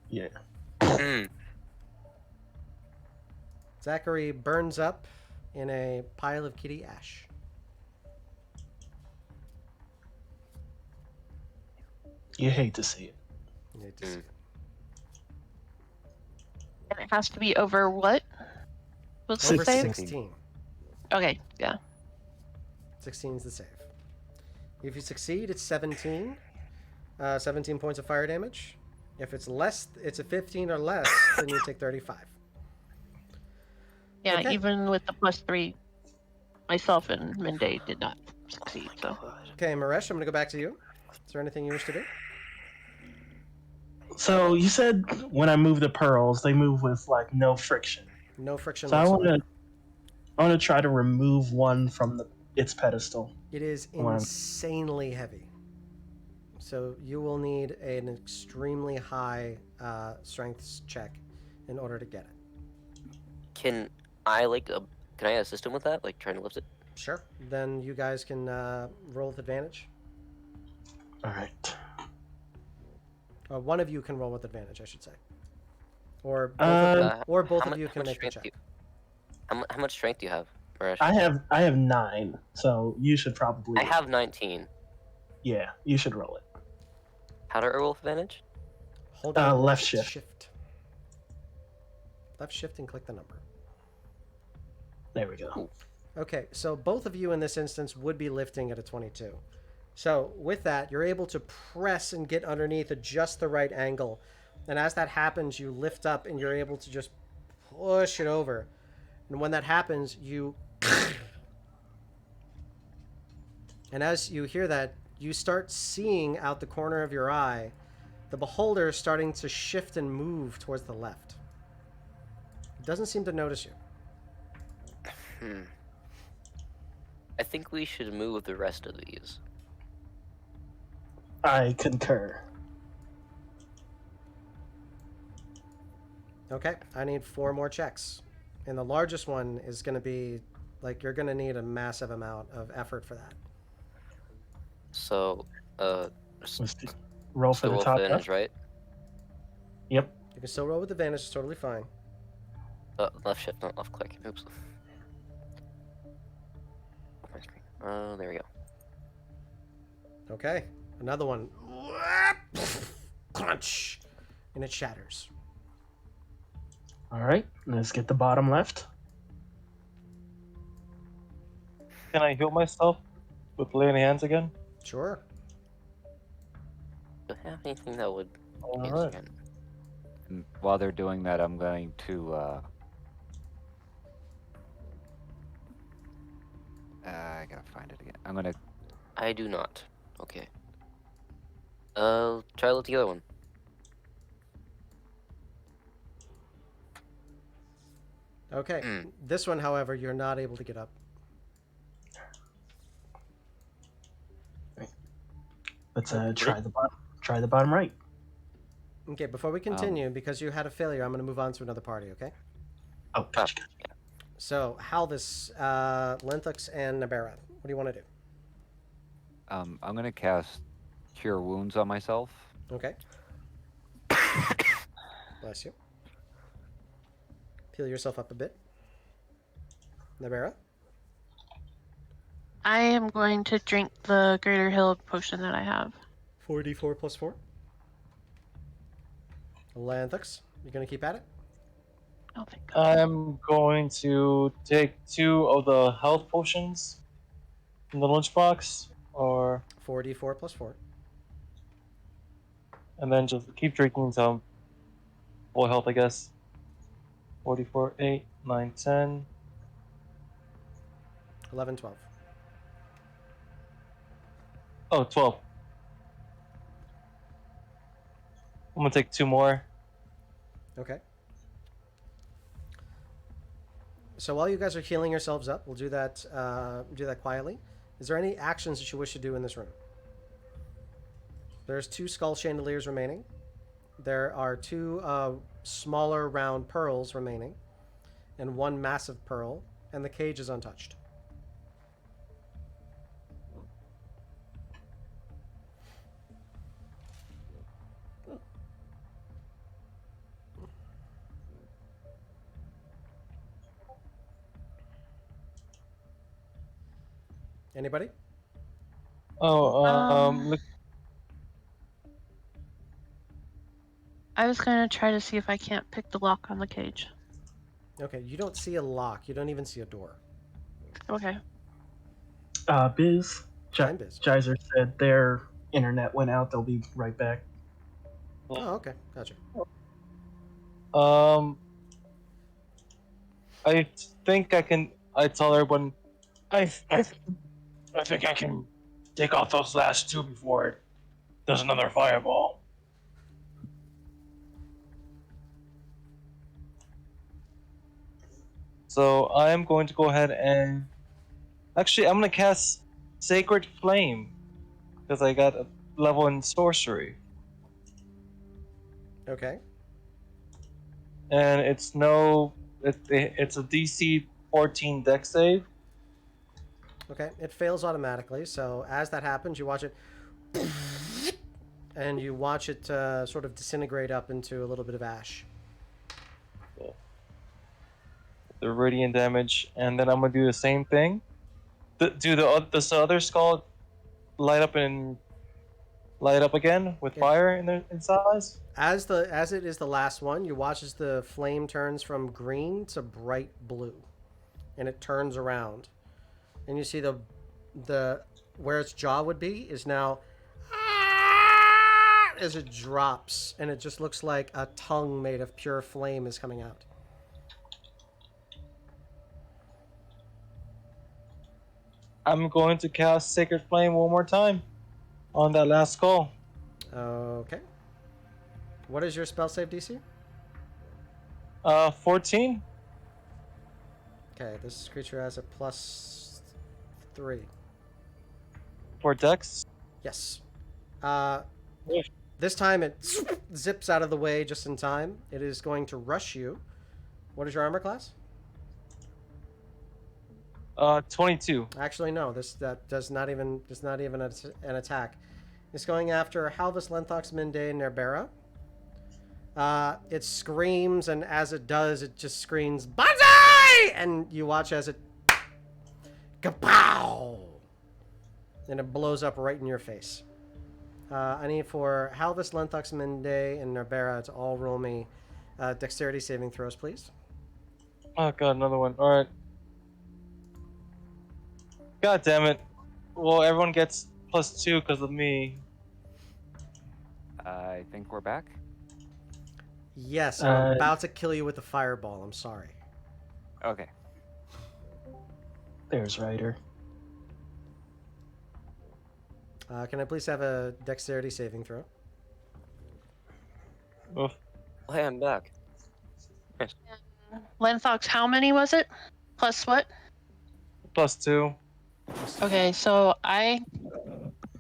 Yeah. Mm. Zachary burns up in a pile of kitty ash. You hate to see it. You need to see it. And it has to be over what? What's the Over 16. save? 16. Okay, yeah. 16 is the save. If you succeed, it's 17. 17 points of fire damage. If it's less, it's a 15 or less, then you take 35. Yeah, Okay. even with the +3, myself and Minday did not succeed, so. Okay, Maresh, I'm going to go back to you. Is there anything you wish to do? So you said when I move the pearls, they move with like no friction. No friction So I whatsoever. want to try to remove one from its pedestal. It is Wow. insanely heavy. So you will need an extremely high strength check in order to get it. Can I can I assist him with that? Like trying to lift it? Sure. Then you guys can roll with advantage. All right. One of you can roll with advantage, I should say. Or both How of you can much make the strength check. do you- How much strength do you have, Maresh? I have 9, so you should probably. I have 19. Yeah, you should roll it. How do I roll with advantage? Hold down left shift. Left shift and click the number. There we go. Okay, so both of you in this instance would be lifting at a 22. So with that, you're able to press and get underneath at just the right angle. And as that happens, you lift up and you're able to just push it over. And when that happens, you... And as you hear that, you start seeing out the corner of your eye the beholder starting to shift and move towards the left. It doesn't seem to notice you. I think we should move the rest of these. I concur. Okay, I need 4 more checks. And the largest one is going to be, like, you're going to need a massive amount of effort for that. So, Let's do- roll for still the with top advantage, left. right? Yep. You can still roll with advantage, it's totally fine. Left shift, not left click. Oops. My screen. There we go. Okay, another one. Crunch! And it shatters. All right. Let's get the bottom left. Can I heal myself with laying hands again? Sure. Do I have anything that would... All right. And while they're doing that, I'm going to. I gotta find it again. I'm gonna. I do not. Okay. Try to look the other one. Okay, this one, however, you're not able to get up. Let's try the bottom. Try the bottom right. Okay, before we continue, because you had a failure, I'm going to move on to another party, okay? Oh, gotcha. So, Halvis, Linthux, and Nabera, what do you want to do? I'm gonna cast Cure Wounds on myself. Okay. Bless you. Peel yourself up a bit. Nabera? I am going to drink the Greater Hill potion that I have. 4d4 plus 4. Lanthux, you're going to keep at it? Oh, thank God. I'm going to take 2 of the health potions from the lunchbox, or 4d4 plus 4. and then just keep drinking until I'm full health, I guess. 44, 8, 9, 10. 11, 12. Oh, 12. I'm gonna take 2 more. Okay. So while you guys are healing yourselves up, we'll do that quietly. Is there any actions that you wish to do in this room? There's 2 skull chandeliers remaining. There are 2 smaller round pearls remaining, and 1 massive pearl, and the cage is untouched. Anybody? Oh, look. I was going to try to see if I can't pick the lock on the cage. Okay, you don't see a lock. You don't even see a door. Okay. Biz. I'm Biz. Jizer said their internet went out. They'll be right back. Oh, okay. Gotcha. I think I can. I tell everyone. I think I can take off those last 2 before it does another fireball. So I'm going to go ahead and actually I'm gonna cast Sacred Flame because I got a level in sorcery, Okay. and it's a DC 14 Dex save. Okay, it fails automatically. So as that happens, you watch it, and you watch it sort of disintegrate up into a little bit of ash. The radiant damage, and then I'm gonna do the same thing. Does the other skull light up again with Yeah. fire in size? As it is the last one, you watch as the flame turns from green to bright blue, and it turns around, and you see the where its jaw would be is now as it drops, and it just looks like a tongue made of pure flame is coming out. I'm going to cast Sacred Flame one more time on that last call. Okay. What is your spell save DC? 14 Okay, this creature has a +3. for Dex. Yes. Oof. This time it zips out of the way just in time. It is going to rush you. What is your armor class? 22. Actually, no. That does not even an attack. It's going after Halvis, Lenthox, Minde, and Nerbera. It screams, and as it does, it just screams "Banzai!" And you watch as it kapow, and it blows up right in your face. I need for Halvis, Lenthox, Minde, and Nerbera to all roll me dexterity saving throws, please. Oh god, another one. Alright. God damn it. Well, everyone gets +2 because of me. I think we're back. Yes, I'm about to kill you with a fireball. I'm sorry. Okay. There's Ryder. Can I please have a dexterity saving throw? Oof. Oh, hey, I'm back. Lenthox, how many was it? Plus what? +2. Okay, so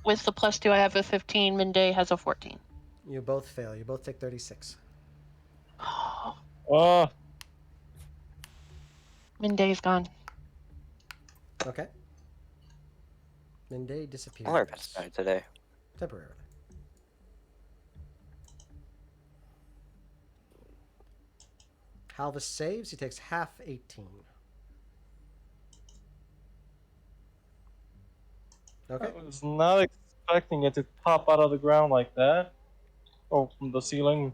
with the +2, I have a 15. Minde has a 14. You both fail. You both take 36. Oh, Minde's gone. Okay. Minde disappears. All our pets died today. Temporarily. Halvis saves. He takes half 18. Okay. I was not expecting it to pop out of the ground like that. Oh, from the ceiling.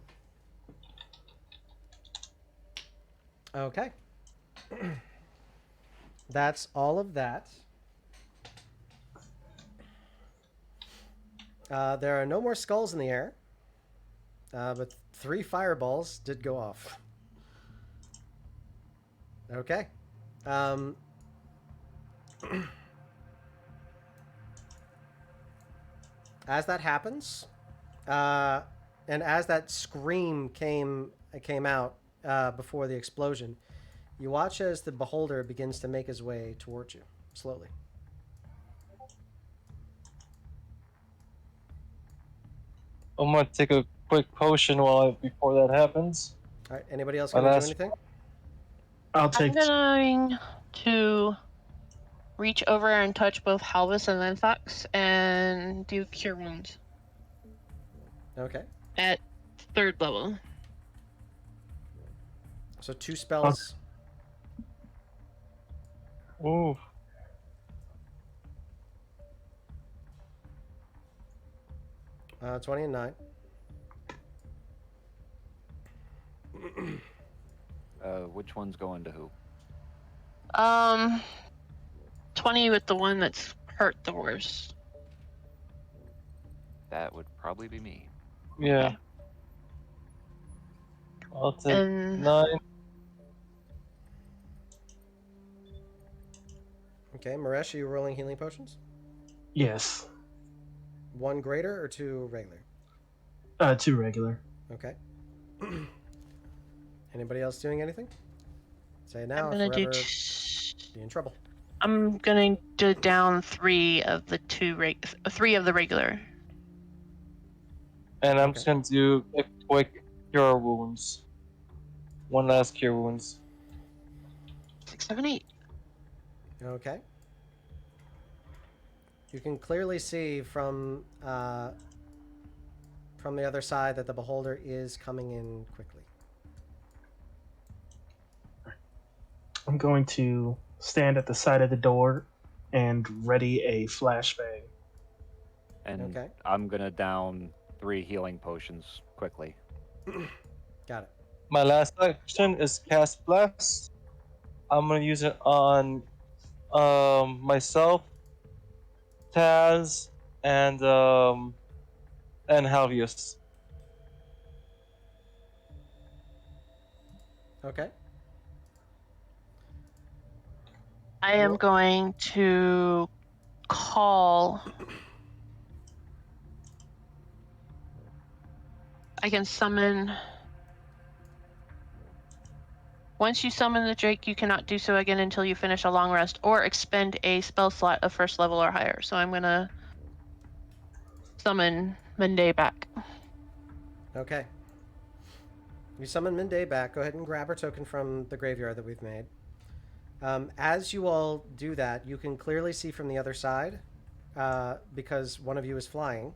Okay. That's all of that. There are no more skulls in the air, but 3 fireballs did go off. Okay. As that happens, and as that scream came out before the explosion, you watch as the beholder begins to make his way towards you slowly. I'm gonna take a quick potion before that happens. All right. Anybody else My gonna do last- anything? I'll I'm take. going to reach over and touch both Halvis and Lenthox and do Cure Wounds Okay. at 3rd level. So 2 spells. Ooh. 20 and 9. Which one's going to who? 20 with the one that's hurt the worst. That would probably be me. Yeah. Okay. I'll take And 9. Okay, Maresh, are you rolling healing potions? Yes. 1 greater or 2 regular? 2 regular. Okay. Anybody else doing anything? Say now, I'm gonna forever do. be in trouble. I'm gonna do down 3 of the 3 of the regular. And I'm Okay. just gonna do a quick cure wounds. One last cure wounds. 6, 7, 8. Okay. You can clearly see from the other side that the beholder is coming in quickly. I'm going to stand at the side of the door and ready a flashbang. And Okay. I'm gonna down 3 healing potions quickly. Got it. My last action is cast blast. I'm gonna use it on myself, Taz, and Halvius. Okay. I am going to call. I can summon. Once you summon the Drake, you cannot do so again until you finish a long rest or expend a spell slot of first level or higher. So I'm gonna summon Monday back. Okay. You summon Minday back. Go ahead and grab her token from the graveyard that we've made. As you all do that, you can clearly see from the other side, because one of you is flying,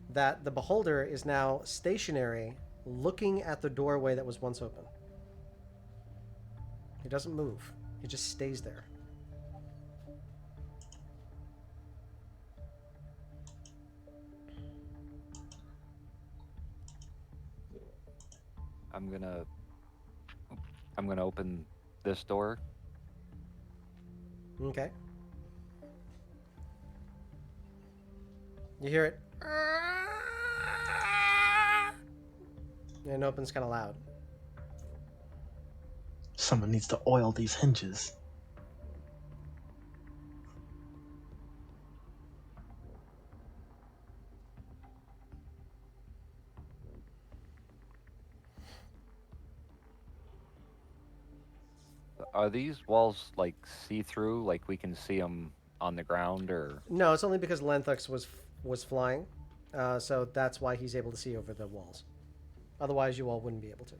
that the Beholder is now stationary, looking at the doorway that was once open. He doesn't move. He just stays there. I'm gonna open this door. Okay. You hear it. And it opens kind of loud. Someone needs to oil these hinges. Are these walls like see-through, like we can see them on the ground, or? No, it's only because Lenthux was flying, so that's why he's able to see over the walls. Otherwise, you all wouldn't be able to.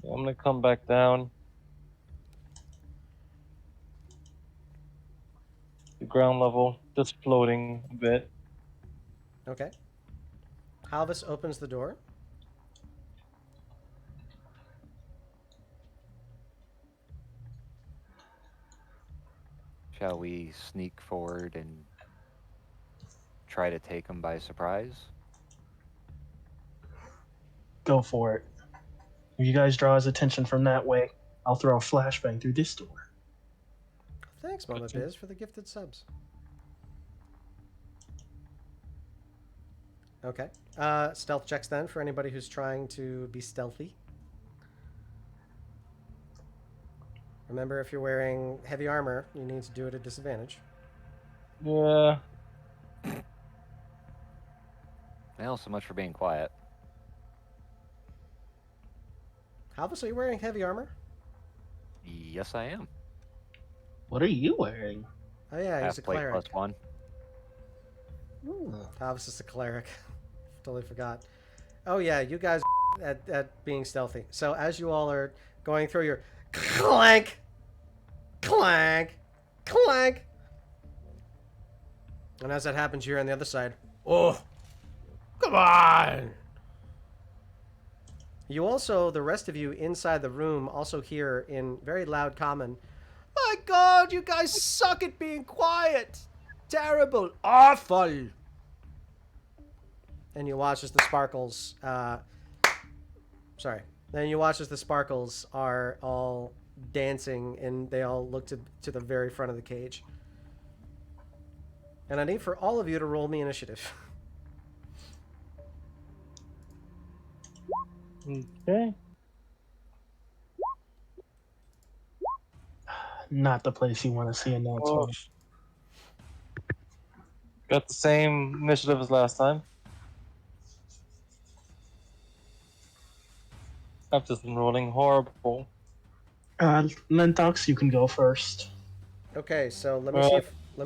I'm gonna come back down. The ground level, just floating a bit. Okay. Halvis opens the door. Shall we sneak forward and try to take them by surprise? Go for it. If you guys draw his attention from that way, I'll throw a flashbang through this door. Thanks, Mama Biz, for the gifted subs. Okay. Stealth checks then for anybody who's trying to be stealthy. Remember, if you're wearing heavy armor, you need to do it at disadvantage. Yeah. Well, so much for being quiet. Halvis, are you wearing heavy armor? Yes, I am. What are you wearing? Oh yeah, he's Half a plate cleric. +1. Halvis is a cleric. Totally forgot. Oh yeah, you guys at being stealthy. So as you all are going through your clank, clank, clank, and as that happens, you're on the other side. Oh, come on! You also, the rest of you inside the room, also hear in very loud common, "My God, you guys suck at being quiet! Terrible, awful!" And you watch as the sparkles, Then you watch as the sparkles are all dancing, and they all look to the very front of the cage. And I need for all of you to roll me initiative. Okay. Not the place you want to see a nat 20. Got the same initiative as last time. I've just been rolling horrible. Lentox, you can go first. Okay, so let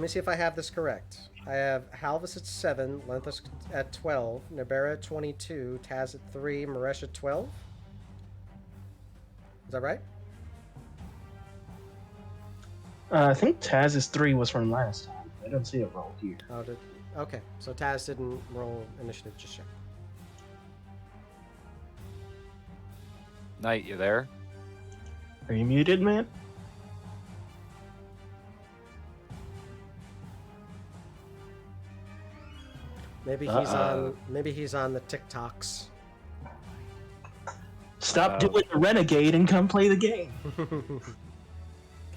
me see if I have this correct. I have Halvis at 7, Lenthus at 12, Nabera at 22, Taz at 3, Maresh at 12. Is that right? I think Taz's 3 was from last time. I don't see it roll here. Oh, okay, so Taz didn't roll initiative just yet. Knight, you there? Are you muted, man? Maybe he's on the TikToks. Stop doing the renegade and come play the game.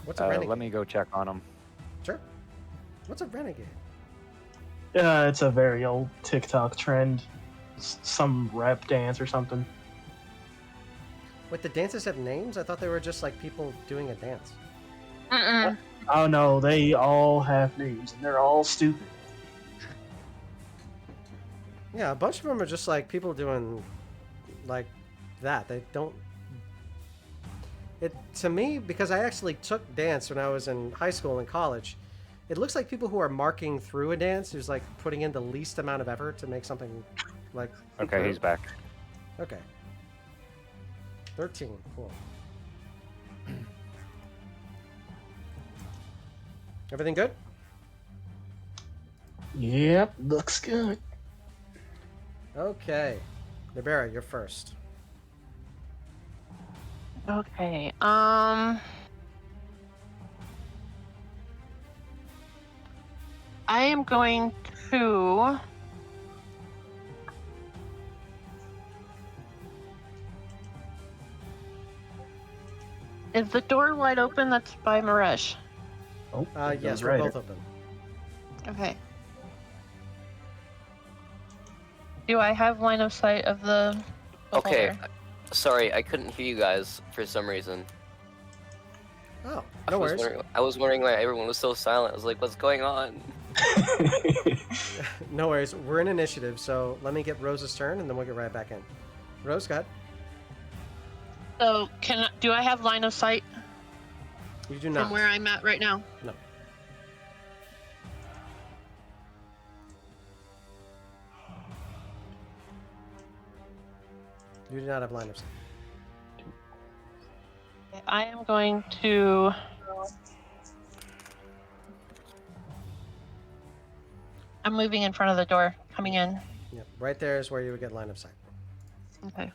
What's a renegade? Let me go check on him. Sure. What's a renegade? It's a very old TikTok trend. Some rap dance or something. Wait, the dances have names? I thought they were just like people doing a dance. Mm-mm. Oh no, they all have names and they're all stupid. Yeah, a bunch of them are just like people doing like that. They don't. It to me, because I actually took dance when I was in high school and college. It looks like people who are marking through a dance who's like putting in the least amount of effort to make something like. Okay, he's back. Okay. 13. Cool. Everything good? Yep, looks good. Okay. Nibera, you're first. Okay. I am going to. Is the door wide open? That's by Maresh. Oh, Yes, we're both open. Okay. Do I have line of sight of the Okay, beholder? sorry, I couldn't hear you guys for some reason. Oh, no worries. I was wondering why everyone was so silent. I was like, what's going on? No worries. We're in initiative, so let me get Rose's turn, and then we'll get right back in. Rose, go ahead. So, do I have line of sight You do not. from where I'm at right now? No. You do not have line of sight. I am going to. I'm moving in front of the door, coming in. Yep. Right there is where you would get line of sight. Okay.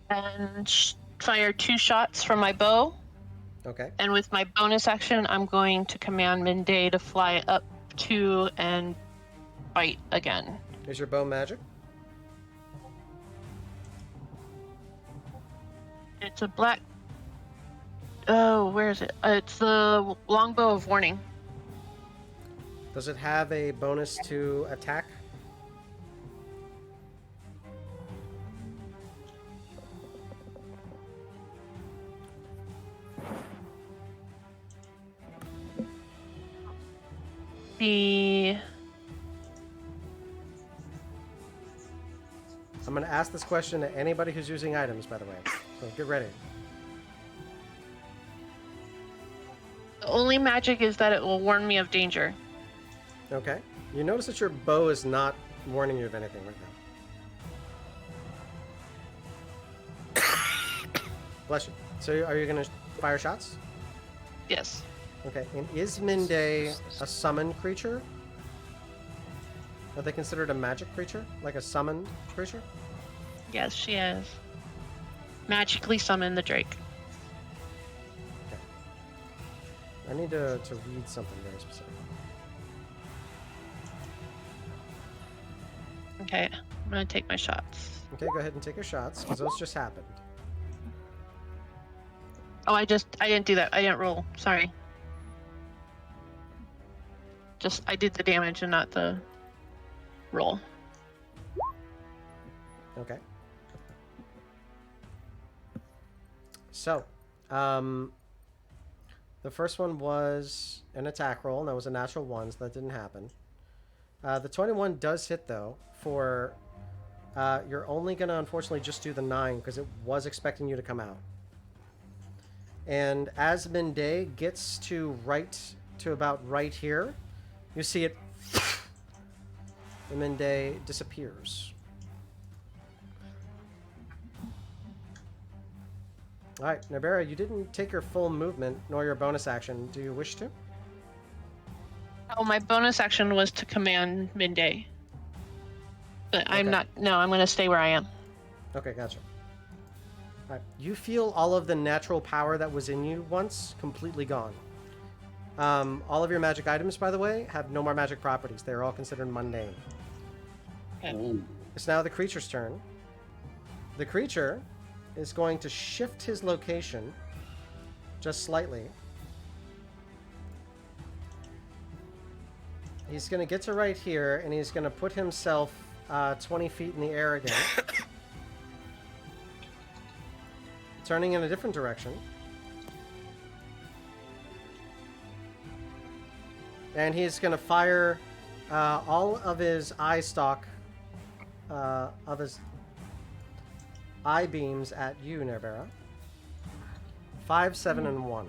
And fire 2 shots from my bow. Okay. And with my bonus action, I'm going to command Minday to fly up to and bite again. Is your bow magic? It's a black. Oh, where is it? It's the longbow of warning. Does it have a bonus to attack? I'm going to ask this question to anybody who's using items, by the way. So get ready. The only magic is that it will warn me of danger. Okay. You notice that your bow is not warning you of anything right now. Bless you. So are you going to fire shots? Yes. Okay. And is Minday a summoned creature? Are they considered a magic creature? Like a summoned creature? Yes, she is. Magically summon the Drake. Okay. I need to read something very specific. Okay, I'm gonna take my shots. Okay, go ahead and take your shots, because those just happened. Oh, I didn't do that. I didn't roll. Sorry. I did the damage and not the roll. Okay. So, the first one was an attack roll, and that was a natural 1, so that didn't happen. The 21 does hit, though, for... you're only going to, unfortunately, just do the 9, because it was expecting you to come out. And as Minday gets to about right here, you see it... and Minday disappears. Alright, Nibera, you didn't take your full movement, nor your bonus action. Do you wish to? Oh, my bonus action was to command Minday. But I'm Okay. not... No, I'm gonna stay where I am. Okay, gotcha. Alright, you feel all of the natural power that was in you once completely gone. All of your magic items, by the way, have no more magic properties. They're all considered mundane. Okay. It's now the creature's turn. The creature is going to shift his location just slightly. He's going to get to right here, and he's going to put himself 20 feet in the air again. Turning in a different direction. And he's going to fire all of his eye stalk, of his eye beams at you, Nerbera. 5, 7, and 1.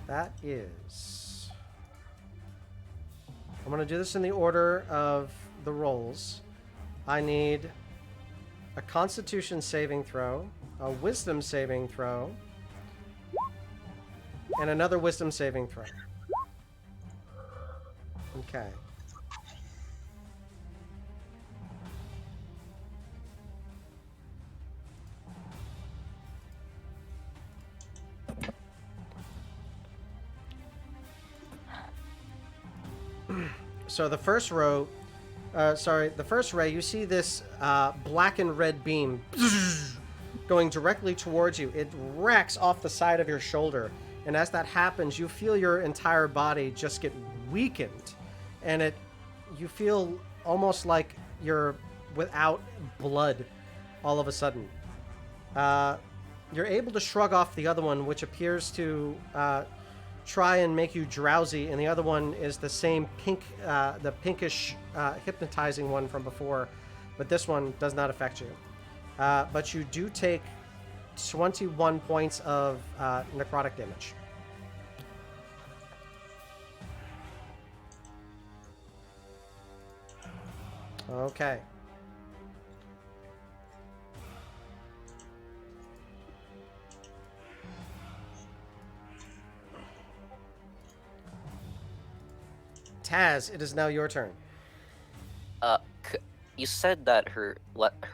That is... I'm going to do this in the order of the rolls. I need a Constitution saving throw, a Wisdom saving throw, and another Wisdom saving throw. Okay. So the first row, the first ray, you see this black and red beam going directly towards you. It racks off the side of your shoulder, and as that happens, you feel your entire body just get weakened, and you feel almost like you're without blood all of a sudden. You're able to shrug off the other one, which appears to try and make you drowsy, and the other one is the same pink, the pinkish hypnotizing one from before, but this one does not affect you. But you do take 21 points of necrotic damage. Okay. Taz, it is now your turn. You said that her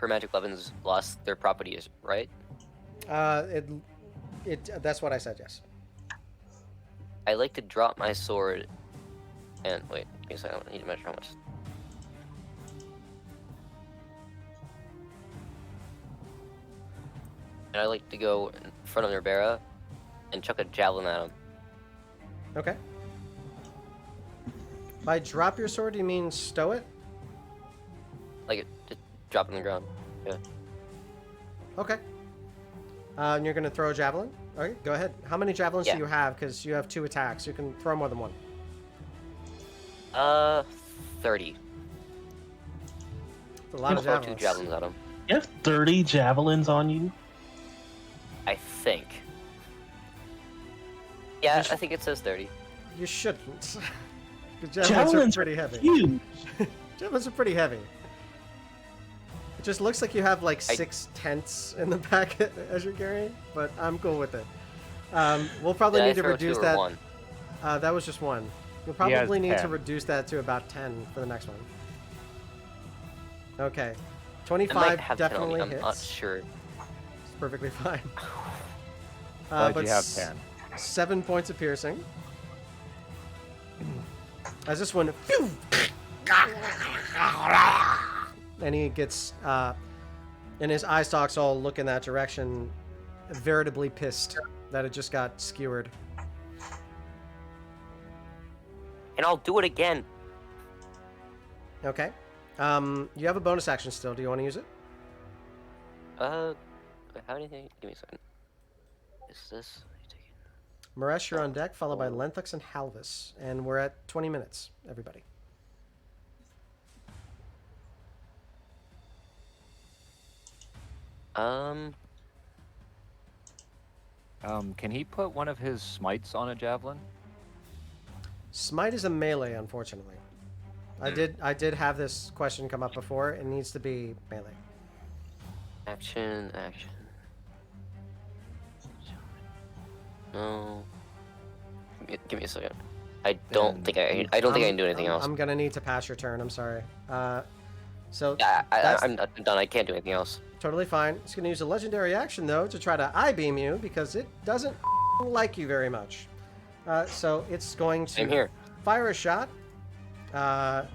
magic weapons lost their properties, right? That's what I said, yes. I like to drop my sword and wait, give me a second, I need to measure how much. And I like to go in front of Nerbera and chuck a javelin at him. Okay. By drop your sword, you mean stow it? Like, just drop it on the ground. Yeah. Okay. And you're going to throw a javelin? Okay, go ahead. How many javelins do you have? Because you have 2 attacks. You can throw more than one. 30. That's a lot of Throw javelins. 2 javelins at him. You have 30 javelins on you? I think. Yeah, I think it says 30. You shouldn't. Javelins are pretty heavy. Huge. Javelins are pretty heavy. It just looks like you have like 6 tents in the back as you're carrying, but I'm cool with it. We'll probably need to reduce 2 or that. 1? That was just 1. You'll probably need to reduce that to about 10 for the next one. Okay. 25 definitely hits. I'm not sure. It's perfectly fine. But but you have 10. 7 points of piercing. As this one, phew, and he gets, and his eye stalks all look in that direction, veritably pissed that it just got skewered. And I'll do it again. Okay. You have a bonus action still. Do you want to use it? How do you think? Give me a second. Is this? Maresh, you're on deck, followed by Lenthux and Halvis. And we're at 20 minutes, everybody. Can he put one of his smites on a javelin? Smite is a melee, unfortunately. I did have this question come up before. It needs to be melee. Action. No. Give me a second. I don't think I can do anything else. I'm gonna need to pass your turn. I'm sorry. So Yeah, that's I'm done. I can't do anything else. totally fine. It's gonna use a legendary action though to try to eye beam you because it doesn't like you very much. So it's going Same to here. fire a shot.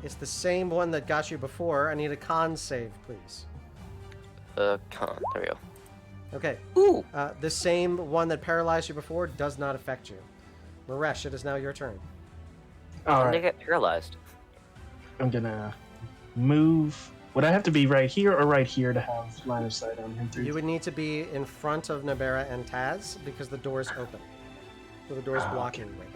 It's the same one that got you before. I need a con save, please. Con. There we go. Okay. Ooh. The same one that paralyzed you before does not affect you. Maresh, it is now your turn. All When they right. get paralyzed. I'm gonna move. Would I have to be right here or right here to have line of sight on him? You would need to be in front of Nabera and Taz because the door is open. So the door is blocking you right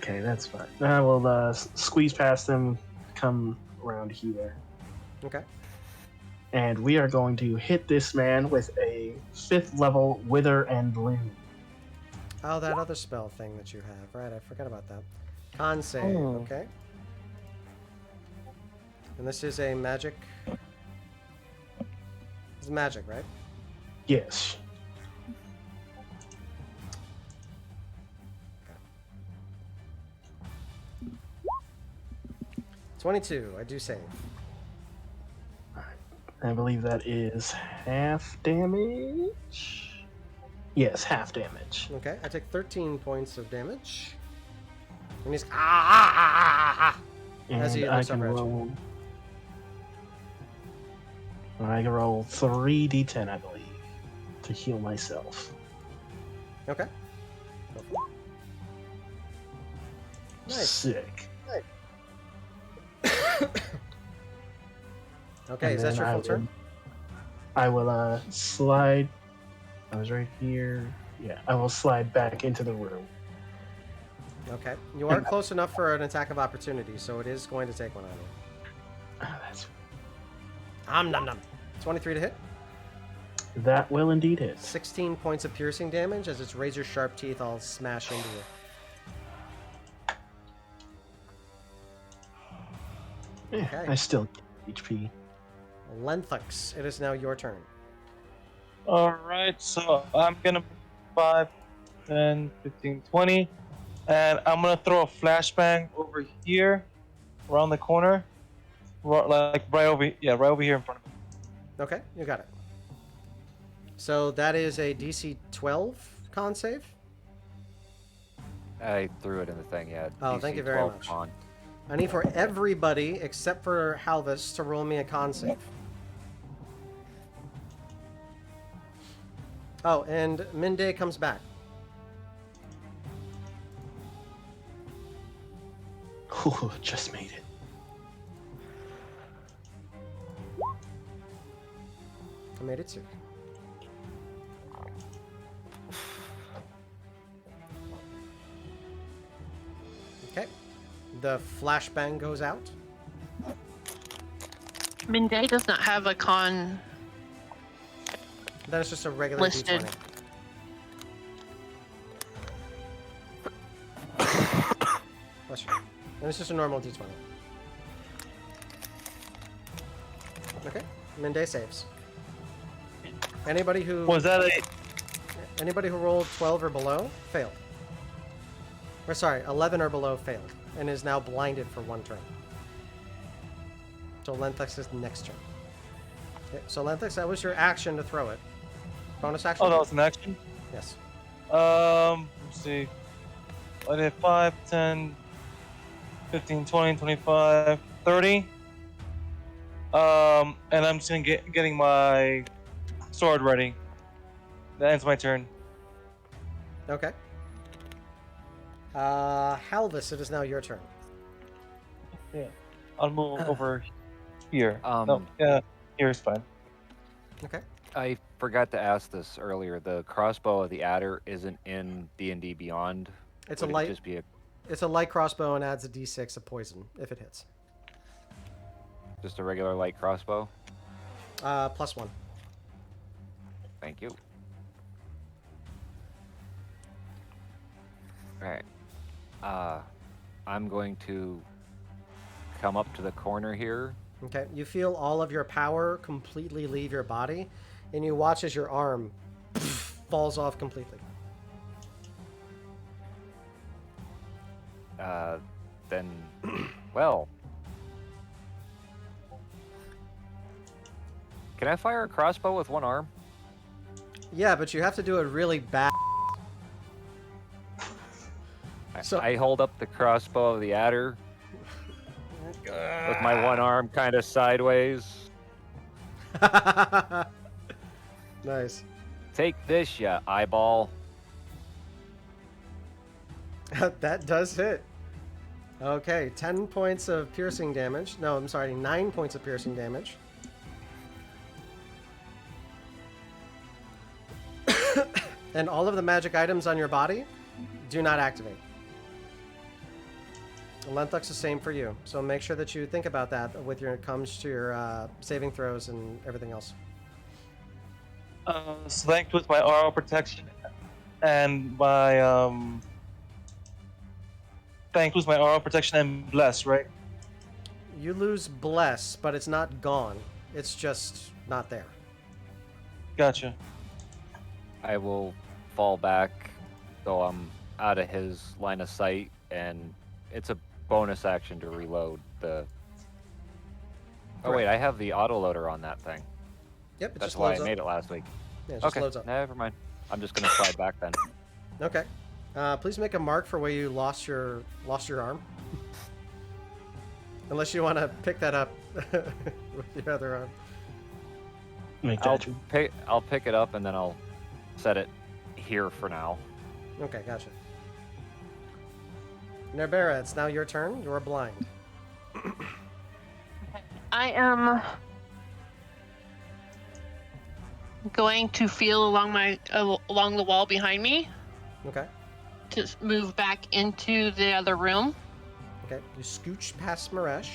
Okay, that's fine. I will squeeze past them, come around here. Okay. And we are going to hit this man with a 5th level Wither and Bloom. Oh, that other spell thing that you have. Right, I forgot about that. Con save, Oh. okay. And this is a magic... It's magic, right? Yes. 22, I do save. I believe that is half damage. Yes, half damage. Okay, I take 13 points of damage. And he's... And As he I looks can over at you. roll. I can roll 3d10, I believe, to heal myself. Okay. Nice. Sick. Okay, And is that then your full turn? I will slide. I was right here. Yeah, I will slide back into the room. Okay. You are close enough for an attack of opportunity, so it is going to take one on you. That's Nom nom. 23 to hit. That will indeed hit. 16 points of piercing damage as its razor sharp teeth all smash into you. Okay. I still get HP. Lenthux, it is now your turn. Alright, so I'm gonna 5, 10, 15, 20. And I'm gonna throw a flashbang over here, around the corner. Like right over here in front of me. Okay, you got it. So that is a DC 12 con save. I threw it in the thing, yeah. Oh, DC thank you very 12 much. con. I need for everybody except for Halvis to roll me a con save. Oh, and Minde comes back. Ooh, just made it. I made it too. Okay. The flashbang goes out. Minde does not have a con. Then it's just a regular Listed. D20. Bless you. And it's just a normal D20. Okay. Minde saves. Anybody who Was that a... Anybody who rolled 12 or below failed. Or sorry, 11 or below failed, and is now blinded for one turn. So Lenthex's next turn. Okay, so Lenthex, that was your action to throw it. Bonus action? Oh, that was an action? Yes. Let's see. I did 5, 10, 15, 20, 25, 30. And I'm just gonna getting my sword ready. That ends my turn. Okay. Halvis, it is now your turn. Yeah. I'll move over here. Um, No, yeah, here's fine. Okay. I forgot to ask this earlier. The crossbow of the adder isn't in D&D Beyond. It's Would a it light. just be a It's a light crossbow and adds a D6 of poison if it hits. just a regular light crossbow? +1. Thank you. Alright. I'm going to come up to the corner here. Okay. You feel all of your power completely leave your body, and you watch as your arm falls off completely. Then, well. Can I fire a crossbow with one arm? Yeah, but you have to do it really bad. So- I hold up the crossbow of the adder with my one arm kind of sideways. Nice. Take this, ya eyeball. That does hit. Okay, 10 points of piercing damage. No, I'm sorry, 9 points of piercing damage. And all of the magic items on your body do not activate. Lentux, the same for you. So make sure that you think about that with your, it comes to your saving throws and everything else. Slanked with my aura protection and my Thanked with my aura protection and bless, right? You lose bless, but it's not gone. It's just not there. Gotcha. I will fall back so I'm out of his line of sight, and it's a bonus action to reload the. Oh wait, I have the autoloader on that thing. Yep, it That's just why loads I up. made it last week. Yeah, it just Okay, loads up. never mind. I'm just gonna slide back then. Okay. Please make a mark for where you lost your arm. Unless you want to pick that up with your other arm. Make I'll that. I'll pick it up and then I'll set it here for now. Okay, gotcha. Nerbera, it's now your turn. You're blind. I am going to feel along along the wall behind me Okay. to move back into the other room. Okay. You scooch past Maresh.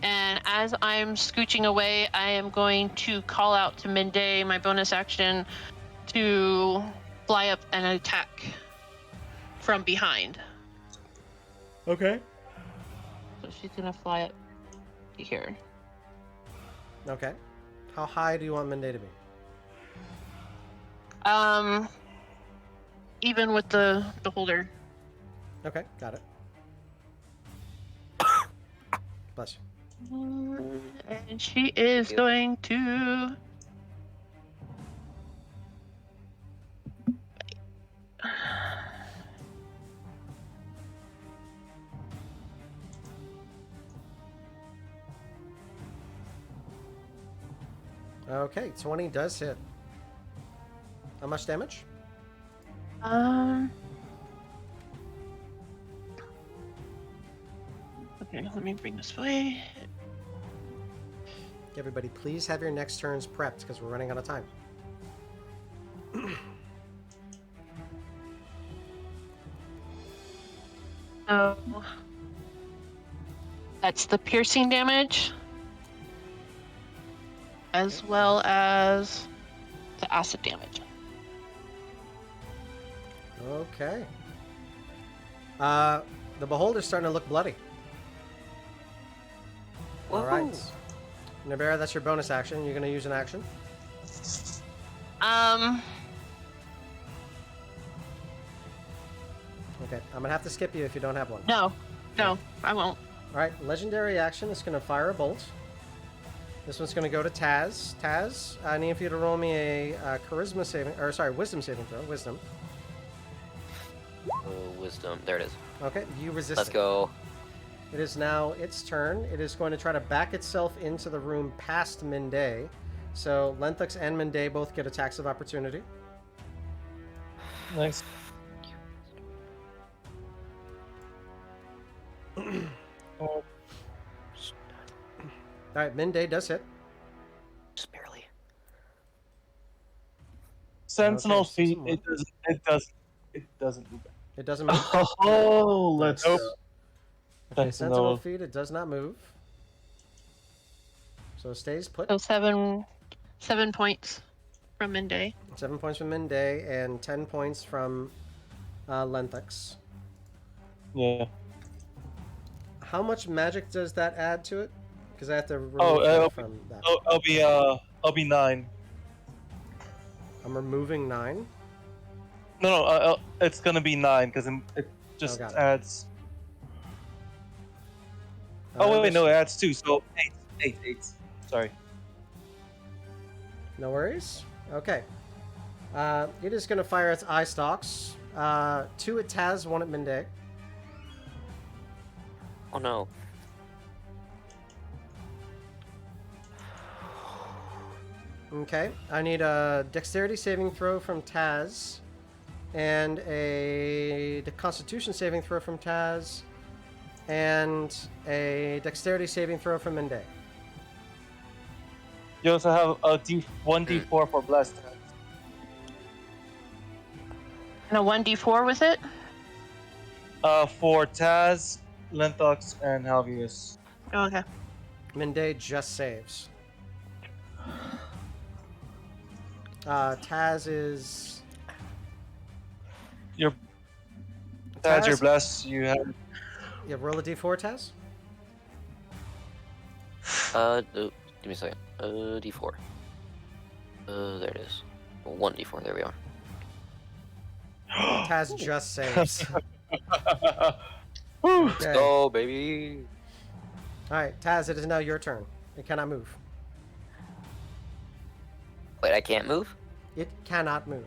And as I'm scooching away, I am going to call out to Mende, my bonus action, to fly up and attack from behind. Okay. So she's gonna fly up here. Okay. How high do you want Mende to be? Even with the beholder. Okay, got it. Bless you. And she is going to. Okay, 20 does hit. How much damage? Okay, let me bring this way. Everybody, please have your next turns prepped because we're running out of time. So that's the piercing damage, as well as the acid damage. Okay. The beholder's starting to look bloody. All right. Nabera, that's your bonus action. You're going to use an action. Okay, I'm going to have to skip you if you don't have one. No, I won't. All right, legendary action is going to fire a bolt. This one's going to go to Taz. Taz, I need for you to roll me a charisma saving, or sorry, wisdom saving throw. Wisdom. Wisdom. There it is. Okay, you resist. Let's go. It is now its turn. It is going to try to back itself into the room past Mende. So Lenthux and Mende both get attacks of opportunity. Nice. All right, Mende does hit. Just barely. Sentinel Okay, feet. some It doesn't move. It doesn't move. Oh, let's Nope. go. Okay, Sentinel Sentinel. feet. It does not move. So it stays put. So 7 points from Mende. 7 points from Mende and 10 points from Lenthux. Yeah. How much magic does that add to it? Because I have to remove Oh, that from that. I'll be 9. I'm removing 9. No, it's gonna be 9 because it just got it. adds. Oh wait, this- no, it adds 2, so 8. Sorry. No worries. Okay. It is going to fire its eye stalks. 2 at Taz, 1 at Mende. Oh no. Okay. I need a dexterity saving throw from Taz. And a constitution saving throw from Taz. And a dexterity saving throw from Mende. You also have a 1d4 for blast. And a 1d4 with it? For Taz, Lenthox, and Halvius. Okay. Minde just saves. Taz is... Your Taz, you're Taz? blessed. You have Yeah, roll a d4, Taz. Give me a second. D4. There it is. 1d4. There we are. Taz just saves. Let's Okay. go, baby. All right, Taz, it is now your turn. It cannot move. Wait, I can't move? It cannot move.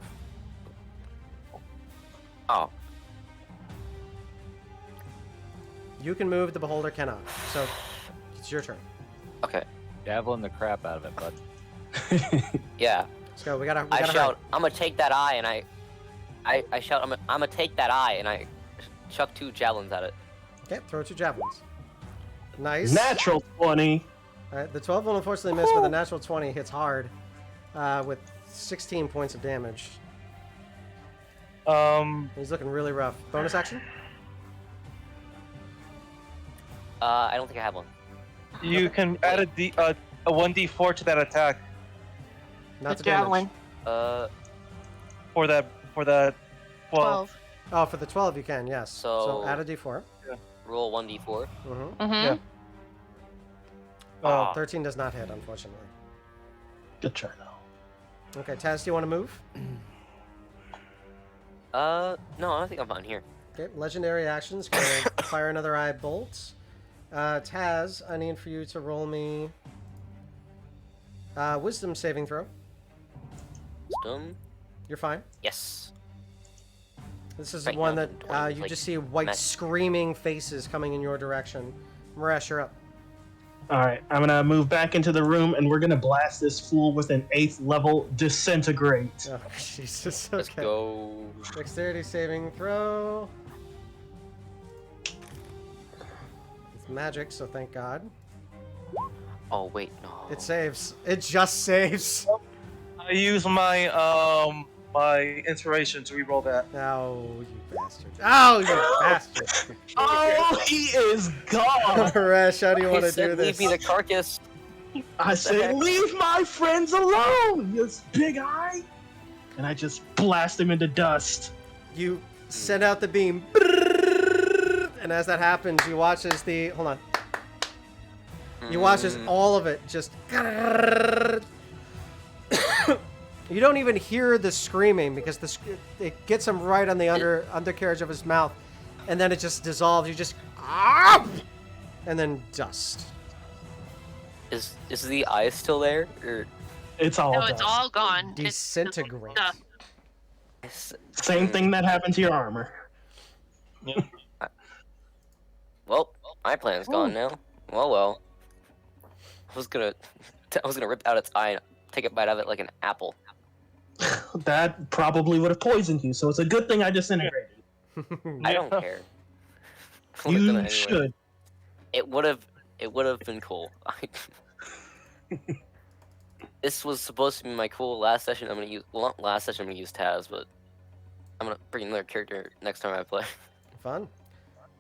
Oh. You can move, the beholder cannot. So, it's your turn. Okay. Javelin the crap out of it, bud. Yeah. Let's go. We gotta I hurry. shout, I'm gonna take that eye, and I shout, I'm gonna take that eye, and I chuck 2 javelins at it. Okay, throw 2 javelins. Nice. Natural 20. All right, the 12 will unfortunately miss, but the natural 20 hits hard with 16 points of damage. He's looking really rough. Bonus action? I don't think I have one. You can add a 1d4 to that attack Not The to damage. javelin. for that 12. 12. Oh, for the 12 you can, yes. So So- add a d4. Roll 1d4. Mm-hmm. Mm-hmm. Yeah. Oh, Ah. 13 does not hit, unfortunately. Good try, though. Okay, Taz, do you want to move? No, I think I'm fine here. Okay, legendary actions. Gonna fire another eye bolt. Taz, I need for you to roll me wisdom saving throw. Wisdom. You're fine. Yes. This is Right one now, that I'm doing, you like, just see white magic. screaming faces coming in your direction. Marash, you're up. All right, I'm gonna move back into the room, and we're gonna blast this fool with an 8th level disintegrate. Oh, Jesus. Let's Okay. go. Dexterity saving throw. It's magic, so thank God. Oh wait, no. It saves. It just saves. I use my my inspiration to reroll that. Oh, you bastard. Oh, you bastard. Oh, he is gone! Marash, how do you want He to said, do this? leave me the carcass. I say, heck? leave my friends alone, you big eye! And I just blast him into dust. You send out the beam. And as that happens, you watch as the... Hold on. You watch as all of it just... You don't even hear the screaming because it gets him right on the undercarriage of his mouth. And then it just dissolves. You just... And then dust. Is the eye still there? Or It's all No, dust. it's all gone. It's Disintegrate. dust. Same thing that happened to your armor. Well, my plan's gone now. Well. I was gonna rip out its eye and take a bite of it like an apple. That probably would have poisoned you, so it's a good thing I disintegrated. I don't care. I would've done it You anyway. should. It would have been cool. This was supposed to be my cool last session. I'm gonna use not last session. I'm gonna use Taz, but I'm gonna bring another character next time I play. Fun.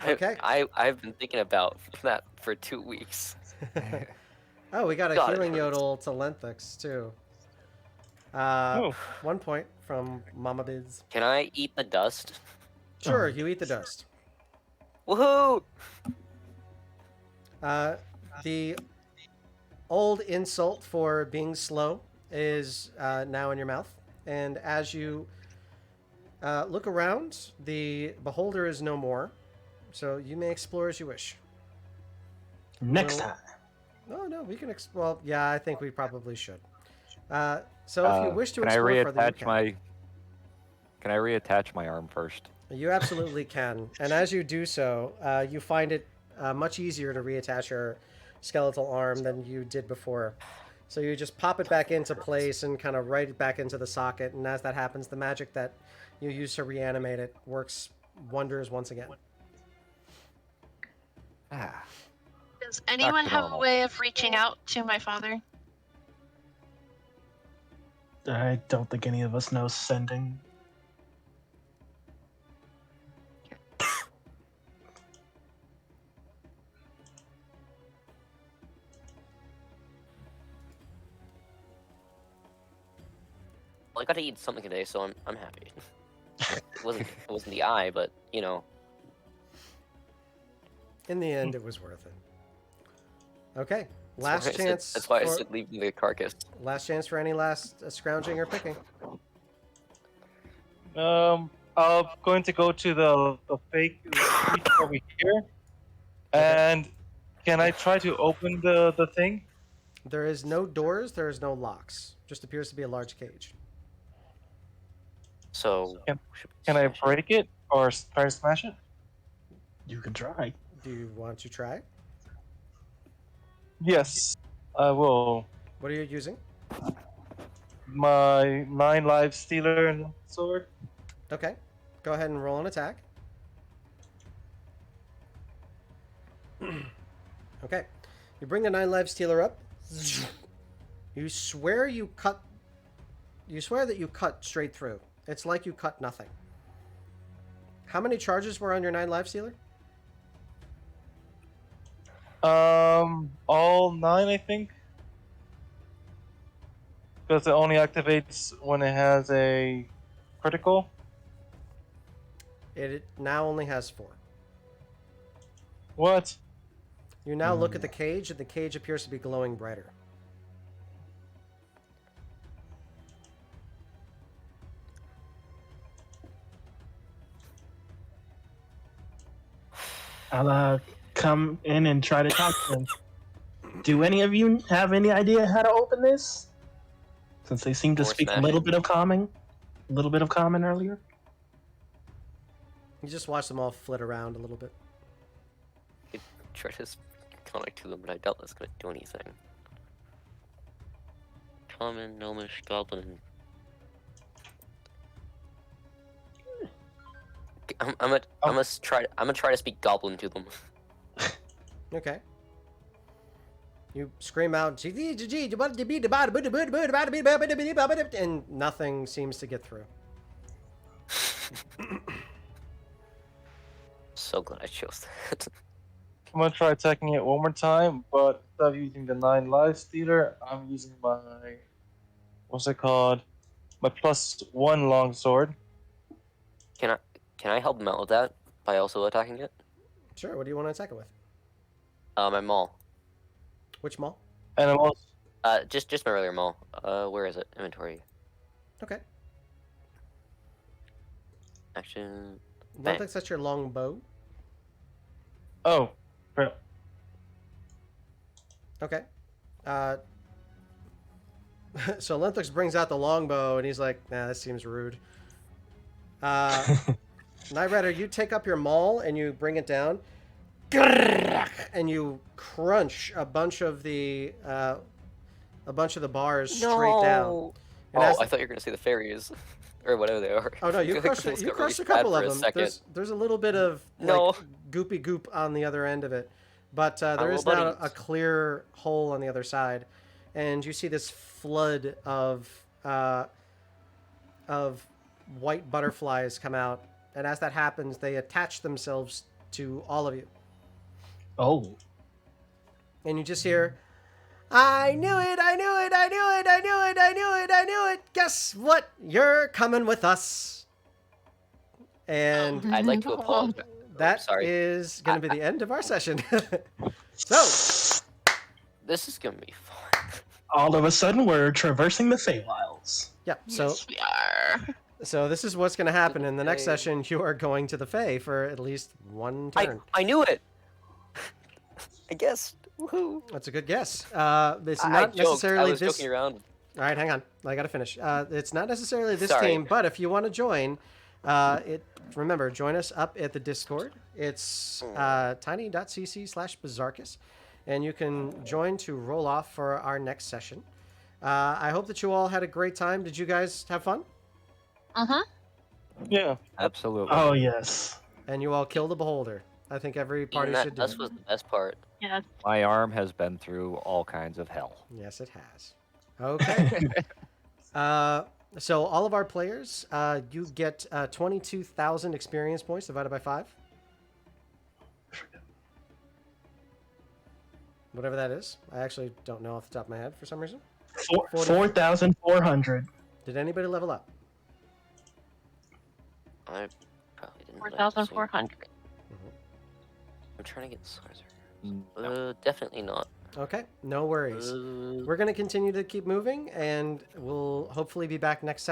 Okay. I've been thinking about that for 2 weeks. Oh, we got a God, it healing hurts. yodel to Lenthix, too. Oh. 1 point from Mama Biz. Can I eat the dust? Sure, you eat the dust. Woohoo! The old insult for being slow is now in your mouth. And as you look around, the beholder is no more. So you may explore as you wish. Next Well- time. No, we can well, yeah, I think we probably should. So if you wish to Can I explore further, you reattach can. Can I reattach my arm first? You absolutely can. And as you do so, you find it much easier to reattach your skeletal arm than you did before. So you just pop it back into place and kind of write it back into the socket. And as that happens, the magic that you use to reanimate it works wonders once again. Ah. Does anyone to have a normal. way of reaching out to my father? I don't think any of us know sending. Well, I got to eat something today, so I'm happy. It wasn't the eye, but you know. In the end, it was worth it. Okay, last chance. That's why I said leave the carcass. Last chance for any last scrounging or picking. I'm going to go to the fake creature over here, and can I try to open the thing? There is no doors. There is no locks. Just appears to be a large cage. So Can I break it or try to smash it? You can try. Do you want to try? Yes, I will. What are you using? My 9 live stealer and sword. Okay, go ahead and roll an attack. Okay, you bring the 9 live stealer up. You swear you cut. You swear that you cut straight through. It's like you cut nothing. How many charges were on your 9 live stealer? All 9, I think. Because it only activates when it has a critical. It now only has 4. What? You now look at the cage, and the cage appears to be glowing brighter. I'll come in and try to talk to him. Do any of you have any idea how to open this? Since they seem to Or speak a smash little it. bit of common earlier. You just watch them all flit around a little bit. I try to connect to them, but I doubt that's gonna do anything. Common, gnomish, goblin. I'm gonna try to speak goblin to them. Okay. You scream out, and nothing seems to get through. So glad I chose that. I'm gonna try attacking it one more time, but instead of using the 9 live stealer, I'm using my what's it called? My +1 longsword. Can I help them out with that by also attacking it? Sure, what do you want to attack it with? My maul. Which maul? And I'm also Just my regular maul. Where is it? Inventory. Okay. Action. I Bang. think that's your long bow. oh, crap. Okay. So Lenthix brings out the longbow, and he's like, nah, that seems rude. Night Rider, you take up your maul, and you bring it down, and you crunch a bunch of the bars straight down. And Oh, I thought you were gonna say the fairies, or whatever they are. Oh no, you crushed Things got crushed really a couple bad of for them. second. There's a little bit of No. goopy goop on the other end of it, but there Our is little now buddies. a clear hole on the other side, and you see this flood of white butterflies come out, and as that happens, they attach themselves to all of you, Oh. and you just hear, "I knew it! I knew it! I knew it! I knew it! I knew it! I knew it! Guess what? You're coming with us." And I'd like to apologize. that sorry. is going to be the end of our session. So, This is gonna be fun. All of a sudden, we're traversing the Feywilds. yeah. So, Yes, we are. so this is what's going to happen in the next Fae. session. You are going to the Fae for at least one turn. I knew it. I guessed. Woohoo! That's a good guess. It's I not joked. necessarily I was this. joking around. All right, hang on. I got to finish. It's not necessarily this Sorry. team, but if you want to join, remember, join us up at the Discord. It's tiny.cc/Bizarchus, and you can join to roll off for our next session. I hope that you all had a great time. Did you guys have fun? Yeah. Absolutely. Oh, yes. And you all killed the Beholder. I think every party Even should do that it. was the best part. Yes. My arm has been through all kinds of hell. Yes, it has. Okay. So all of our players, you get 22,000 experience points divided by 5. Whatever that is. I actually don't know off the top of my head for some reason. 4,400. Did anybody level up? I probably didn't. 4,400. I'm trying to get sorcerer. No. Definitely not. Okay, no worries. We're going to continue to keep moving, and we'll hopefully be back next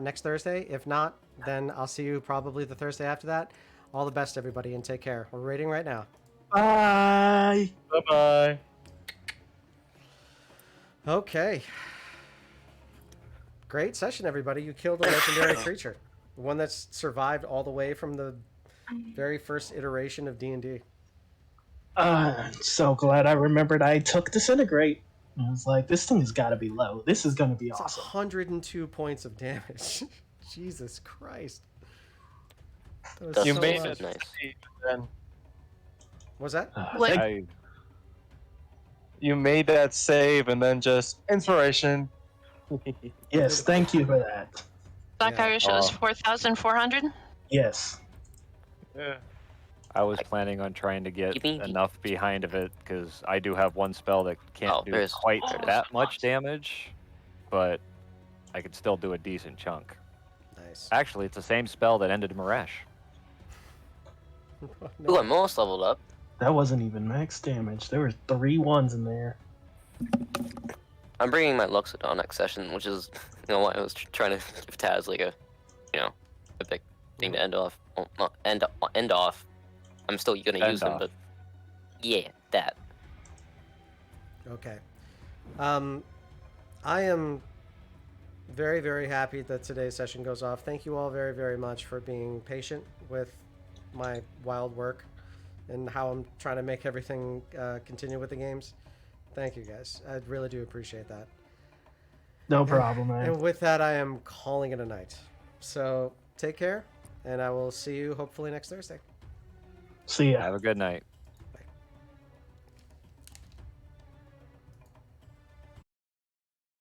next Thursday. If not, then I'll see you probably the Thursday after that. All the best, everybody, and take care. We're rating right now. Bye. Bye bye. Okay. Great session, everybody. You killed a legendary creature. One that's survived all the way from the very first iteration of D&D. I'm so glad I remembered I took Disintegrate. I was like, this thing has got to be low. This is going to be It's awesome. 102 points of damage. Jesus Christ. That was That's You so made much. it. nice. Then Was that? Like- Thank- you made that save, and then just inspiration. yes, thank you for that. Black Yeah. Irish, it was 4,400. Yes. Yeah. I was planning on trying to get You mean- enough behind of it because I do have one spell that can't do there's- quite there's that much lots. damage, but I could still do a decent chunk. Nice. Actually, it's the same spell that ended Maresh. Ooh, I'm almost leveled up. That wasn't even max damage. There were 3 ones in there. I'm bringing my Luxodon next session, which is, you know, why I was trying to give Taz like a, you know, a big thing to end off. Well, not end off. I'm still gonna End use him, off. but yeah, that. Okay. I am very, very happy that today's session goes off. Thank you all very, very much for being patient with my wild work and how I'm trying to make everything continue with the games. Thank you, guys. I really do appreciate that. No problem, man. And with that, I am calling it a night. So take care, and I will see you hopefully next Thursday. See ya. Have a good night.